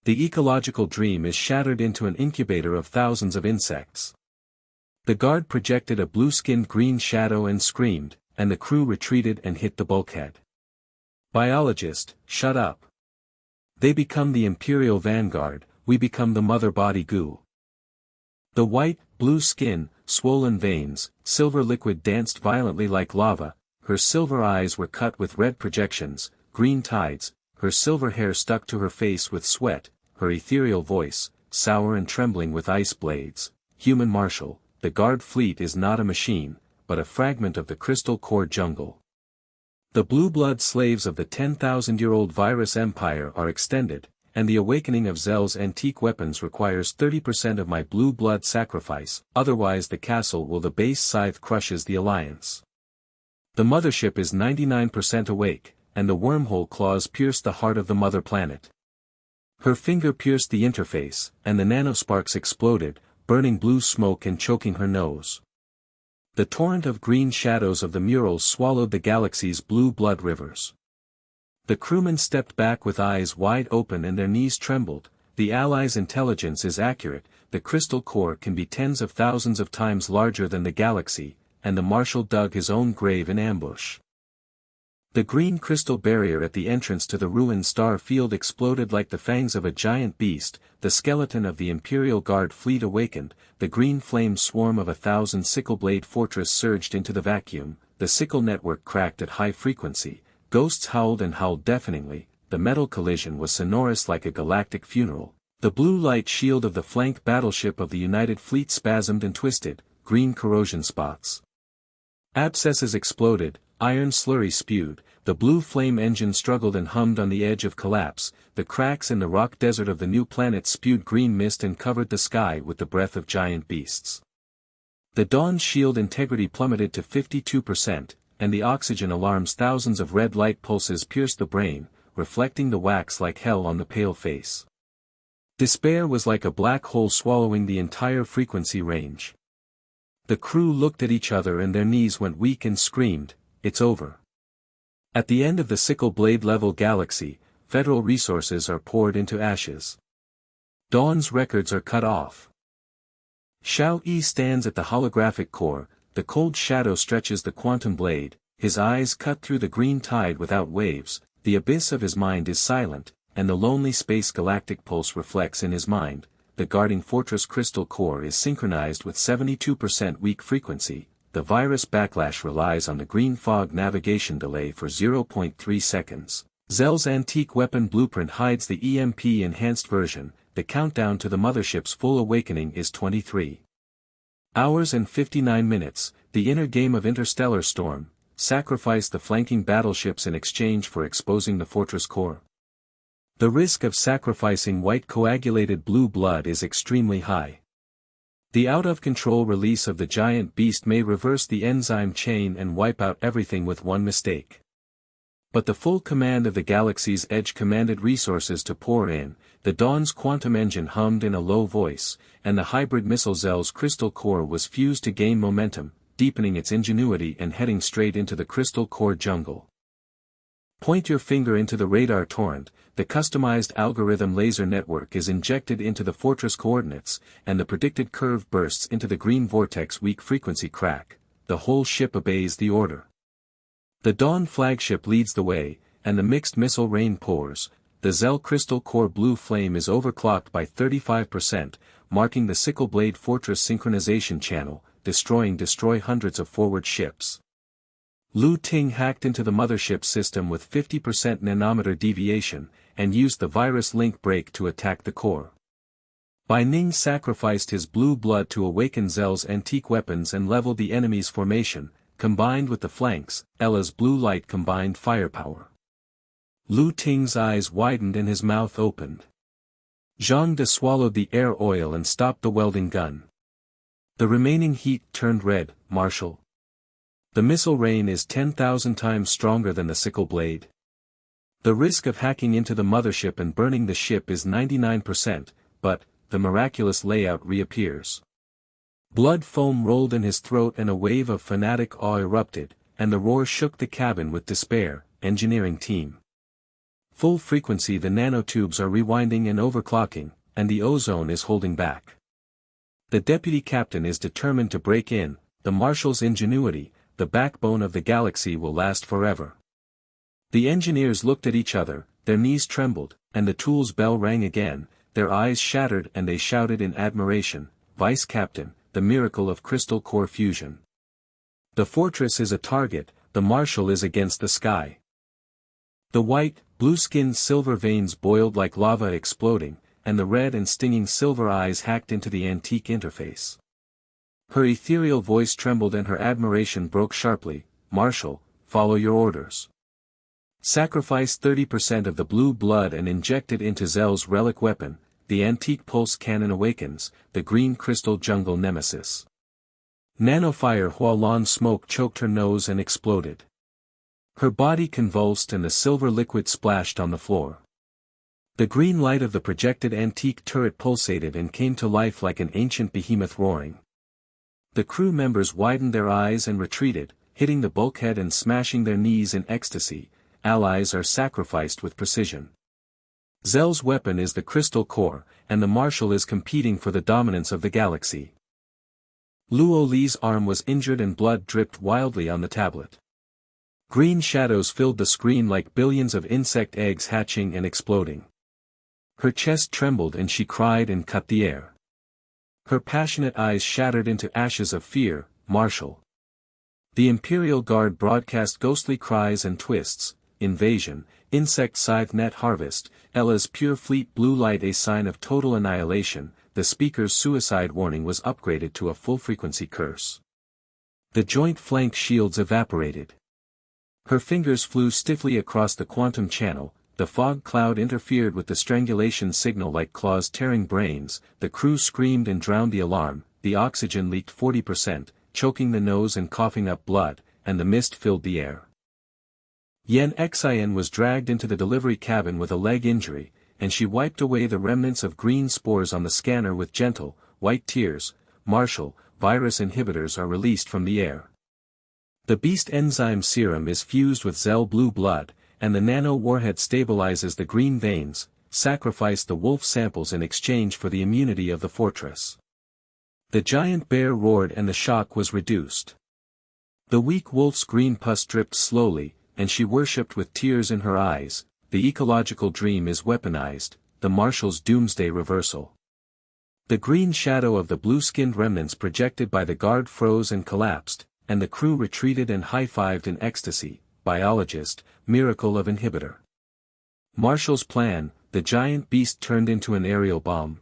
The ecological dream is shattered into an incubator of thousands of insects." The guard projected a blue-skinned green shadow and screamed, and the crew retreated and hit the bulkhead. "Biologist, shut up. They become the Imperial vanguard, we become the mother body goo." The white, blue skin, swollen veins, silver liquid danced violently like lava, her silver eyes were cut with red projections, green tides, her silver hair stuck to her face with sweat, her ethereal voice, sour and trembling with ice blades. Human Marshal, the guard fleet is not a machine, but a fragment of the crystal core jungle. The blue blood slaves of the 10,000-year-old virus empire are extended, and the awakening of Zell's antique weapons requires 30% of my blue blood sacrifice, otherwise the castle will. The base scythe crushes the alliance. The mothership is 99% awake, and the wormhole claws pierce the heart of the mother planet. Her finger pierced the interface, and the nanosparks exploded, burning blue smoke and choking her nose. The torrent of green shadows of the murals swallowed the galaxy's blue blood rivers. The crewmen stepped back with eyes wide open and their knees trembled. The Allies' intelligence is accurate, the crystal core can be tens of thousands of times larger than the galaxy, and the Marshal dug his own grave in ambush. The green crystal barrier at the entrance to the ruined star field exploded like the fangs of a giant beast, the skeleton of the Imperial Guard fleet awakened, the green flame swarm of 1,000 sickle-blade fortress surged into the vacuum, the sickle network cracked at high frequency, ghosts howled and howled deafeningly, the metal collision was sonorous like a galactic funeral, the blue light shield of the flank battleship of the United Fleet spasmed and twisted, green corrosion spots. Abscesses exploded, iron slurry spewed, the blue flame engine struggled and hummed on the edge of collapse, the cracks in the rock desert of the new planet spewed green mist and covered the sky with the breath of giant beasts. The Dawn's shield integrity plummeted to 52%, and the oxygen alarm's thousands of red light pulses pierced the brain, reflecting the wax like hell on the pale face. Despair was like a black hole swallowing the entire frequency range. The crew looked at each other and their knees went weak and screamed, "It's over." At the end of the sickle blade level galaxy, federal resources are poured into ashes. Dawn's records are cut off. Xiao Yi stands at the holographic core, the cold shadow stretches the quantum blade, his eyes cut through the green tide without waves, the abyss of his mind is silent, and the lonely space galactic pulse reflects in his mind. The guarding fortress crystal core is synchronized with 72% weak frequency, the virus backlash relies on the green fog navigation delay for 0.3 seconds. Zell's antique weapon blueprint hides the EMP enhanced version, the countdown to the mothership's full awakening is 23 hours and 59 minutes, the inner game of interstellar storm, sacrifice the flanking battleships in exchange for exposing the fortress core. The risk of sacrificing white coagulated blue blood is extremely high. The out-of-control release of the giant beast may reverse the enzyme chain and wipe out everything with one mistake. But the full command of the galaxy's edge commanded resources to pour in, the Dawn's quantum engine hummed in a low voice, and the hybrid missile Zell's crystal core was fused to gain momentum, deepening its ingenuity and heading straight into the crystal core jungle. Point your finger into the radar torrent, the customized algorithm laser network is injected into the fortress coordinates, and the predicted curve bursts into the green vortex weak frequency crack, the whole ship obeys the order. The Dawn flagship leads the way, and the mixed missile rain pours, the Zell crystal core blue flame is overclocked by 35%, marking the sickle blade fortress synchronization channel, destroy hundreds of forward ships. Ting hacked into the mothership system with 50% nanometer deviation, and used the virus link break to attack the core. Bai Ning sacrificed his blue blood to awaken Zell's antique weapons and level the enemy's formation, combined with the flanks, Ella's blue light combined firepower. Ting's eyes widened and his mouth opened. Zhang De swallowed the air oil and stopped the welding gun. The remaining heat turned red, Marshal. The missile rain is 10,000 times stronger than the sickle blade. The risk of hacking into the mothership and burning the ship is 99%, but, the miraculous layout reappears. Blood foam rolled in his throat and a wave of fanatic awe erupted, and the roar shook the cabin with despair. Engineering team. Full frequency. The nanotubes are rewinding and overclocking, and the ozone is holding back. The deputy captain is determined to break in, the Marshal's ingenuity, the backbone of the galaxy will last forever. The engineers looked at each other, their knees trembled, and the tool's bell rang again, their eyes shattered and they shouted in admiration, "Vice Captain, the miracle of crystal core fusion. The fortress is a target, the marshal is against the sky. The white, blue-skinned silver veins boiled like lava exploding, and the red and stinging silver eyes hacked into the antique interface. Her ethereal voice trembled and her admiration broke sharply. "Marshal, follow your orders. Sacrifice 30% of the blue blood and inject it into Zell's relic weapon. The antique pulse cannon awakens, the green crystal jungle nemesis." Nanofire Hualan smoke choked her nose and exploded. Her body convulsed and the silver liquid splashed on the floor. The green light of the projected antique turret pulsated and came to life like an ancient behemoth roaring. The crew members widened their eyes and retreated, hitting the bulkhead and smashing their knees in ecstasy. Allies are sacrificed with precision. Zell's weapon is the crystal core, and the marshal is competing for the dominance of the galaxy. Luo Li's arm was injured and blood dripped wildly on the tablet. Green shadows filled the screen like billions of insect eggs hatching and exploding. Her chest trembled and she cried and cut the air. Her passionate eyes shattered into ashes of fear. "Marshal." The Imperial Guard broadcast ghostly cries and twists. "Invasion, insect scythe net harvest, Ella's pure fleet blue light a sign of total annihilation." The speaker's suicide warning was upgraded to a full-frequency curse. The joint flank shields evaporated. Her fingers flew stiffly across the quantum channel, the fog cloud interfered with the strangulation signal like claws tearing brains, the crew screamed and drowned the alarm, the oxygen leaked 40%, choking the nose and coughing up blood, and the mist filled the air. Yen Xian was dragged into the delivery cabin with a leg injury, and she wiped away the remnants of green spores on the scanner with gentle, white tears. "Marshal, virus inhibitors are released from the air. The beast enzyme serum is fused with Zell blue blood, and the nano-warhead stabilizes the green veins. Sacrifice the wolf samples in exchange for the immunity of the fortress." The giant bear roared and the shock was reduced. The weak wolf's green pus dripped slowly, and she worshipped with tears in her eyes. The ecological dream is weaponized, the marshal's doomsday reversal. The green shadow of the blue-skinned remnants projected by the guard froze and collapsed, and the crew retreated and high-fived in ecstasy. Biologist, miracle of inhibitor. Marshal's plan, the giant beast turned into an aerial bomb.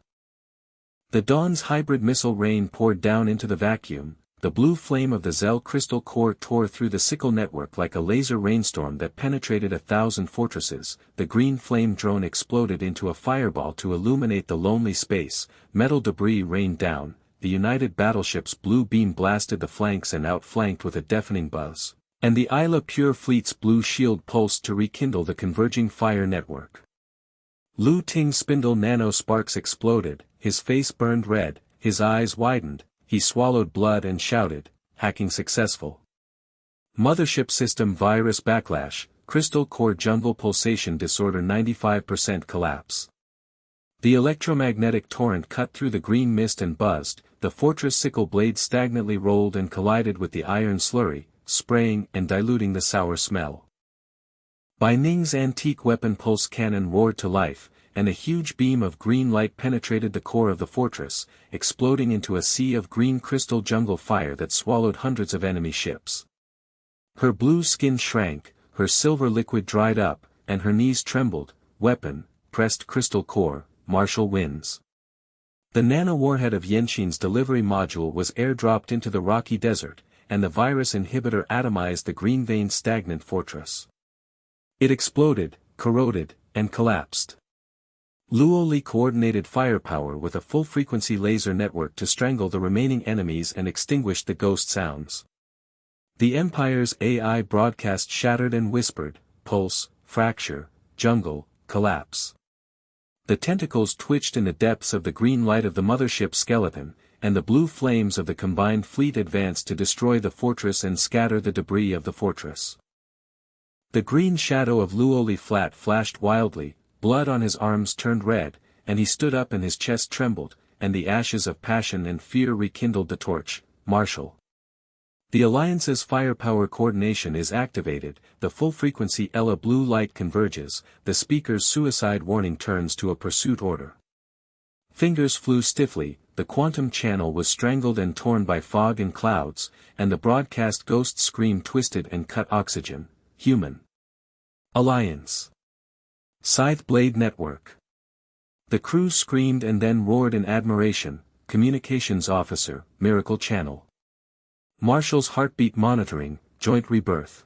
The Dawn's hybrid missile rain poured down into the vacuum. The blue flame of the Zell crystal core tore through the sickle network like a laser rainstorm that penetrated 1,000 fortresses. The green flame drone exploded into a fireball to illuminate the lonely space. Metal debris rained down. The United battleship's blue beam blasted the flanks and outflanked with a deafening buzz. And the Isla Pure Fleet's blue shield pulsed to rekindle the converging fire network. Lu Ting's spindle nano sparks exploded, his face burned red, his eyes widened. He swallowed blood and shouted, "Hacking successful." Mothership system virus backlash, crystal core jungle pulsation disorder 95% collapse. The electromagnetic torrent cut through the green mist and buzzed, the fortress sickle blade stagnantly rolled and collided with the iron slurry, spraying and diluting the sour smell. Bai Ning's antique weapon pulse cannon roared to life, and a huge beam of green light penetrated the core of the fortress, exploding into a sea of green crystal jungle fire that swallowed hundreds of enemy ships. Her blue skin shrank, her silver liquid dried up, and her knees trembled. "Weapon, pressed crystal core, Marshal wins." The nano-warhead of Yenxin's delivery module was airdropped into the rocky desert, and the virus inhibitor atomized the green-veined stagnant fortress. It exploded, corroded, and collapsed. Luo Li coordinated firepower with a full-frequency laser network to strangle the remaining enemies and extinguish the ghost sounds. The Empire's AI broadcast shattered and whispered, "Pulse, fracture, jungle, collapse." The tentacles twitched in the depths of the green light of the mothership skeleton, and the blue flames of the combined fleet advanced to destroy the fortress and scatter the debris of the fortress. The green shadow of Luo Li Flat flashed wildly. Blood on his arms turned red, and he stood up and his chest trembled, and the ashes of passion and fear rekindled the torch. "Marshal." The Alliance's firepower coordination is activated, the full-frequency Ella blue light converges, the speaker's suicide warning turns to a pursuit order. Fingers flew stiffly, the quantum channel was strangled and torn by fog and clouds, and the broadcast ghost scream twisted and cut oxygen. Human Alliance. Scythe Blade Network. The crew screamed and then roared in admiration. Communications Officer, Miracle Channel. Marshall's Heartbeat Monitoring, Joint Rebirth.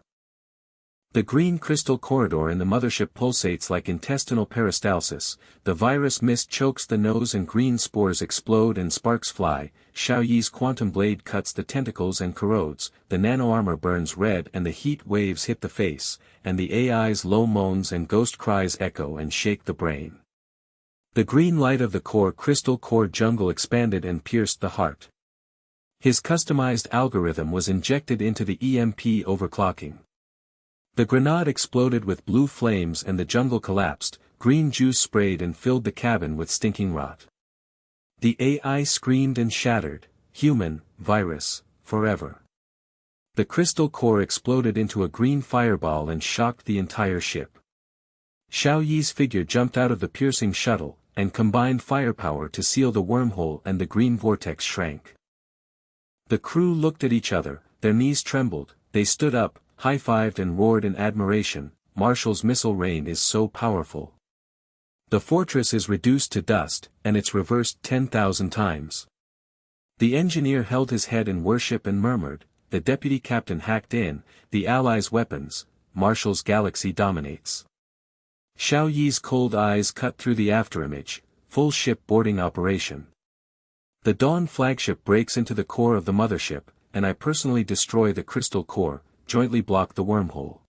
The green crystal corridor in the mothership pulsates like intestinal peristalsis, the virus mist chokes the nose and green spores explode and sparks fly, Xiao Yi's quantum blade cuts the tentacles and corrodes, the nano-armor burns red and the heat waves hit the face, and the AI's low moans and ghost cries echo and shake the brain. The green light of the crystal core jungle expanded and pierced the heart. His customized algorithm was injected into the EMP overclocking. The grenade exploded with blue flames and the jungle collapsed, green juice sprayed and filled the cabin with stinking rot. The AI screamed and shattered, human, virus, forever. The crystal core exploded into a green fireball and shocked the entire ship. Xiao Yi's figure jumped out of the piercing shuttle, and combined firepower to seal the wormhole and the green vortex shrank. The crew looked at each other, their knees trembled, they stood up, high-fived and roared in admiration. Marshall's missile rain is so powerful. The fortress is reduced to dust, and it's reversed 10,000 times. The engineer held his head in worship and murmured, the deputy captain hacked in, the Allies' weapons, Marshall's galaxy dominates. Xiao Yi's cold eyes cut through the afterimage, full ship boarding operation. The Dawn flagship breaks into the core of the mothership, and I personally destroy the crystal core, jointly block the wormhole.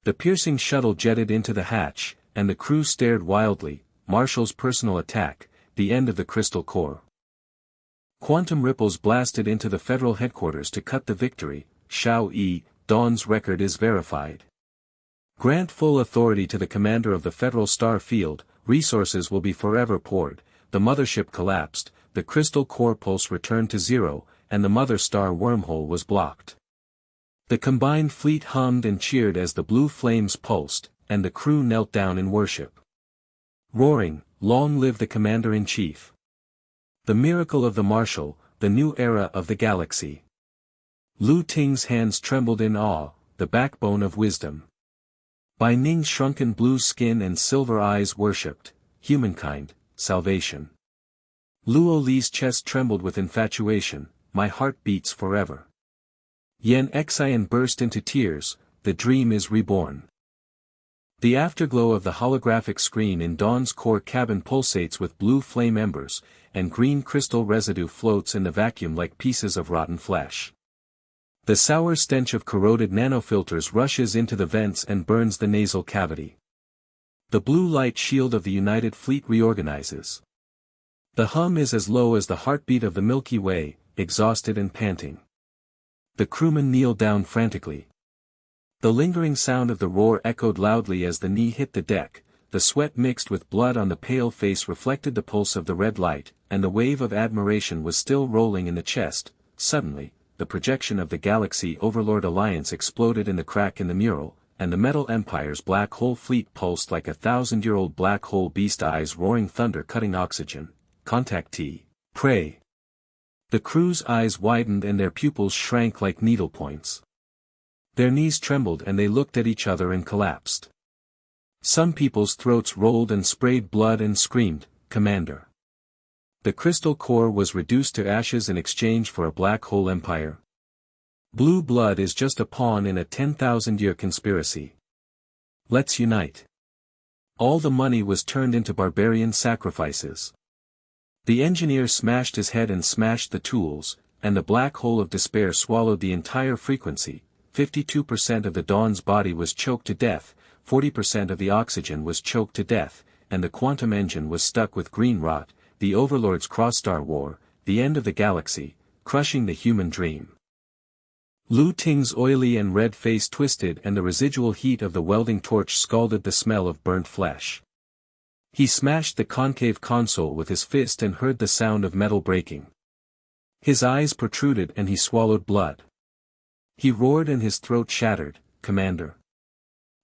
The piercing shuttle jetted into the hatch, and the crew stared wildly. Marshall's personal attack, the end of the crystal core. Quantum ripples blasted into the federal headquarters to cut the victory. Xiao Yi, Dawn's record is verified. Grant full authority to the commander of the Federal Star Field, resources will be forever poured. The mothership collapsed, the crystal core pulse returned to zero, and the mother star wormhole was blocked. The combined fleet hummed and cheered as the blue flames pulsed, and the crew knelt down in worship. Roaring, long live the Commander-in-Chief. The miracle of the Marshal, the new era of the galaxy. Lu Ting's hands trembled in awe, the backbone of wisdom. Bai Ning's shrunken blue skin and silver eyes worshipped, humankind, salvation. Luo Li's chest trembled with infatuation, my heart beats forever. Yan Xian burst into tears, the dream is reborn. The afterglow of the holographic screen in Dawn's core cabin pulsates with blue flame embers, and green crystal residue floats in the vacuum like pieces of rotten flesh. The sour stench of corroded nanofilters rushes into the vents and burns the nasal cavity. The blue light shield of the United Fleet reorganizes. The hum is as low as the heartbeat of the Milky Way, exhausted and panting. The crewmen kneeled down frantically. The lingering sound of the roar echoed loudly as the knee hit the deck, the sweat mixed with blood on the pale face reflected the pulse of the red light, and the wave of admiration was still rolling in the chest. Suddenly, the projection of the Galaxy Overlord Alliance exploded in the crack in the mural, and the Metal Empire's black hole fleet pulsed like a 1,000-year-old black hole beast eyes roaring thunder cutting oxygen. Contactee, pray. The crew's eyes widened and their pupils shrank like needlepoints. Their knees trembled and they looked at each other and collapsed. Some people's throats rolled and sprayed blood and screamed, Commander. The crystal core was reduced to ashes in exchange for a black hole empire. Blue blood is just a pawn in a 10,000-year conspiracy. Let's unite. All the money was turned into barbarian sacrifices. The engineer smashed his head and smashed the tools, and the black hole of despair swallowed the entire frequency. 52% of the Dawn's body was choked to death, 40% of the oxygen was choked to death, and the quantum engine was stuck with green rot, the Overlord's cross-star war, the end of the galaxy, crushing the human dream. Lu Ting's oily and red face twisted and the residual heat of the welding torch scalded the smell of burnt flesh. He smashed the concave console with his fist and heard the sound of metal breaking. His eyes protruded and he swallowed blood. He roared and his throat shattered, Commander.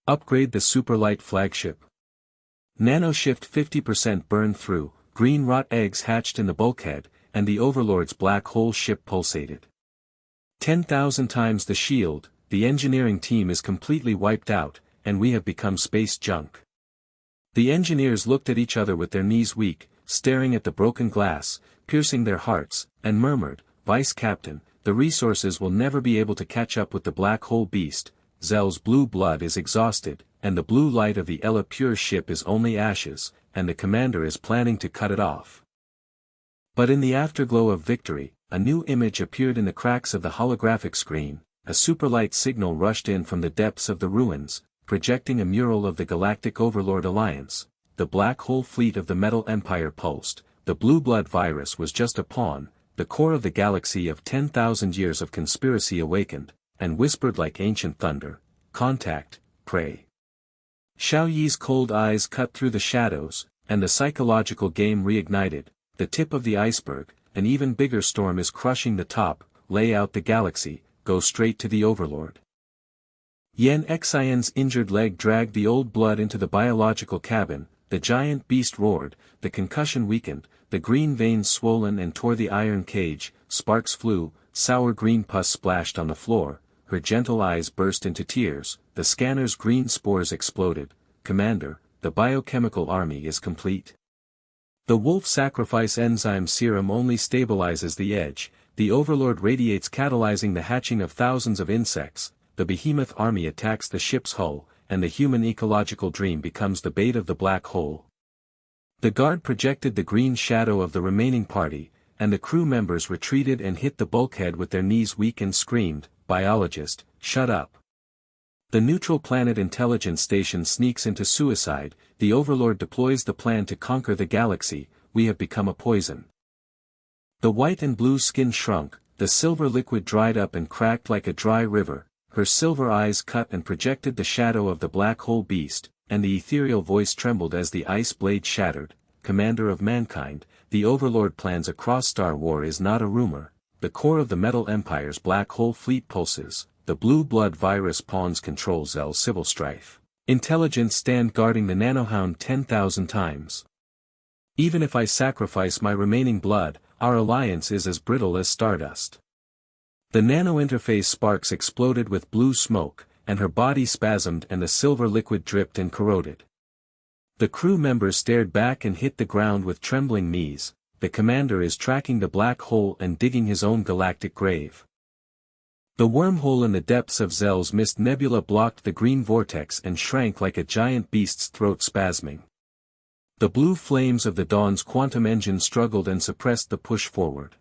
Upgrade the superlight flagship. Nanoshift 50% burned through, green rot eggs hatched in the bulkhead, and the Overlord's black hole ship pulsated. 10,000 times the shield, the engineering team is completely wiped out, and we have become space junk. The engineers looked at each other with their knees weak, staring at the broken glass, piercing their hearts, and murmured, "Vice Captain, the resources will never be able to catch up with the black hole beast. Zell's blue blood is exhausted, and the blue light of the Ella Pure ship is only ashes, and the commander is planning to cut it off." But in the afterglow of victory, a new image appeared in the cracks of the holographic screen. A superlight signal rushed in from the depths of the ruins, projecting a mural of the Galactic Overlord Alliance. The black hole fleet of the Metal Empire pulsed. The blue blood virus was just a pawn. The core of the galaxy of 10,000 years of conspiracy awakened, and whispered like ancient thunder, "Contact, pray." Xiao Yi's cold eyes cut through the shadows, and the psychological game reignited. The tip of the iceberg, an even bigger storm is crushing the top. Lay out the galaxy, go straight to the Overlord. Yen Xian's injured leg dragged the old blood into the biological cabin. The giant beast roared, the concussion weakened, the green veins swollen and tore the iron cage. Sparks flew, sour green pus splashed on the floor. Her gentle eyes burst into tears. The scanner's green spores exploded. "Commander, the biochemical army is complete. The wolf sacrifice enzyme serum only stabilizes the edge. The Overlord radiates, catalyzing the hatching of thousands of insects. The behemoth army attacks the ship's hull, and the human ecological dream becomes the bait of the black hole." The guard projected the green shadow of the remaining party, and the crew members retreated and hit the bulkhead with their knees weak and screamed, "Biologist, shut up." The neutral planet intelligence station sneaks into suicide. The Overlord deploys the plan to conquer the galaxy. We have become a poison. The white and blue skin shrunk, the silver liquid dried up and cracked like a dry river. Her silver eyes cut and projected the shadow of the black hole beast, and the ethereal voice trembled as the ice blade shattered. "Commander of mankind, the Overlord plans a cross-star war is not a rumor. The core of the Metal Empire's black hole fleet pulses. The blue blood virus pawns control Zell's civil strife. Intelligence stand guarding the nanohound 10,000 times. Even if I sacrifice my remaining blood, our alliance is as brittle as stardust." The nano-interface sparks exploded with blue smoke, and her body spasmed and the silver liquid dripped and corroded. The crew members stared back and hit the ground with trembling knees. The commander is tracking the black hole and digging his own galactic grave. The wormhole in the depths of Zell's mist nebula blocked the green vortex and shrank like a giant beast's throat spasming. The blue flames of the Dawn's quantum engine struggled and suppressed the push forward.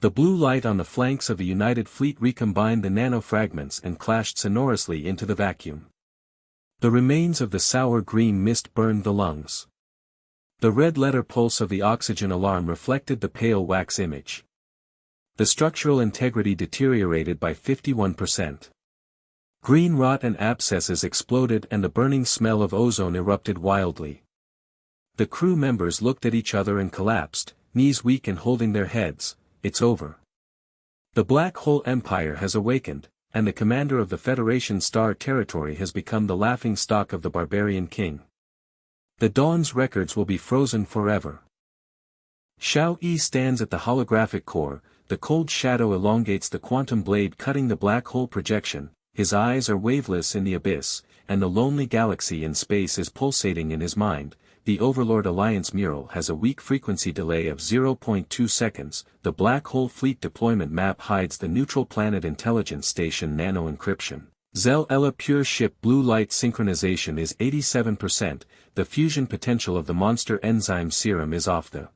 The blue light on the flanks of the United Fleet recombined the nanofragments and clashed sonorously into the vacuum. The remains of the sour green mist burned the lungs. The red letter pulse of the oxygen alarm reflected the pale wax image. The structural integrity deteriorated by 51%. Green rot and abscesses exploded and the burning smell of ozone erupted wildly. The crew members looked at each other and collapsed, knees weak and holding their heads. It's over. The Black Hole Empire has awakened, and the commander of the Federation Star Territory has become the laughing stock of the barbarian king. The Dawn's records will be frozen forever. Xiao Yi stands at the holographic core, the cold shadow elongates the quantum blade cutting the black hole projection, his eyes are waveless in the abyss, and the lonely galaxy in space is pulsating in his mind. The Overlord Alliance mural has a weak frequency delay of 0.2 seconds, the Black Hole Fleet deployment map hides the neutral planet intelligence station nano-encryption. Zell Ella Pure ship blue light synchronization is 87%, the fusion potential of the monster enzyme serum is off the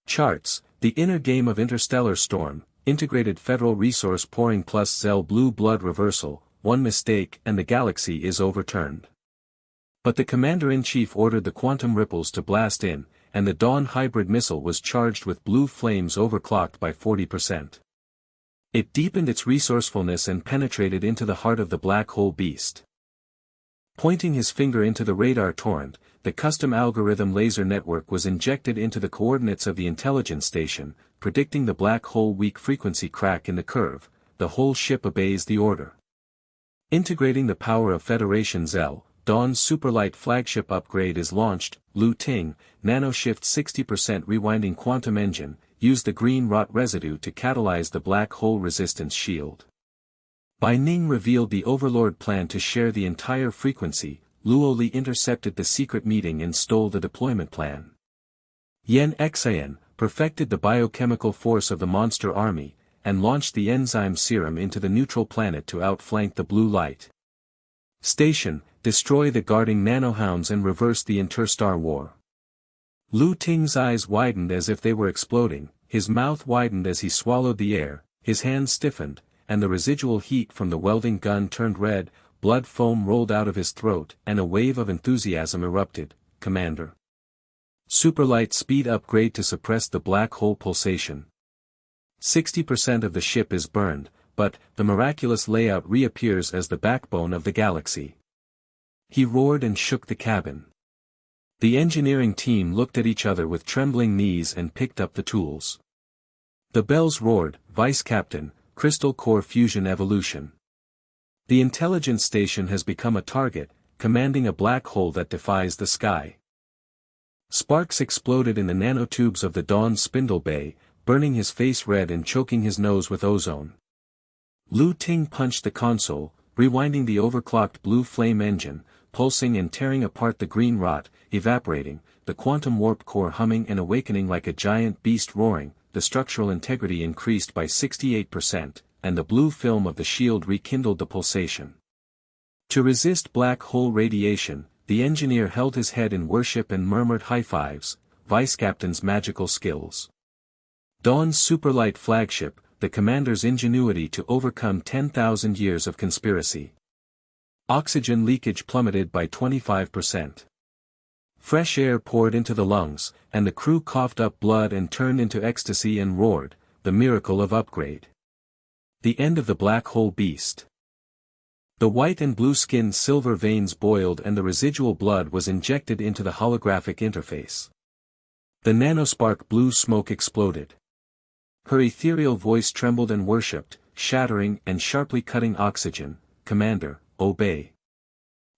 charts. The inner game of interstellar storm, integrated federal resource pouring plus Zell blue blood reversal, one mistake and the galaxy is overturned. But the Commander-in-Chief ordered the quantum ripples to blast in, and the Dawn hybrid missile was charged with blue flames overclocked by 40%. It deepened its resourcefulness and penetrated into the heart of the black hole beast. Pointing his finger into the radar torrent, the custom algorithm laser network was injected into the coordinates of the intelligence station, predicting the black hole weak frequency crack in the curve. The whole ship obeys the order. Integrating the power of Federation Zell, Dawn's superlight flagship upgrade is launched. Ting, nanoshift 60% rewinding quantum engine, used the green rot residue to catalyze the black hole resistance shield. Bai Ning revealed the Overlord plan to share the entire frequency. Luo Li intercepted the secret meeting and stole the deployment plan. Yan Xian perfected the biochemical force of the monster army, and launched the enzyme serum into the neutral planet to outflank the blue light station, destroy the guarding nanohounds and reverse the interstar war. Lu Ting's eyes widened as if they were exploding, his mouth widened as he swallowed the air, his hands stiffened, and the residual heat from the welding gun turned red, blood foam rolled out of his throat, and a wave of enthusiasm erupted. Commander. Superlight speed upgrade to suppress the black hole pulsation. 60% of the ship is burned, but the miraculous layout reappears as the backbone of the galaxy. He roared and shook the cabin. The engineering team looked at each other with trembling knees and picked up the tools. The bells roared, Vice Captain, Crystal Core Fusion Evolution. The intelligence station has become a target, commanding a black hole that defies the sky. Sparks exploded in the nanotubes of the Dawn's spindle bay, burning his face red and choking his nose with ozone. Lu Ting punched the console, rewinding the overclocked blue flame engine, pulsing and tearing apart the green rot, evaporating, the quantum warp core humming and awakening like a giant beast roaring, the structural integrity increased by 68%, and the blue film of the shield rekindled the pulsation. To resist black hole radiation, the engineer held his head in worship and murmured high fives, Vice Captain's magical skills. Dawn's superlight flagship, the commander's ingenuity to overcome 10,000 years of conspiracy. Oxygen leakage plummeted by 25%. Fresh air poured into the lungs, and the crew coughed up blood and turned into ecstasy and roared, the miracle of upgrade. The end of the black hole beast. The white and blue-skinned silver veins boiled and the residual blood was injected into the holographic interface. The nanospark blue smoke exploded. Her ethereal voice trembled and worshipped, shattering and sharply cutting oxygen. Commander, obey.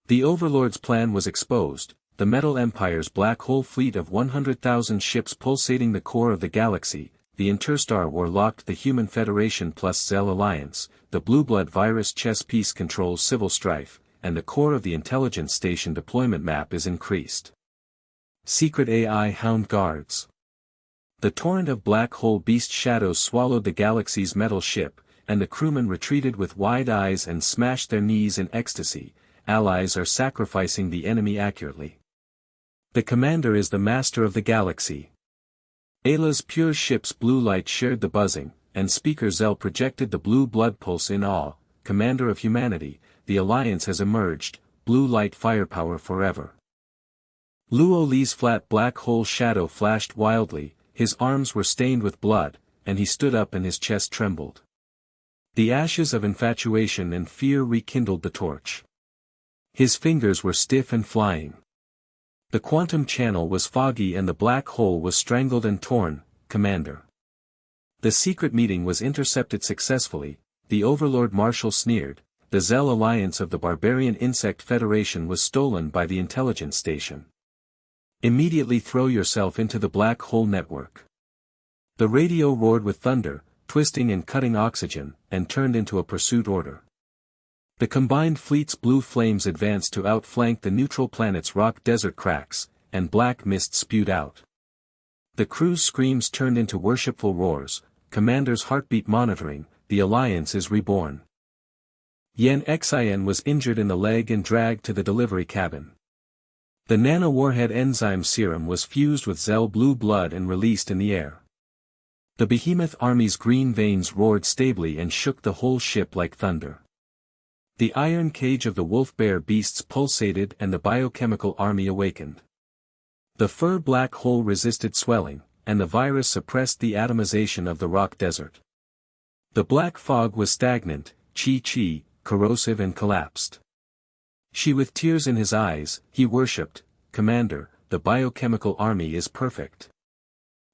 The Overlord's plan was exposed, the Metal Empire's black hole fleet of 100,000 ships pulsating the core of the galaxy, the Interstar War locked the Human Federation plus Zell Alliance, the Blue Blood virus chess piece controls civil strife, and the core of the intelligence station deployment map is increased. Secret AI Hound Guards. The torrent of black hole beast shadows swallowed the galaxy's metal ship, and the crewmen retreated with wide eyes and smashed their knees in ecstasy. Allies are sacrificing the enemy accurately. The commander is the master of the galaxy. Ayla's pure ship's blue light shared the buzzing, and Speaker Zell projected the blue blood pulse in awe. Commander of humanity, the alliance has emerged, blue light firepower forever. Luo Li's flat black hole shadow flashed wildly, his arms were stained with blood, and he stood up and his chest trembled. The ashes of infatuation and fear rekindled the torch. His fingers were stiff and flying. The quantum channel was foggy and the black hole was strangled and torn. Commander. The secret meeting was intercepted successfully, the Overlord Marshal sneered, the Zell alliance of the Barbarian Insect Federation was stolen by the intelligence station. Immediately throw yourself into the black hole network. The radio roared with thunder, twisting and cutting oxygen, and turned into a pursuit order. The combined fleet's blue flames advanced to outflank the neutral planet's rock desert cracks, and black mist spewed out. The crew's screams turned into worshipful roars, commander's heartbeat monitoring, the alliance is reborn. Yan Xian was injured in the leg and dragged to the delivery cabin. The nano-warhead enzyme serum was fused with Zell blue blood and released in the air. The behemoth army's green veins roared stably and shook the whole ship like thunder. The iron cage of the wolf-bear beasts pulsated and the biochemical army awakened. The fur black hole resisted swelling, and the virus suppressed the atomization of the rock desert. The black fog was stagnant, chi-chi, corrosive and collapsed. She with tears in his eyes, he worshipped, Commander, the biochemical army is perfect.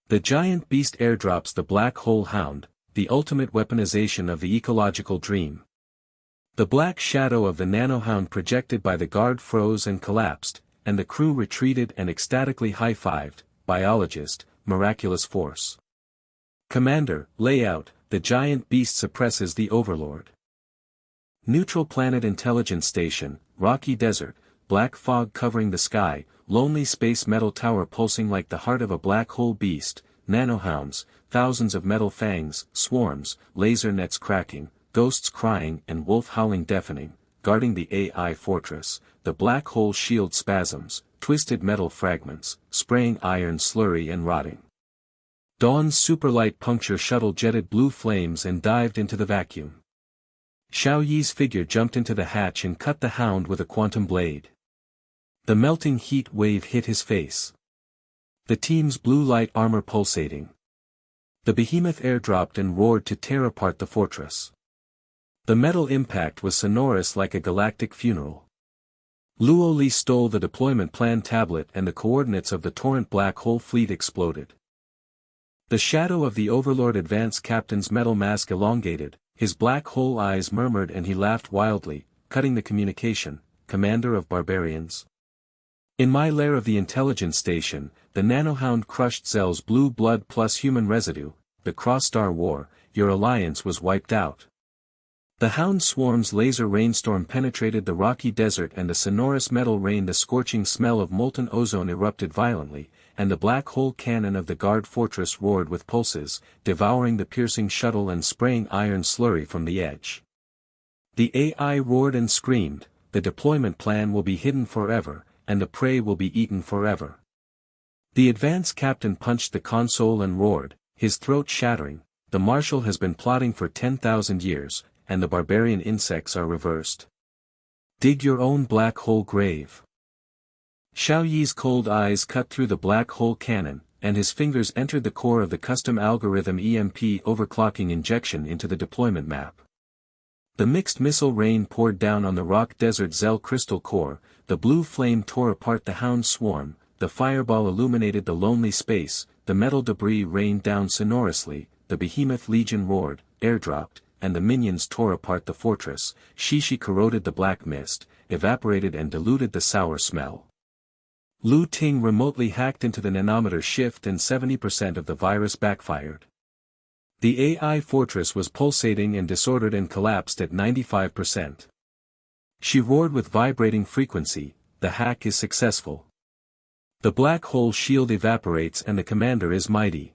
The giant beast airdrops the black hole hound, the ultimate weaponization of the ecological dream. The black shadow of the nanohound projected by the guard froze and collapsed, and the crew retreated and ecstatically high-fived, biologist, miraculous force. Commander, layout, the giant beast suppresses the overlord. Neutral planet intelligence station, rocky desert, black fog covering the sky, lonely space metal tower pulsing like the heart of a black hole beast, nanohounds, thousands of metal fangs, swarms, laser nets cracking, ghosts crying and wolf howling deafening, guarding the AI fortress, the black hole shield spasms, twisted metal fragments, spraying iron slurry and rotting. Dawn's superlight puncture shuttle jetted blue flames and dived into the vacuum. Xiao Yi's figure jumped into the hatch and cut the hound with a quantum blade. The melting heat wave hit his face. The team's blue light armor pulsating. The behemoth airdropped and roared to tear apart the fortress. The metal impact was sonorous like a galactic funeral. Luo Li stole the deployment plan tablet and the coordinates of the torrent black hole fleet exploded. The shadow of the Overlord Advanced Captain's metal mask elongated, his black hole eyes murmured and he laughed wildly, cutting the communication, Commander of Barbarians. In my lair of the intelligence station, the nanohound crushed Zell's blue blood plus human residue, the Cross-Star War, your alliance was wiped out. The hound swarm's laser rainstorm penetrated the rocky desert and the sonorous metal rain, the scorching smell of molten ozone erupted violently, and the black hole cannon of the guard fortress roared with pulses, devouring the piercing shuttle and spraying iron slurry from the edge. The AI roared and screamed, the deployment plan will be hidden forever, and the prey will be eaten forever. The advance captain punched the console and roared, his throat shattering, the marshal has been plotting for 10,000 years, and the barbarian insects are reversed. Dig your own black hole grave. Xiao Yi's cold eyes cut through the black hole cannon, and his fingers entered the core of the custom algorithm EMP overclocking injection into the deployment map. The mixed missile rain poured down on the rock desert Zell crystal core, the blue flame tore apart the hound swarm, the fireball illuminated the lonely space, the metal debris rained down sonorously, the behemoth legion roared, airdropped, and the minions tore apart the fortress. Shishi corroded the black mist, evaporated and diluted the sour smell. Lu Ting remotely hacked into the nanometer shift and 70% of the virus backfired. The AI fortress was pulsating and disordered and collapsed at 95%. She roared with vibrating frequency, the hack is successful. The black hole shield evaporates and the commander is mighty.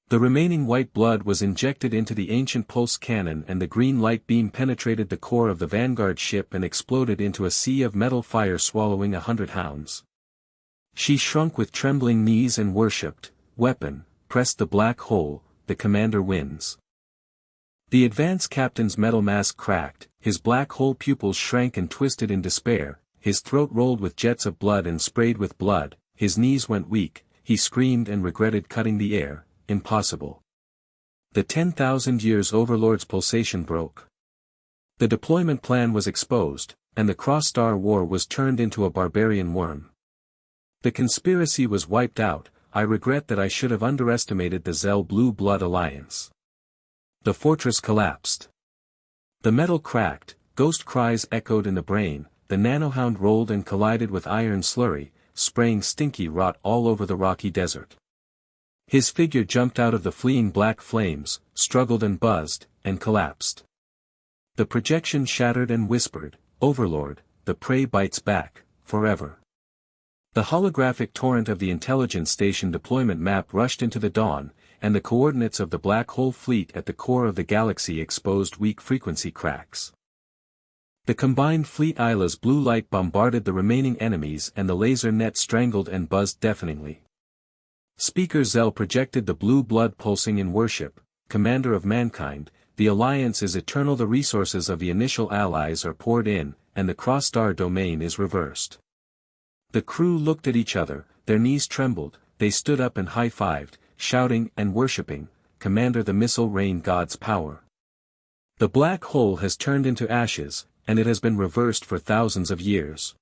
The remaining white blood was injected into the ancient pulse cannon and the green light beam penetrated the core of the vanguard ship and exploded into a sea of metal fire swallowing 100 hounds. She shrunk with trembling knees and worshipped, weapon, pressed the black hole, the commander wins. The advance captain's metal mask cracked, his black hole pupils shrank and twisted in despair, his throat rolled with jets of blood and sprayed with blood, his knees went weak, he screamed and regretted cutting the air, impossible. The 10,000 years Overlord's pulsation broke. The deployment plan was exposed, and the Cross-Star War was turned into a barbarian worm. The conspiracy was wiped out, I regret that I should have underestimated the Zell Blue Blood Alliance. The fortress collapsed. The metal cracked, ghost cries echoed in the brain, the nanohound rolled and collided with iron slurry, spraying stinky rot all over the rocky desert. His figure jumped out of the fleeing black flames, struggled and buzzed, and collapsed. The projection shattered and whispered, Overlord, the prey bites back, forever. The holographic torrent of the intelligence station deployment map rushed into the dawn, and the coordinates of the black hole fleet at the core of the galaxy exposed weak frequency cracks. The combined fleet Isla's blue light bombarded the remaining enemies and the laser net strangled and buzzed deafeningly. Speaker Zell projected the blue blood pulsing in worship, Commander of mankind, the alliance is eternal, the resources of the initial allies are poured in, and the cross-star domain is reversed. The crew looked at each other, their knees trembled, they stood up and high-fived, shouting and worshipping, Commander, the missile rain god's power. The black hole has turned into ashes, and it has been reversed for thousands of years.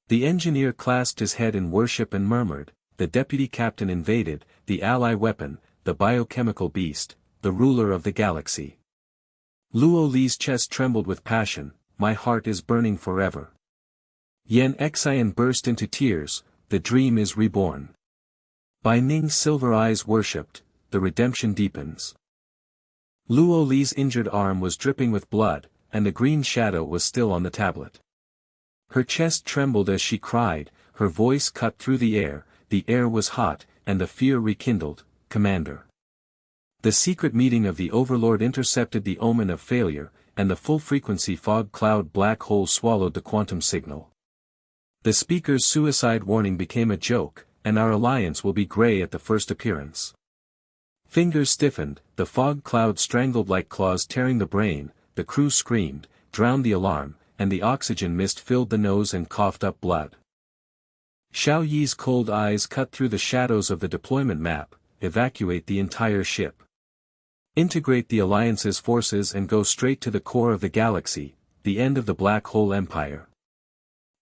The engineer clasped his head in worship and murmured, the deputy captain invaded, the ally weapon, the biochemical beast, the ruler of the galaxy. Luo Li's chest trembled with passion, my heart is burning forever. Yan Xian burst into tears, the dream is reborn. Bai Ning's silver eyes worshipped, the redemption deepens. Luo Li's injured arm was dripping with blood, and the green shadow was still on the tablet. Her chest trembled as she cried, her voice cut through the air was hot, and the fear rekindled, "Commander." The secret meeting of the Overlord intercepted the omen of failure, and the full-frequency fog cloud black hole swallowed the quantum signal. The speaker's suicide warning became a joke, and our alliance will be gray at the first appearance. Fingers stiffened, the fog cloud strangled like claws tearing the brain, the crew screamed, drowned the alarm, and the oxygen mist filled the nose and coughed up blood. Xiao Yi's cold eyes cut through the shadows of the deployment map. Evacuate the entire ship. Integrate the Alliance's forces and go straight to the core of the galaxy, the end of the black hole empire.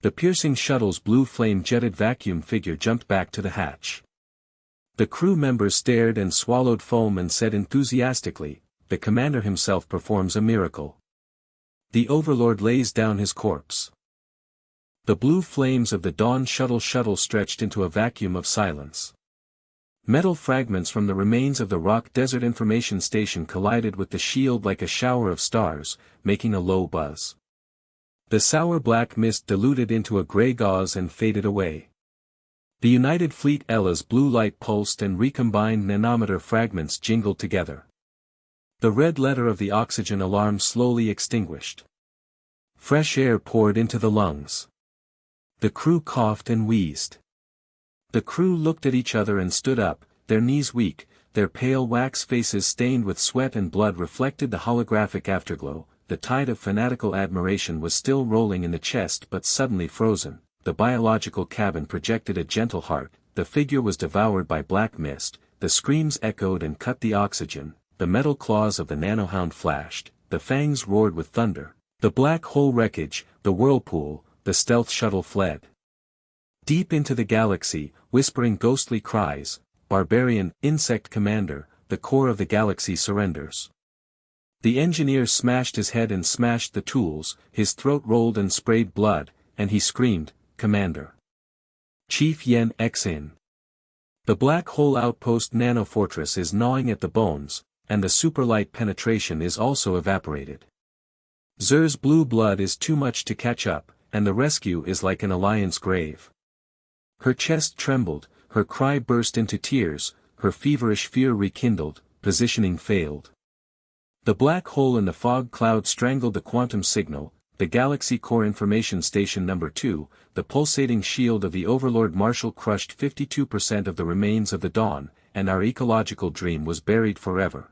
The piercing shuttle's blue flame-jetted vacuum figure jumped back to the hatch. The crew members stared and swallowed foam and said enthusiastically, "The commander himself performs a miracle." The Overlord lays down his corpse. The blue flames of the Dawn shuttle stretched into a vacuum of silence. Metal fragments from the remains of the Rock Desert Information Station collided with the shield like a shower of stars, making a low buzz. The sour black mist diluted into a gray gauze and faded away. The United Fleet Ella's blue light pulsed and recombined nanometer fragments jingled together. The red letter of the oxygen alarm slowly extinguished. Fresh air poured into the lungs. The crew coughed and wheezed. The crew looked at each other and stood up, their knees weak, their pale wax faces stained with sweat and blood reflected the holographic afterglow. The tide of fanatical admiration was still rolling in the chest but suddenly frozen. The biological cabin projected a gentle heart, the figure was devoured by black mist, the screams echoed and cut the oxygen, the metal claws of the nanohound flashed, the fangs roared with thunder, the black hole wreckage, the whirlpool, the stealth shuttle fled. Deep into the galaxy, whispering ghostly cries, "Barbarian, insect commander, the core of the galaxy surrenders." The engineer smashed his head and smashed the tools, his throat rolled and sprayed blood, and he screamed, "Commander. Chief Yen Xin." The black hole outpost nanofortress is gnawing at the bones, and the superlight penetration is also evaporated. Zer's blue blood is too much to catch up, and the rescue is like an alliance grave. Her chest trembled, her cry burst into tears, her feverish fear rekindled, positioning failed. The black hole in the fog cloud strangled the quantum signal, the Galaxy Core Information Station No. 2, the pulsating shield of the Overlord Marshal crushed 52% of the remains of the Dawn, and our ecological dream was buried forever.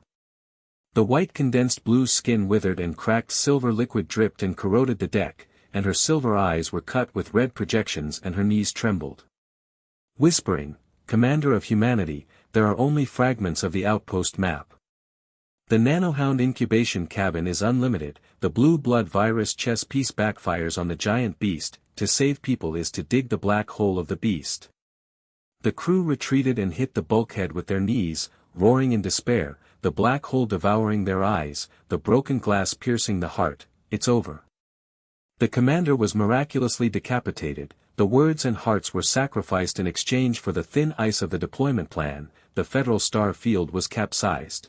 The white condensed blue skin withered and cracked silver liquid dripped and corroded the deck, and her silver eyes were cut with red projections and her knees trembled. Whispering, "Commander of humanity, there are only fragments of the outpost map. The nanohound incubation cabin is unlimited, the blue blood virus chess piece backfires on the giant beast, to save people is to dig the black hole of the beast." The crew retreated and hit the bulkhead with their knees, roaring in despair, the black hole devouring their eyes, the broken glass piercing the heart. "It's over." The commander was miraculously decapitated, the words and hearts were sacrificed in exchange for the thin ice of the deployment plan, the Federal Star Field was capsized.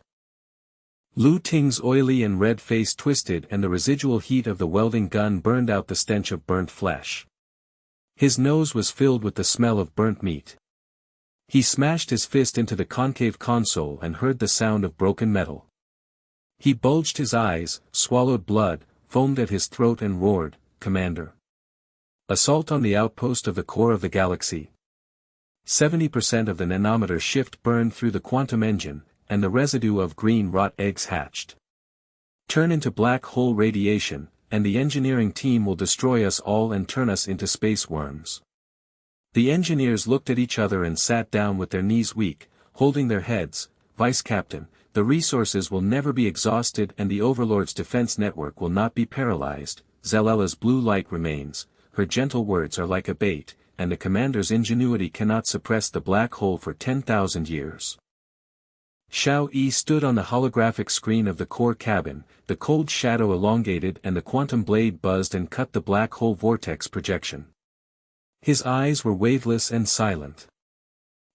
Lu Ting's oily and red face twisted and the residual heat of the welding gun burned out the stench of burnt flesh. His nose was filled with the smell of burnt meat. He smashed his fist into the concave console and heard the sound of broken metal. He bulged his eyes, swallowed blood, foamed at his throat and roared, "Commander. Assault on the outpost of the core of the galaxy." 70% of the nanometer shift burned through the quantum engine, and the residue of green rot eggs hatched. Turn into black hole radiation, and the engineering team will destroy us all and turn us into space worms. The engineers looked at each other and sat down with their knees weak, holding their heads. "Vice Captain, the resources will never be exhausted and the Overlord's defense network will not be paralyzed. Zelella's blue light remains, her gentle words are like a bait, and the commander's ingenuity cannot suppress the black hole for 10,000 years." Xiao Yi stood on the holographic screen of the core cabin, the cold shadow elongated and the quantum blade buzzed and cut the black hole vortex projection. His eyes were waveless and silent.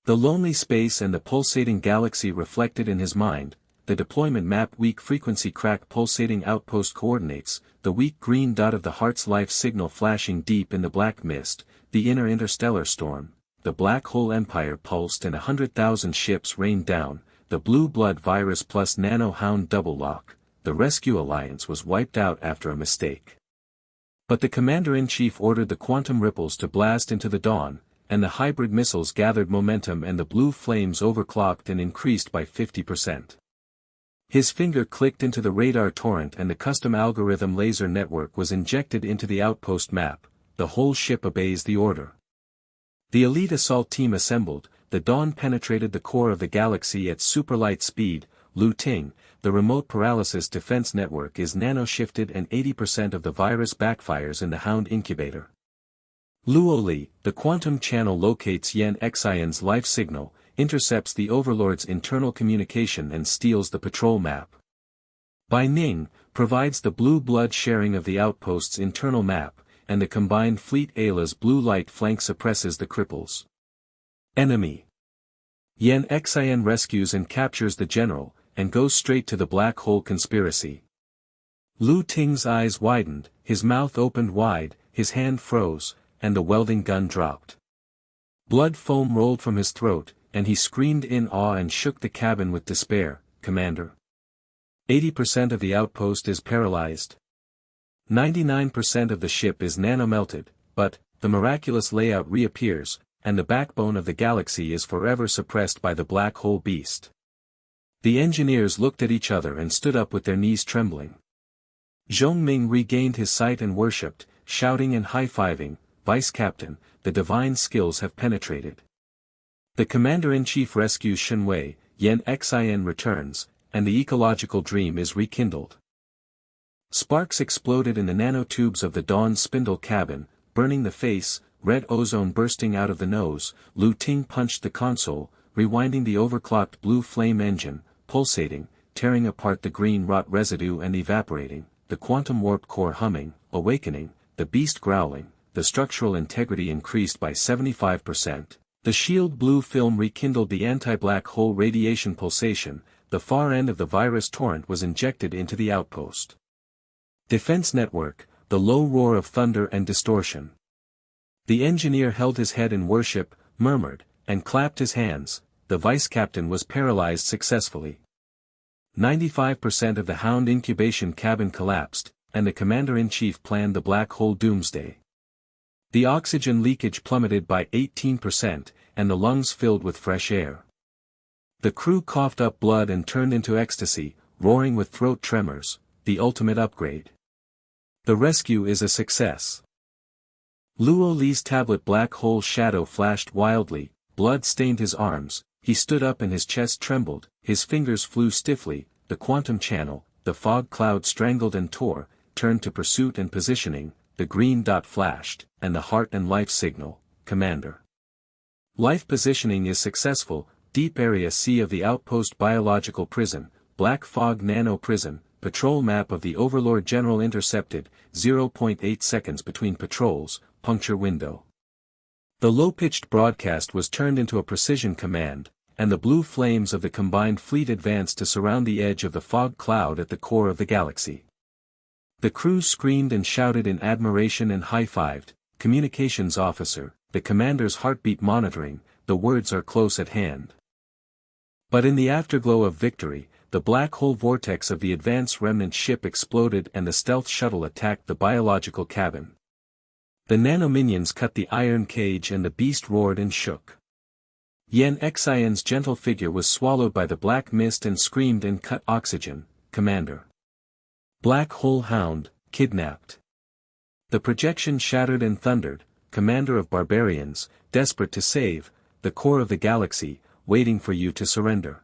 The lonely space and the pulsating galaxy reflected in his mind, the deployment map weak frequency crack pulsating outpost coordinates, the weak green dot of the heart's life signal flashing deep in the black mist, the inner interstellar storm, the black hole empire pulsed and 100,000 ships rained down, the blue blood virus plus nano hound double lock, the rescue alliance was wiped out after a mistake. But the commander-in-chief ordered the quantum ripples to blast into the dawn, and the hybrid missiles gathered momentum and the blue flames overclocked and increased by 50%. His finger clicked into the radar torrent and the custom algorithm laser network was injected into the outpost map. The whole ship obeys the order. The elite assault team assembled, the dawn penetrated the core of the galaxy at superlight speed. Ting, the remote paralysis defense network is nano-shifted and 80% of the virus backfires in the Hound incubator. Li, the quantum channel locates Yen Xion's life signal, intercepts the Overlord's internal communication and steals the patrol map. Bai Ning, provides the blue blood sharing of the outpost's internal map, and the combined fleet Ayla's blue light flank suppresses the cripples. Enemy. Yen Xion rescues and captures the general, and goes straight to the black hole conspiracy. Ting's eyes widened, his mouth opened wide, his hand froze, and the welding gun dropped. Blood foam rolled from his throat, and he screamed in awe and shook the cabin with despair. Commander. 80% of the outpost is paralyzed. 99% of the ship is nanomelted, but, the miraculous layout reappears, and the backbone of the galaxy is forever suppressed by the black hole beast. The engineers looked at each other and stood up with their knees trembling. Zhongming regained his sight and worshipped, shouting and high-fiving, Vice Captain, the divine skills have penetrated. The Commander-in-Chief rescues Shenwei, Yen Xion returns, and the ecological dream is rekindled. Sparks exploded in the nanotubes of the Dawn spindle cabin, burning the face, red ozone bursting out of the nose. Ting punched the console, rewinding the overclocked blue flame engine, pulsating, tearing apart the green rot residue and evaporating, the quantum warped core humming, awakening, the beast growling, the structural integrity increased by 75%. The shield blue film rekindled the anti-black hole radiation pulsation, the far end of the virus torrent was injected into the outpost. Defense network, the low roar of thunder and distortion. The engineer held his head in worship, murmured, and clapped his hands. The vice captain was paralyzed successfully. 95% of the Hound incubation cabin collapsed, and the commander-in-chief planned the black hole doomsday. The oxygen leakage plummeted by 18%, and the lungs filled with fresh air. The crew coughed up blood and turned into ecstasy, roaring with throat tremors, the ultimate upgrade. The rescue is a success. Li's tablet black hole shadow flashed wildly, blood stained his arms, he stood up and his chest trembled, his fingers flew stiffly, the quantum channel, the fog cloud strangled and tore, turned to pursuit and positioning, the green dot flashed, and the heart and life signal, Commander. Life positioning is successful, deep area C of the outpost biological prison, black fog nano prison, patrol map of the Overlord General intercepted, 0.8 seconds between patrols, puncture window. The low-pitched broadcast was turned into a precision command, and the blue flames of the combined fleet advanced to surround the edge of the fog cloud at the core of the galaxy. The crew screamed and shouted in admiration and high-fived, communications officer, the commander's heartbeat monitoring, the words are close at hand. But in the afterglow of victory, the black hole vortex of the advance remnant ship exploded and the stealth shuttle attacked the biological cabin. The nanominions cut the iron cage and the beast roared and shook. Yen Xion's gentle figure was swallowed by the black mist and screamed and cut oxygen, Commander. Black hole hound, kidnapped. The projection shattered and thundered, Commander of barbarians, desperate to save, the core of the galaxy, waiting for you to surrender.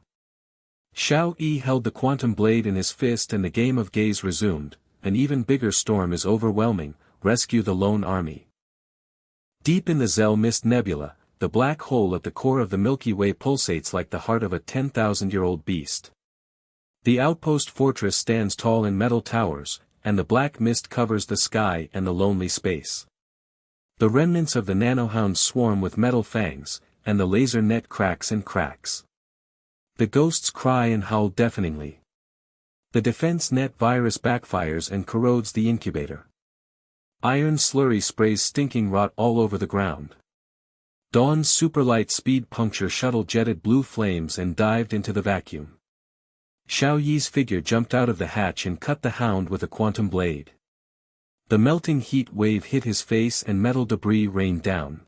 Xiao Yi held the quantum blade in his fist and the game of gaze resumed, an even bigger storm is overwhelming, rescue the lone army. Deep in the Zell Mist Nebula, the black hole at the core of the Milky Way pulsates like the heart of a 10,000-year-old beast. The outpost fortress stands tall in metal towers, and the black mist covers the sky and the lonely space. The remnants of the nanohounds swarm with metal fangs, and the laser net cracks and cracks. The ghosts cry and howl deafeningly. The defense net virus backfires and corrodes the incubator. Iron slurry sprays stinking rot all over the ground. Dawn's superlight speed puncture shuttle jetted blue flames and dived into the vacuum. Xiao Yi's figure jumped out of the hatch and cut the hound with a quantum blade. The melting heat wave hit his face and metal debris rained down.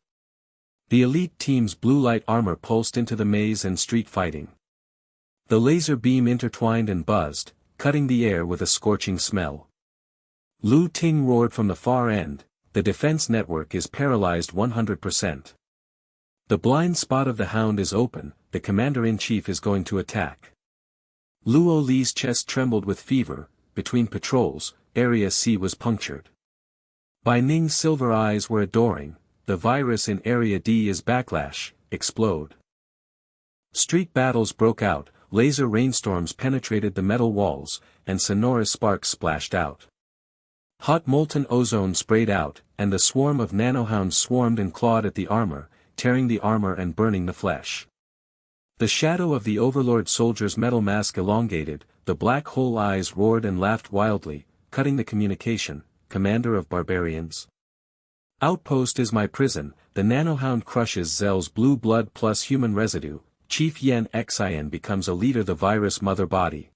The elite team's blue light armor pulsed into the maze and street fighting. The laser beam intertwined and buzzed, cutting the air with a scorching smell. Ting roared from the far end, "The defense network is paralyzed 100%. The blind spot of the hound is open, the commander-in-chief is going to attack." Li's chest trembled with fever. Between patrols, Area C was punctured. Bai Ning's silver eyes were adoring. "The virus in Area D is backlash, explode." Street battles broke out, laser rainstorms penetrated the metal walls, and sonorous sparks splashed out. Hot molten ozone sprayed out, and the swarm of nanohounds swarmed and clawed at the armor, tearing the armor and burning the flesh. The shadow of the Overlord soldier's metal mask elongated, the black hole eyes roared and laughed wildly, cutting the communication. "Commander of barbarians. Outpost is my prison, the nanohound crushes Zell's blue blood plus human residue, Chief Yen Xin becomes a leader the virus mother body."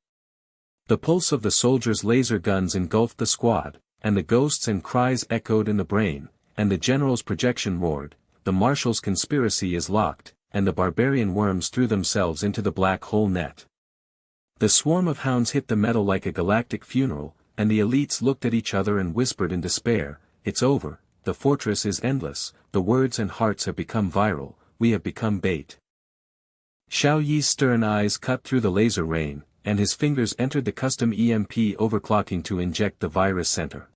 The pulse of the soldiers' laser guns engulfed the squad, and the ghosts and cries echoed in the brain, and the general's projection roared, "The marshal's conspiracy is locked," and the barbarian worms threw themselves into the black hole net. The swarm of hounds hit the metal like a galactic funeral, and the elites looked at each other and whispered in despair, "It's over, the fortress is endless, the words and hearts have become viral, we have become bait." Xiao Yi's stern eyes cut through the laser rain, and his fingers entered the custom EMP overclocking to inject the virus center.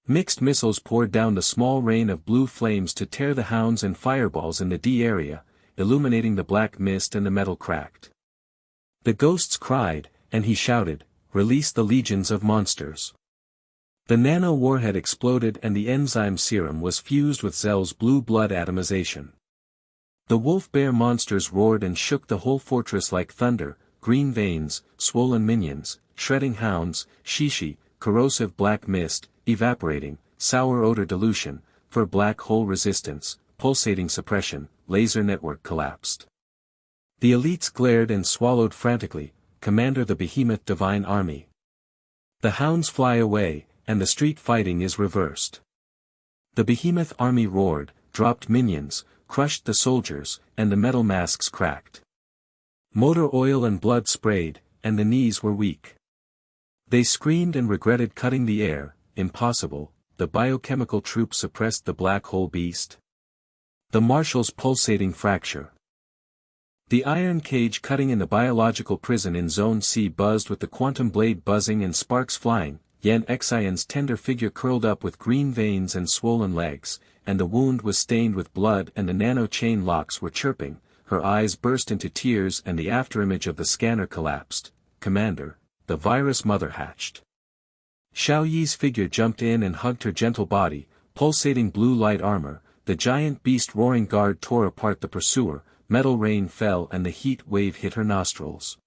Mixed missiles poured down the small rain of blue flames to tear the hounds and fireballs in the D area, illuminating the black mist and the metal cracked. The ghosts cried, and he shouted, "Release the legions of monsters." The nano-warhead exploded and the enzyme serum was fused with Zell's blue blood atomization. The wolf-bear monsters roared and shook the whole fortress like thunder, green veins, swollen minions, shredding hounds, shishi, corrosive black mist, evaporating, sour odor dilution, for black hole resistance, pulsating suppression, laser network collapsed. The elites glared and swallowed frantically, "Commander the behemoth divine army." The hounds fly away, and the street fighting is reversed. The behemoth army roared, dropped minions, crushed the soldiers, and the metal masks cracked. Motor oil and blood sprayed, and the knees were weak. They screamed and regretted cutting the air. Impossible, the biochemical troop suppressed the black hole beast. The marshal's pulsating fracture. The iron cage cutting in the biological prison in Zone C buzzed with the quantum blade buzzing and sparks flying. Yen Xian's tender figure curled up with green veins and swollen legs, and the wound was stained with blood and the nano-chain locks were chirping. Her eyes burst into tears and the afterimage of the scanner collapsed. "Commander, the virus mother hatched." Xiao Yi's figure jumped in and hugged her gentle body, pulsating blue light armor. The giant beast roaring guard tore apart the pursuer, metal rain fell and the heat wave hit her nostrils.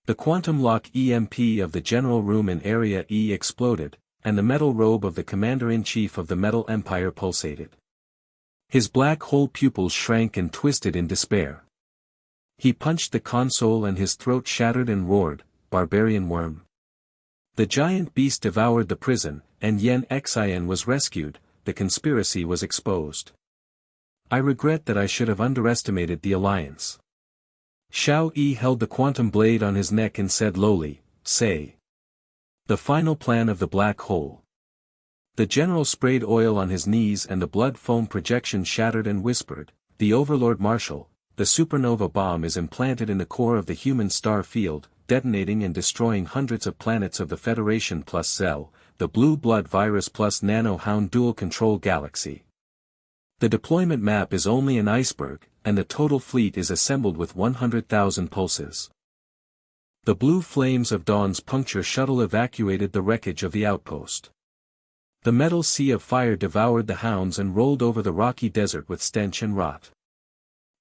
The quantum lock EMP of the general room in Area E exploded, and the metal robe of the commander-in-chief of the Metal Empire pulsated. His black hole pupils shrank and twisted in despair. He punched the console and his throat shattered and roared, "Barbarian worm." The giant beast devoured the prison, and Yen Xian was rescued. The conspiracy was exposed. "I regret that I should have underestimated the alliance." Xiao Yi held the quantum blade on his neck and said lowly, "Say. The final plan of the black hole." The general sprayed oil on his knees and the blood foam projection shattered and whispered, "The Overlord Marshal, the supernova bomb is implanted in the core of the human star field, detonating and destroying hundreds of planets of the Federation plus Zell, the blue blood virus plus nano-hound dual-control galaxy. The deployment map is only an iceberg, and the total fleet is assembled with 100,000 pulses." The blue flames of Dawn's puncture shuttle evacuated the wreckage of the outpost. The metal sea of fire devoured the hounds and rolled over the rocky desert with stench and rot.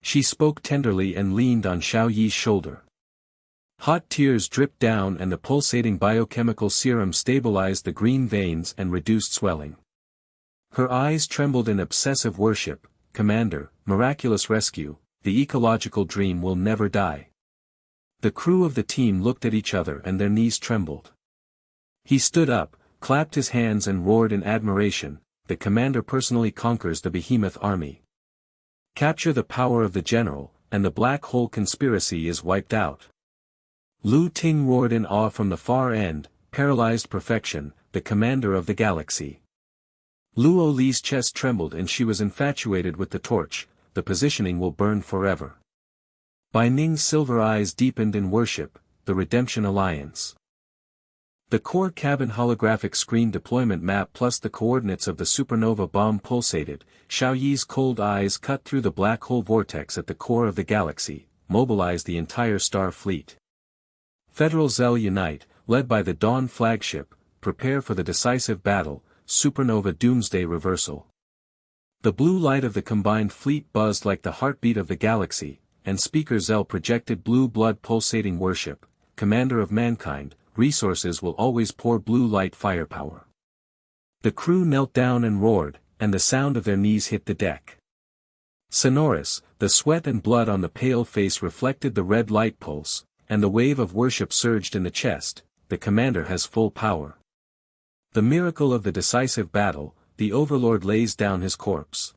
She spoke tenderly and leaned on Xiao Yi's shoulder. Hot tears dripped down and the pulsating biochemical serum stabilized the green veins and reduced swelling. Her eyes trembled in obsessive worship. Commander, miraculous rescue, the ecological dream will never die. The crew of the team looked at each other and their knees trembled. He stood up, clapped his hands and roared in admiration, the commander personally conquers the behemoth army. Capture the power of the general, and the black hole conspiracy is wiped out. Ting roared in awe from the far end, paralyzed perfection, the commander of the galaxy. Li's chest trembled and she was infatuated with the torch, the positioning will burn forever. Bai Ning's silver eyes deepened in worship, the Redemption Alliance. The core cabin holographic screen deployment map plus the coordinates of the supernova bomb pulsated. Xiao Yi's cold eyes cut through the black hole vortex at the core of the galaxy, mobilized the entire star fleet. Federal Zell unite, led by the Dawn flagship, prepare for the decisive battle, supernova doomsday reversal. The blue light of the combined fleet buzzed like the heartbeat of the galaxy, and Speaker Zell projected blue blood pulsating worship, commander of mankind, resources will always pour blue light firepower. The crew knelt down and roared, and the sound of their knees hit the deck. Sonorous, the sweat and blood on the pale face reflected the red light pulse, and the wave of worship surged in the chest, the commander has full power. The miracle of the decisive battle, the overlord lays down his corpse.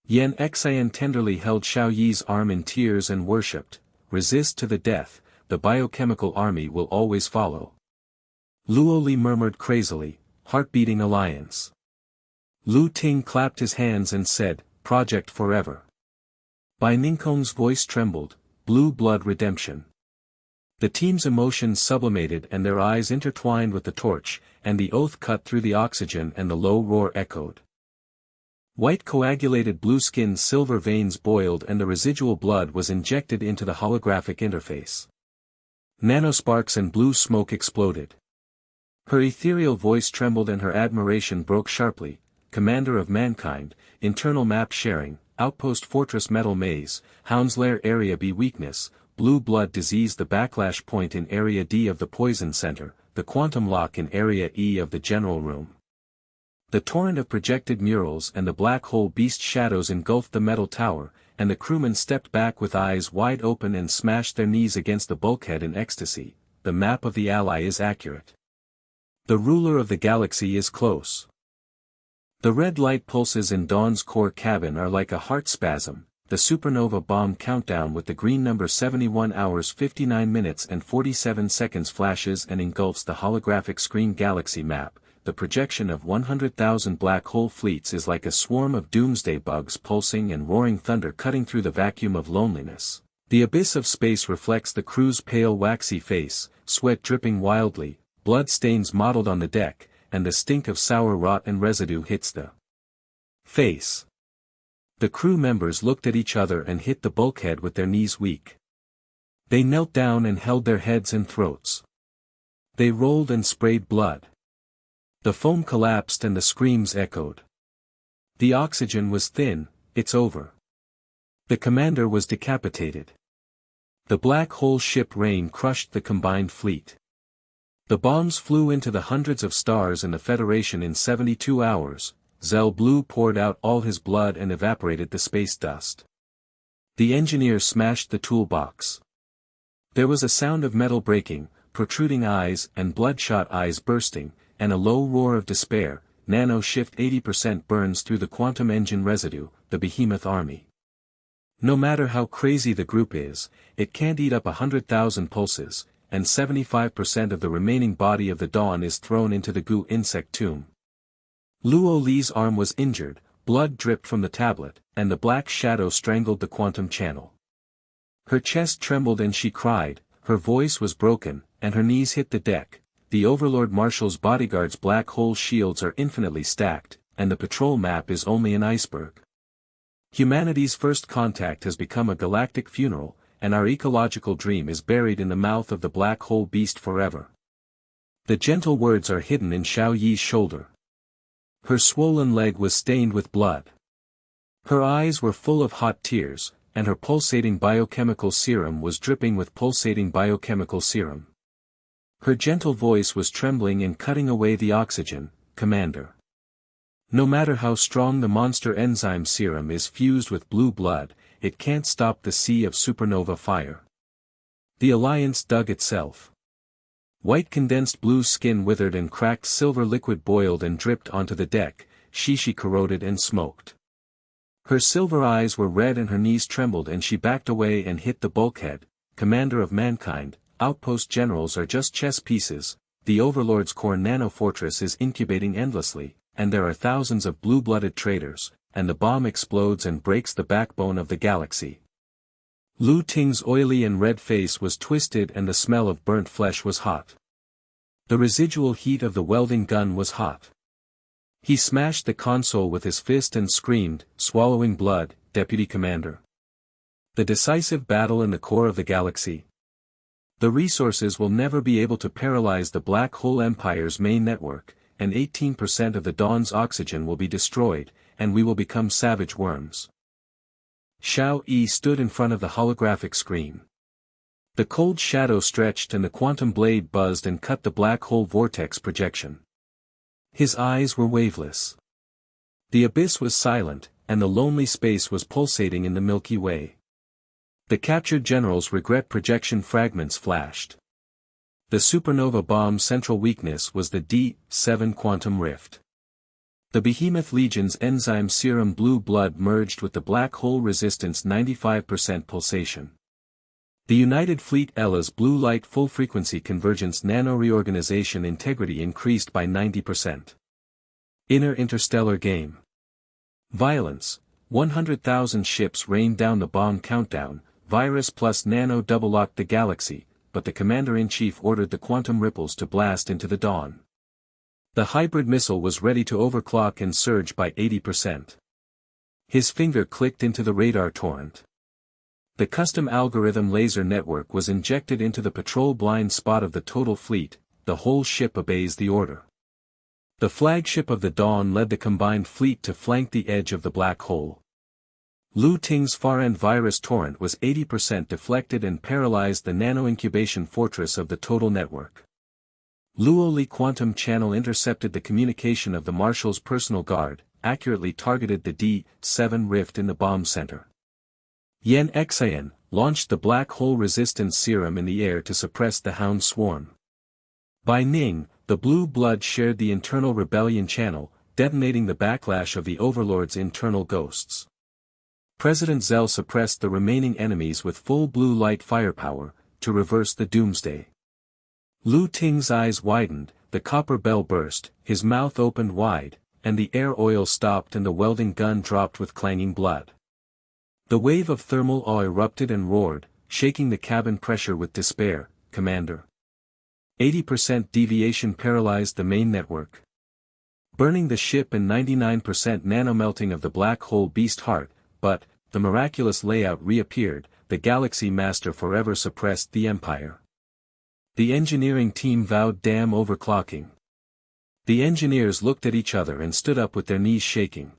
Yan Xian tenderly held Xiao Yi's arm in tears and worshipped, resist to the death, the biochemical army will always follow. Li murmured crazily, heart-beating alliance. Ting clapped his hands and said, Project Forever. Bai Ning's voice trembled, blue blood redemption. The team's emotions sublimated and their eyes intertwined with the torch, and the oath cut through the oxygen and the low roar echoed. White coagulated blue skin's silver veins boiled and the residual blood was injected into the holographic interface. Nanosparks and blue smoke exploded. Her ethereal voice trembled and her admiration broke sharply, Commander of mankind, internal map sharing, outpost fortress metal maze, Hound's Lair area B weakness, blue blood disease the backlash point in area D of the poison center, the quantum lock in area E of the general room. The torrent of projected murals and the black hole beast shadows engulfed the metal tower, and the crewmen stepped back with eyes wide open and smashed their knees against the bulkhead in ecstasy. The map of the ally is accurate. The ruler of the galaxy is close. The red light pulses in Dawn's core cabin are like a heart spasm, the supernova bomb countdown with the green number 71 hours 59 minutes and 47 seconds flashes and engulfs the holographic screen galaxy map. The projection of 100,000 black hole fleets is like a swarm of doomsday bugs pulsing and roaring thunder cutting through the vacuum of loneliness. The abyss of space reflects the crew's pale waxy face, sweat dripping wildly, blood stains mottled on the deck, and the stink of sour rot and residue hits the face. The crew members looked at each other and hit the bulkhead with their knees weak. They knelt down and held their heads and throats. They rolled and sprayed blood. The foam collapsed and the screams echoed. The oxygen was thin, it's over. The commander was decapitated. The black hole ship rain crushed the combined fleet. The bombs flew into the hundreds of stars in the Federation in 72 hours, Zell Blue poured out all his blood and evaporated the space dust. The engineer smashed the toolbox. There was a sound of metal breaking, protruding eyes and bloodshot eyes bursting, and a low roar of despair. Nano shift 80% burns through the quantum engine residue, the behemoth army. No matter how crazy the group is, it can't eat up 100,000 pulses, and 75% of the remaining body of the Dawn is thrown into the goo insect tomb. Li's arm was injured, blood dripped from the tablet, and the black shadow strangled the quantum channel. Her chest trembled and she cried, her voice was broken, and her knees hit the deck. The Overlord Marshal's bodyguard's black hole shields are infinitely stacked, and the patrol map is only an iceberg. Humanity's first contact has become a galactic funeral, and our ecological dream is buried in the mouth of the black hole beast forever. The gentle words are hidden in Xiao Yi's shoulder. Her swollen leg was stained with blood. Her eyes were full of hot tears, and her pulsating biochemical serum was dripping with pulsating biochemical serum. Her gentle voice was trembling and cutting away the oxygen, "Commander. No matter how strong the monster enzyme serum is fused with blue blood, it can't stop the sea of supernova fire." The Alliance dug itself. White condensed blue skin withered and cracked, silver liquid boiled and dripped onto the deck, shishi corroded and smoked. Her silver eyes were red and her knees trembled and she backed away and hit the bulkhead. "Commander of mankind, outpost generals are just chess pieces, the Overlord's core nano-fortress is incubating endlessly, and there are thousands of blue-blooded traitors, and the bomb explodes and breaks the backbone of the galaxy." Lu Ting's oily and red face was twisted and the smell of burnt flesh was hot. The residual heat of the welding gun was hot. He smashed the console with his fist and screamed, "Swallowing blood, Deputy Commander. The decisive battle in the core of the galaxy. The resources will never be able to paralyze the Black Hole Empire's main network, and 18% of the Dawn's oxygen will be destroyed, and we will become savage worms." Xiao Yi stood in front of the holographic screen. The cold shadow stretched and the quantum blade buzzed and cut the black hole vortex projection. His eyes were waveless. The abyss was silent, and the lonely space was pulsating in the Milky Way. The captured generals' regret projection fragments flashed. The supernova bomb's central weakness was the D7 quantum rift. The Behemoth Legion's enzyme serum blue blood merged with the black hole resistance 95% pulsation. The United Fleet Ella's blue light full frequency convergence nano-reorganization integrity increased by 90%. Inner interstellar game. Violence. 100,000 ships rained down the bomb countdown, virus plus nano double-locked the galaxy, but the Commander-in-Chief ordered the quantum ripples to blast into the dawn. The hybrid missile was ready to overclock and surge by 80%. His finger clicked into the radar torrent. The custom algorithm laser network was injected into the patrol blind spot of the total fleet. The whole ship obeys the order. The flagship of the Dawn led the combined fleet to flank the edge of the black hole. Lu Ting's far-end virus torrent was 80% deflected and paralyzed the nano-incubation fortress of the total network. Luo Li quantum channel intercepted the communication of the Marshal's personal guard, accurately targeted the D7 rift in the bomb center. Yen Xian launched the black hole resistance serum in the air to suppress the hound swarm. Bai Ning, the blue blood shared the internal rebellion channel, detonating the backlash of the Overlord's internal ghosts. President Zell suppressed the remaining enemies with full blue light firepower, to reverse the doomsday. Lu Ting's eyes widened, the copper bell burst, his mouth opened wide, and the air oil stopped and the welding gun dropped with clanging blood. The wave of thermal awe erupted and roared, shaking the cabin pressure with despair. "Commander. 80% deviation paralyzed the main network. Burning the ship and 99% nanomelting of the black hole beast heart, but, the miraculous layout reappeared, the Galaxy Master forever suppressed the Empire." The engineering team vowed damn overclocking. The engineers looked at each other and stood up with their knees shaking.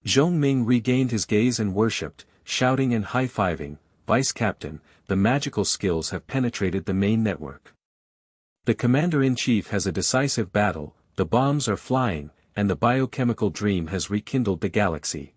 Zhongming regained his gaze and worshipped, shouting and high-fiving, "Vice Captain, the magical skills have penetrated the main network. The Commander-in-Chief has a decisive battle, the bombs are flying, and the biochemical dream has rekindled the galaxy."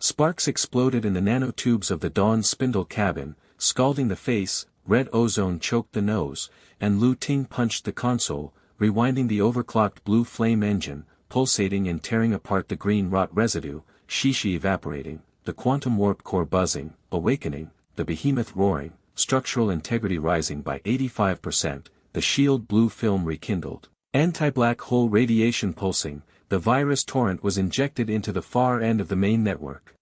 Sparks exploded in the nanotubes of the Dawn's spindle cabin, scalding the face, red ozone choked the nose, and Lu Ting punched the console, rewinding the overclocked blue flame engine, pulsating and tearing apart the green rot residue, shishi evaporating, the quantum warp core buzzing, awakening, the behemoth roaring, structural integrity rising by 85%, the shield blue film rekindled, anti-black hole radiation pulsing, the virus torrent was injected into the far end of the main network.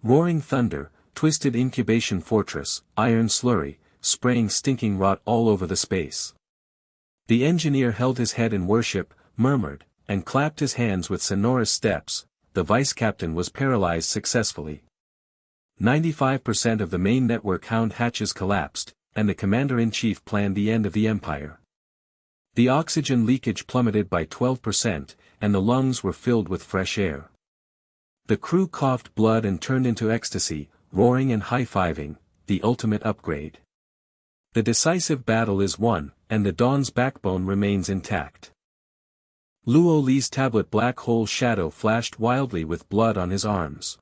Roaring thunder, twisted incubation fortress, iron slurry, spraying stinking rot all over the space. The engineer held his head in worship, murmured, and clapped his hands with sonorous steps. The vice captain was paralyzed successfully. 95% of the main network hound hatches collapsed, and the commander-in-chief planned the end of the Empire. The oxygen leakage plummeted by 12%, and the lungs were filled with fresh air. The crew coughed blood and turned into ecstasy, roaring and high-fiving, the ultimate upgrade. The decisive battle is won, and the Dawn's backbone remains intact. Luo Li's tablet black hole shadow flashed wildly with blood on his arms.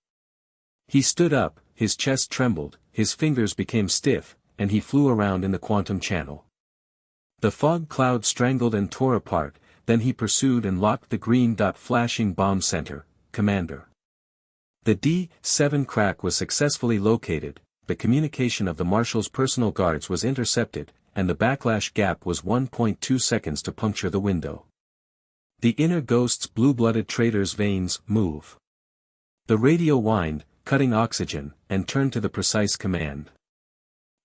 He stood up, his chest trembled, his fingers became stiff, and he flew around in the quantum channel. The fog cloud strangled and tore apart, then he pursued and locked the green dot flashing bomb center, Commander. The D-7 crack was successfully located, the communication of the Marshal's personal guards was intercepted, and the backlash gap was 1.2 seconds to puncture the window. The inner ghost's blue-blooded traitor's veins move. The radio whined, cutting oxygen, and turned to the precise command.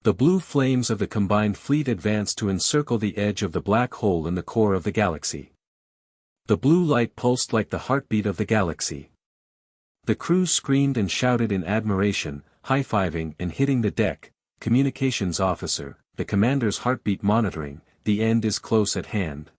The blue flames of the combined fleet advanced to encircle the edge of the black hole in the core of the galaxy. The blue light pulsed like the heartbeat of the galaxy. The crew screamed and shouted in admiration, high-fiving and hitting the deck. Communications officer, the commander's heartbeat monitoring, the end is close at hand.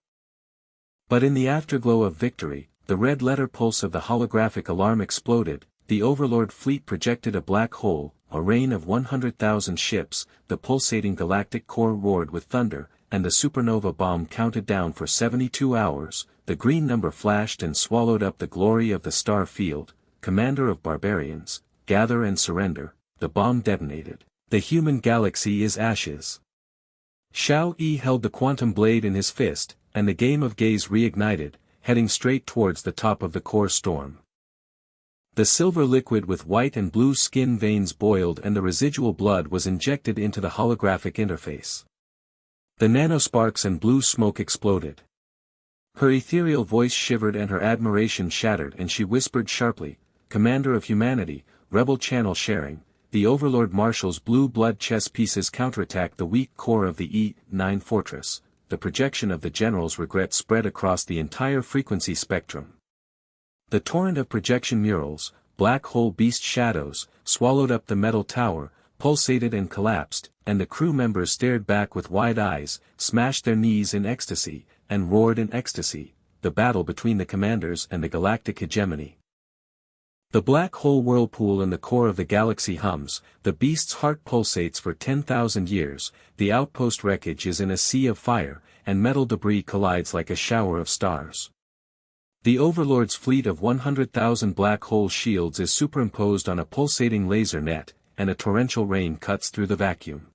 But in the afterglow of victory, the red letter pulse of the holographic alarm exploded, the Overlord fleet projected a black hole, a rain of 100,000 ships, the pulsating galactic core roared with thunder, and the supernova bomb counted down for 72 hours, the green number flashed and swallowed up the glory of the star field. Commander of barbarians, gather and surrender, the bomb detonated, the human galaxy is ashes. Xiao Yi held the quantum blade in his fist, and the game of gaze reignited, heading straight towards the top of the core storm. The silver liquid with white and blue skin veins boiled and the residual blood was injected into the holographic interface. The nanosparks and blue smoke exploded. Her ethereal voice shivered and her admiration shattered and she whispered sharply, Commander of humanity, rebel channel sharing, the Overlord Marshal's blue blood chess pieces counterattack the weak core of the E-9 fortress. The projection of the general's regret spread across the entire frequency spectrum. The torrent of projection murals, black hole beast shadows, swallowed up the metal tower, pulsated and collapsed, and the crew members stared back with wide eyes, smashed their knees in ecstasy, and roared in ecstasy, the battle between the commanders and the galactic hegemony. The black hole whirlpool in the core of the galaxy hums, the beast's heart pulsates for 10,000 years, the outpost wreckage is in a sea of fire, and metal debris collides like a shower of stars. The Overlord's fleet of 100,000 black hole shields is superimposed on a pulsating laser net, and a torrential rain cuts through the vacuum.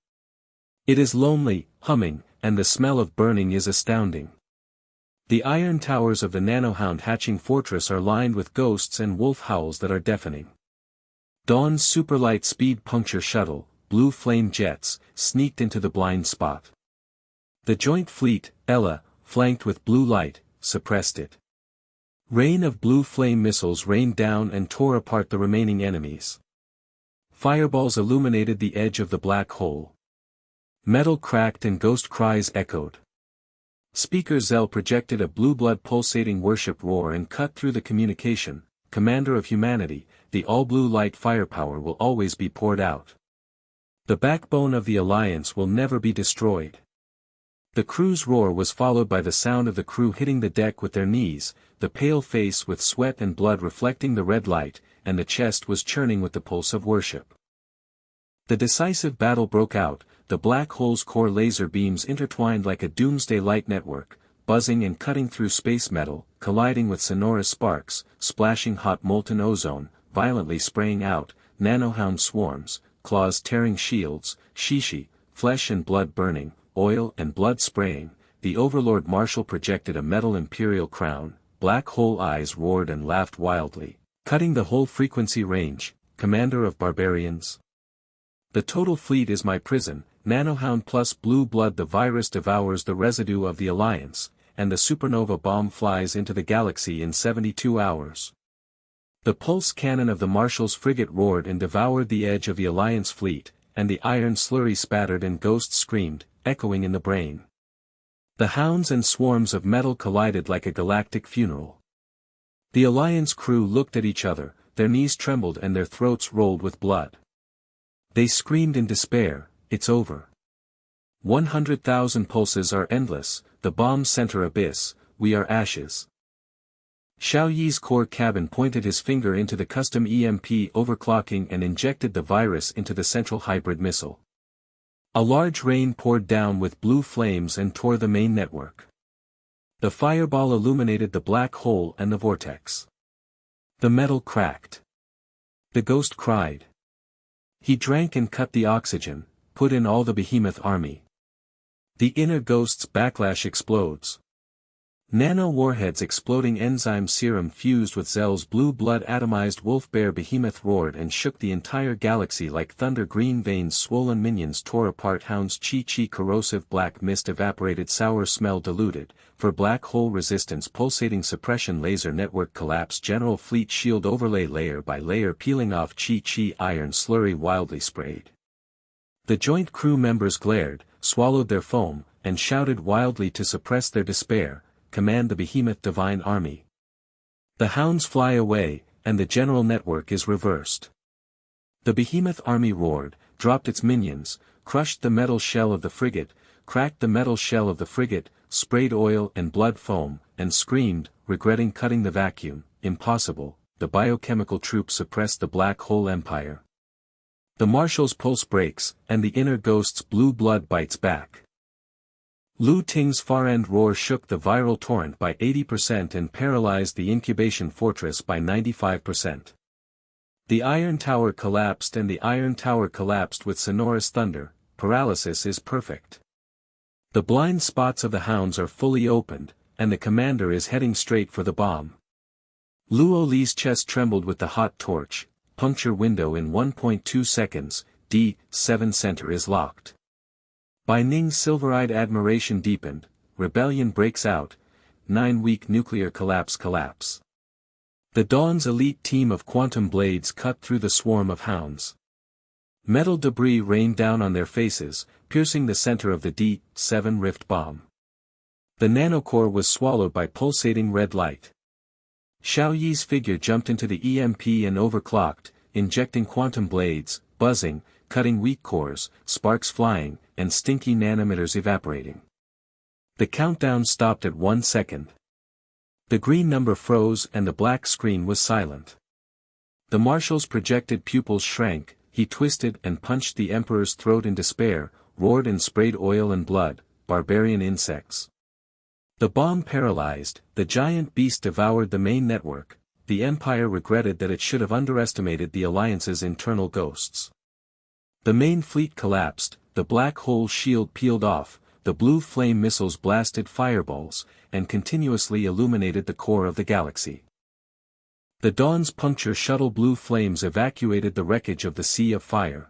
It is lonely, humming, and the smell of burning is astounding. The iron towers of the nanohound hatching fortress are lined with ghosts and wolf howls that are deafening. Dawn's superlight speed puncture shuttle, blue flame jets, sneaked into the blind spot. The joint fleet, Ella, flanked with blue light, suppressed it. Rain of blue flame missiles rained down and tore apart the remaining enemies. Fireballs illuminated the edge of the black hole. Metal cracked and ghost cries echoed. Speaker Zell projected a blue blood pulsating worship roar and cut through the communication, Commander of humanity, the all-blue light firepower will always be poured out. The backbone of the Alliance will never be destroyed. The crew's roar was followed by the sound of the crew hitting the deck with their knees, the pale face with sweat and blood reflecting the red light, and the chest was churning with the pulse of worship. The decisive battle broke out, the black hole's core laser beams intertwined like a doomsday light network, buzzing and cutting through space metal, colliding with sonorous sparks, splashing hot molten ozone, violently spraying out, nanohound swarms, claws tearing shields, shishi, flesh and blood burning, oil and blood spraying. The Overlord Marshal projected a metal imperial crown, black hole eyes roared and laughed wildly, cutting the whole frequency range, Commander of barbarians. The total fleet is my prison, nanohound plus blue blood. The virus devours the residue of the Alliance, and the supernova bomb flies into the galaxy in 72 hours. The pulse cannon of the Marshal's frigate roared and devoured the edge of the Alliance fleet, and the iron slurry spattered and ghosts screamed, echoing in the brain. The hounds and swarms of metal collided like a galactic funeral. The Alliance crew looked at each other, their knees trembled and their throats rolled with blood. They screamed in despair, it's over. 100,000 pulses are endless, the bomb center abyss, we are ashes. Xiao Yi's core cabin pointed his finger into the custom EMP overclocking and injected the virus into the central hybrid missile. A large rain poured down with blue flames and tore the main network. The fireball illuminated the black hole and the vortex. The metal cracked. The ghost cried. He drank and cut the oxygen, put in all the behemoth army. The inner ghost's backlash explodes. Nano-warheads exploding enzyme serum fused with Zell's blue blood atomized wolf-bear behemoth roared and shook the entire galaxy like thunder. Green veins swollen minions tore apart hounds. Chi corrosive black mist evaporated sour smell diluted, for black hole resistance pulsating suppression laser network collapse general fleet shield overlay layer by layer peeling off. Chi iron slurry wildly sprayed. The joint crew members glared, swallowed their foam, and shouted wildly to suppress their despair. Command the behemoth divine army. The hounds fly away, and the general network is reversed. The behemoth army roared, dropped its minions, crushed the metal shell of the frigate, cracked the metal shell of the frigate, sprayed oil and blood foam, and screamed, regretting cutting the vacuum. Impossible. The biochemical troops suppressed the black hole empire. The marshal's pulse breaks, and the inner ghost's blue blood bites back. Lu Ting's far-end roar shook the viral torrent by 80% and paralyzed the incubation fortress by 95%. The Iron Tower collapsed and the Iron Tower collapsed with sonorous thunder. Paralysis is perfect. The blind spots of the hounds are fully opened, and the commander is heading straight for the bomb. Luo Li's chest trembled with the hot torch. Puncture window in 1.2 seconds, D7 center is locked. Bai Ning's silver-eyed admiration deepened. Rebellion breaks out. 9-week nuclear collapse. The Dawn's elite team of quantum blades cut through the swarm of hounds. Metal debris rained down on their faces, piercing the center of the D7 rift bomb. The nanocore was swallowed by pulsating red light. Xiao Yi's figure jumped into the EMP and overclocked, injecting quantum blades, buzzing, cutting weak cores, sparks flying, and stinky nanometers evaporating. The countdown stopped at 1 second. The green number froze and the black screen was silent. The marshal's projected pupils shrank. He twisted and punched the emperor's throat in despair, roared and sprayed oil and blood. Barbarian insects. The bomb paralyzed, the giant beast devoured the main network. The Empire regretted that it should have underestimated the Alliance's internal ghosts. The main fleet collapsed, the black hole shield peeled off, the blue flame missiles blasted fireballs, and continuously illuminated the core of the galaxy. The Dawn's puncture shuttle blue flames evacuated the wreckage of the Sea of Fire.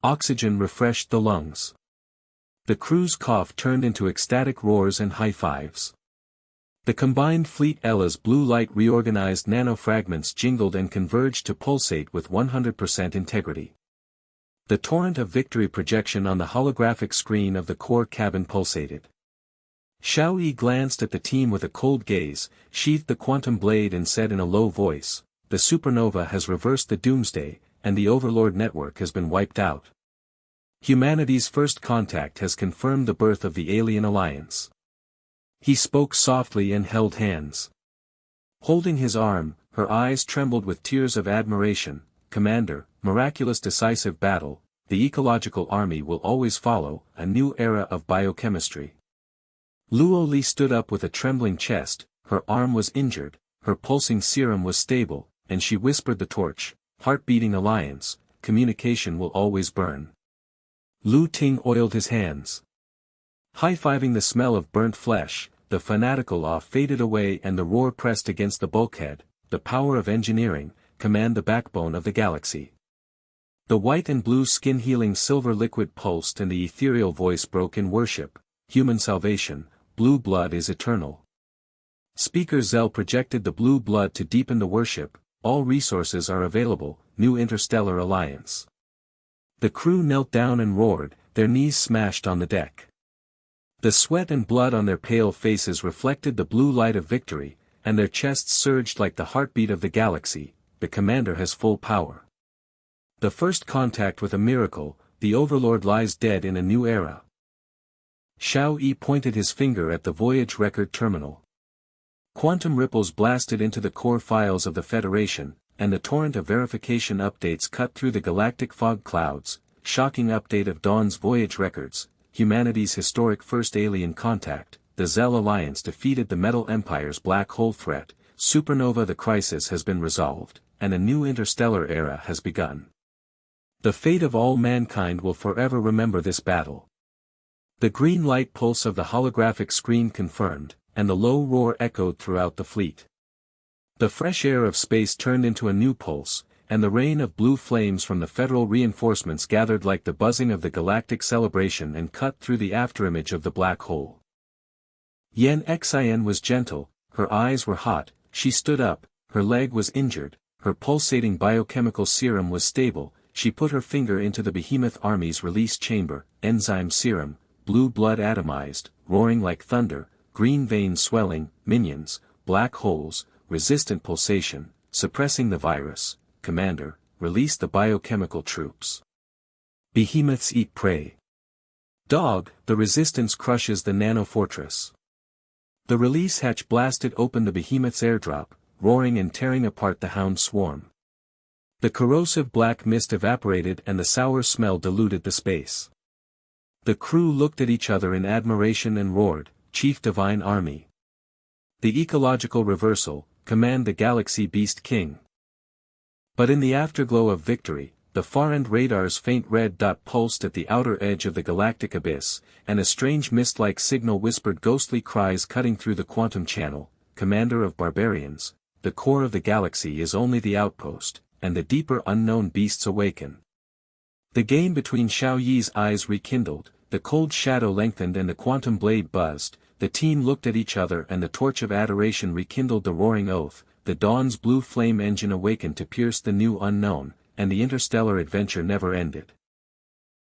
Oxygen refreshed the lungs. The crew's cough turned into ecstatic roars and high-fives. The combined fleet Ella's blue light reorganized nanofragments jingled and converged to pulsate with 100% integrity. The torrent of victory projection on the holographic screen of the core cabin pulsated. Xiao Yi glanced at the team with a cold gaze, sheathed the quantum blade and said in a low voice, "The supernova has reversed the doomsday, and the Overlord network has been wiped out. Humanity's first contact has confirmed the birth of the alien alliance." He spoke softly and held hands. Holding his arm, her eyes trembled with tears of admiration. "Commander, miraculous decisive battle, the ecological army will always follow, a new era of biochemistry." Luo Li stood up with a trembling chest, her arm was injured, her pulsing serum was stable, and she whispered the torch, "Heart-beating alliance, communication will always burn." Lu Ting oiled his hands. High-fiving the smell of burnt flesh, the fanatical awe faded away and the roar pressed against the bulkhead. The power of engineering, command the backbone of the galaxy. The white and blue skin-healing silver liquid pulsed and the ethereal voice broke in worship. "Human salvation, blue blood is eternal." Speaker Zell projected the blue blood to deepen the worship. "All resources are available, new interstellar alliance." The crew knelt down and roared, their knees smashed on the deck. The sweat and blood on their pale faces reflected the blue light of victory, and their chests surged like the heartbeat of the galaxy. The commander has full power. The first contact with a miracle, the Overlord lies dead in a new era. Xiao Yi pointed his finger at the Voyage record terminal. Quantum ripples blasted into the core files of the Federation, and the torrent of verification updates cut through the galactic fog clouds. Shocking update of Dawn's Voyage records, humanity's historic first alien contact, the Zell Alliance defeated the Metal Empire's black hole threat, supernova the crisis has been resolved, and a new interstellar era has begun. The fate of all mankind will forever remember this battle. The green light pulse of the holographic screen confirmed, and the low roar echoed throughout the fleet. The fresh air of space turned into a new pulse, and the rain of blue flames from the federal reinforcements gathered like the buzzing of the galactic celebration and cut through the afterimage of the black hole. Yen Xin was gentle, her eyes were hot, she stood up, her leg was injured, her pulsating biochemical serum was stable, she put her finger into the behemoth army's release chamber, enzyme serum, blue blood atomized, roaring like thunder, green veins swelling, minions, black holes, resistant pulsation, suppressing the virus. Commander, release the biochemical troops. Behemoths eat prey. Dog, the resistance crushes the nanofortress. The release hatch blasted open the behemoth's airdrop, roaring and tearing apart the hound swarm. The corrosive black mist evaporated and the sour smell diluted the space. The crew looked at each other in admiration and roared, Chief Divine Army. The ecological reversal, command the Galaxy Beast King. But in the afterglow of victory, the far-end radar's faint red dot pulsed at the outer edge of the galactic abyss, and a strange mist-like signal whispered ghostly cries cutting through the quantum channel, Commander of Barbarians, the core of the galaxy is only the outpost, and the deeper unknown beasts awaken. The game between Xiao Yi's eyes rekindled, the cold shadow lengthened and the quantum blade buzzed, the team looked at each other and the torch of adoration rekindled the roaring oath. The Dawn's blue flame engine awakened to pierce the new unknown, and the interstellar adventure never ended.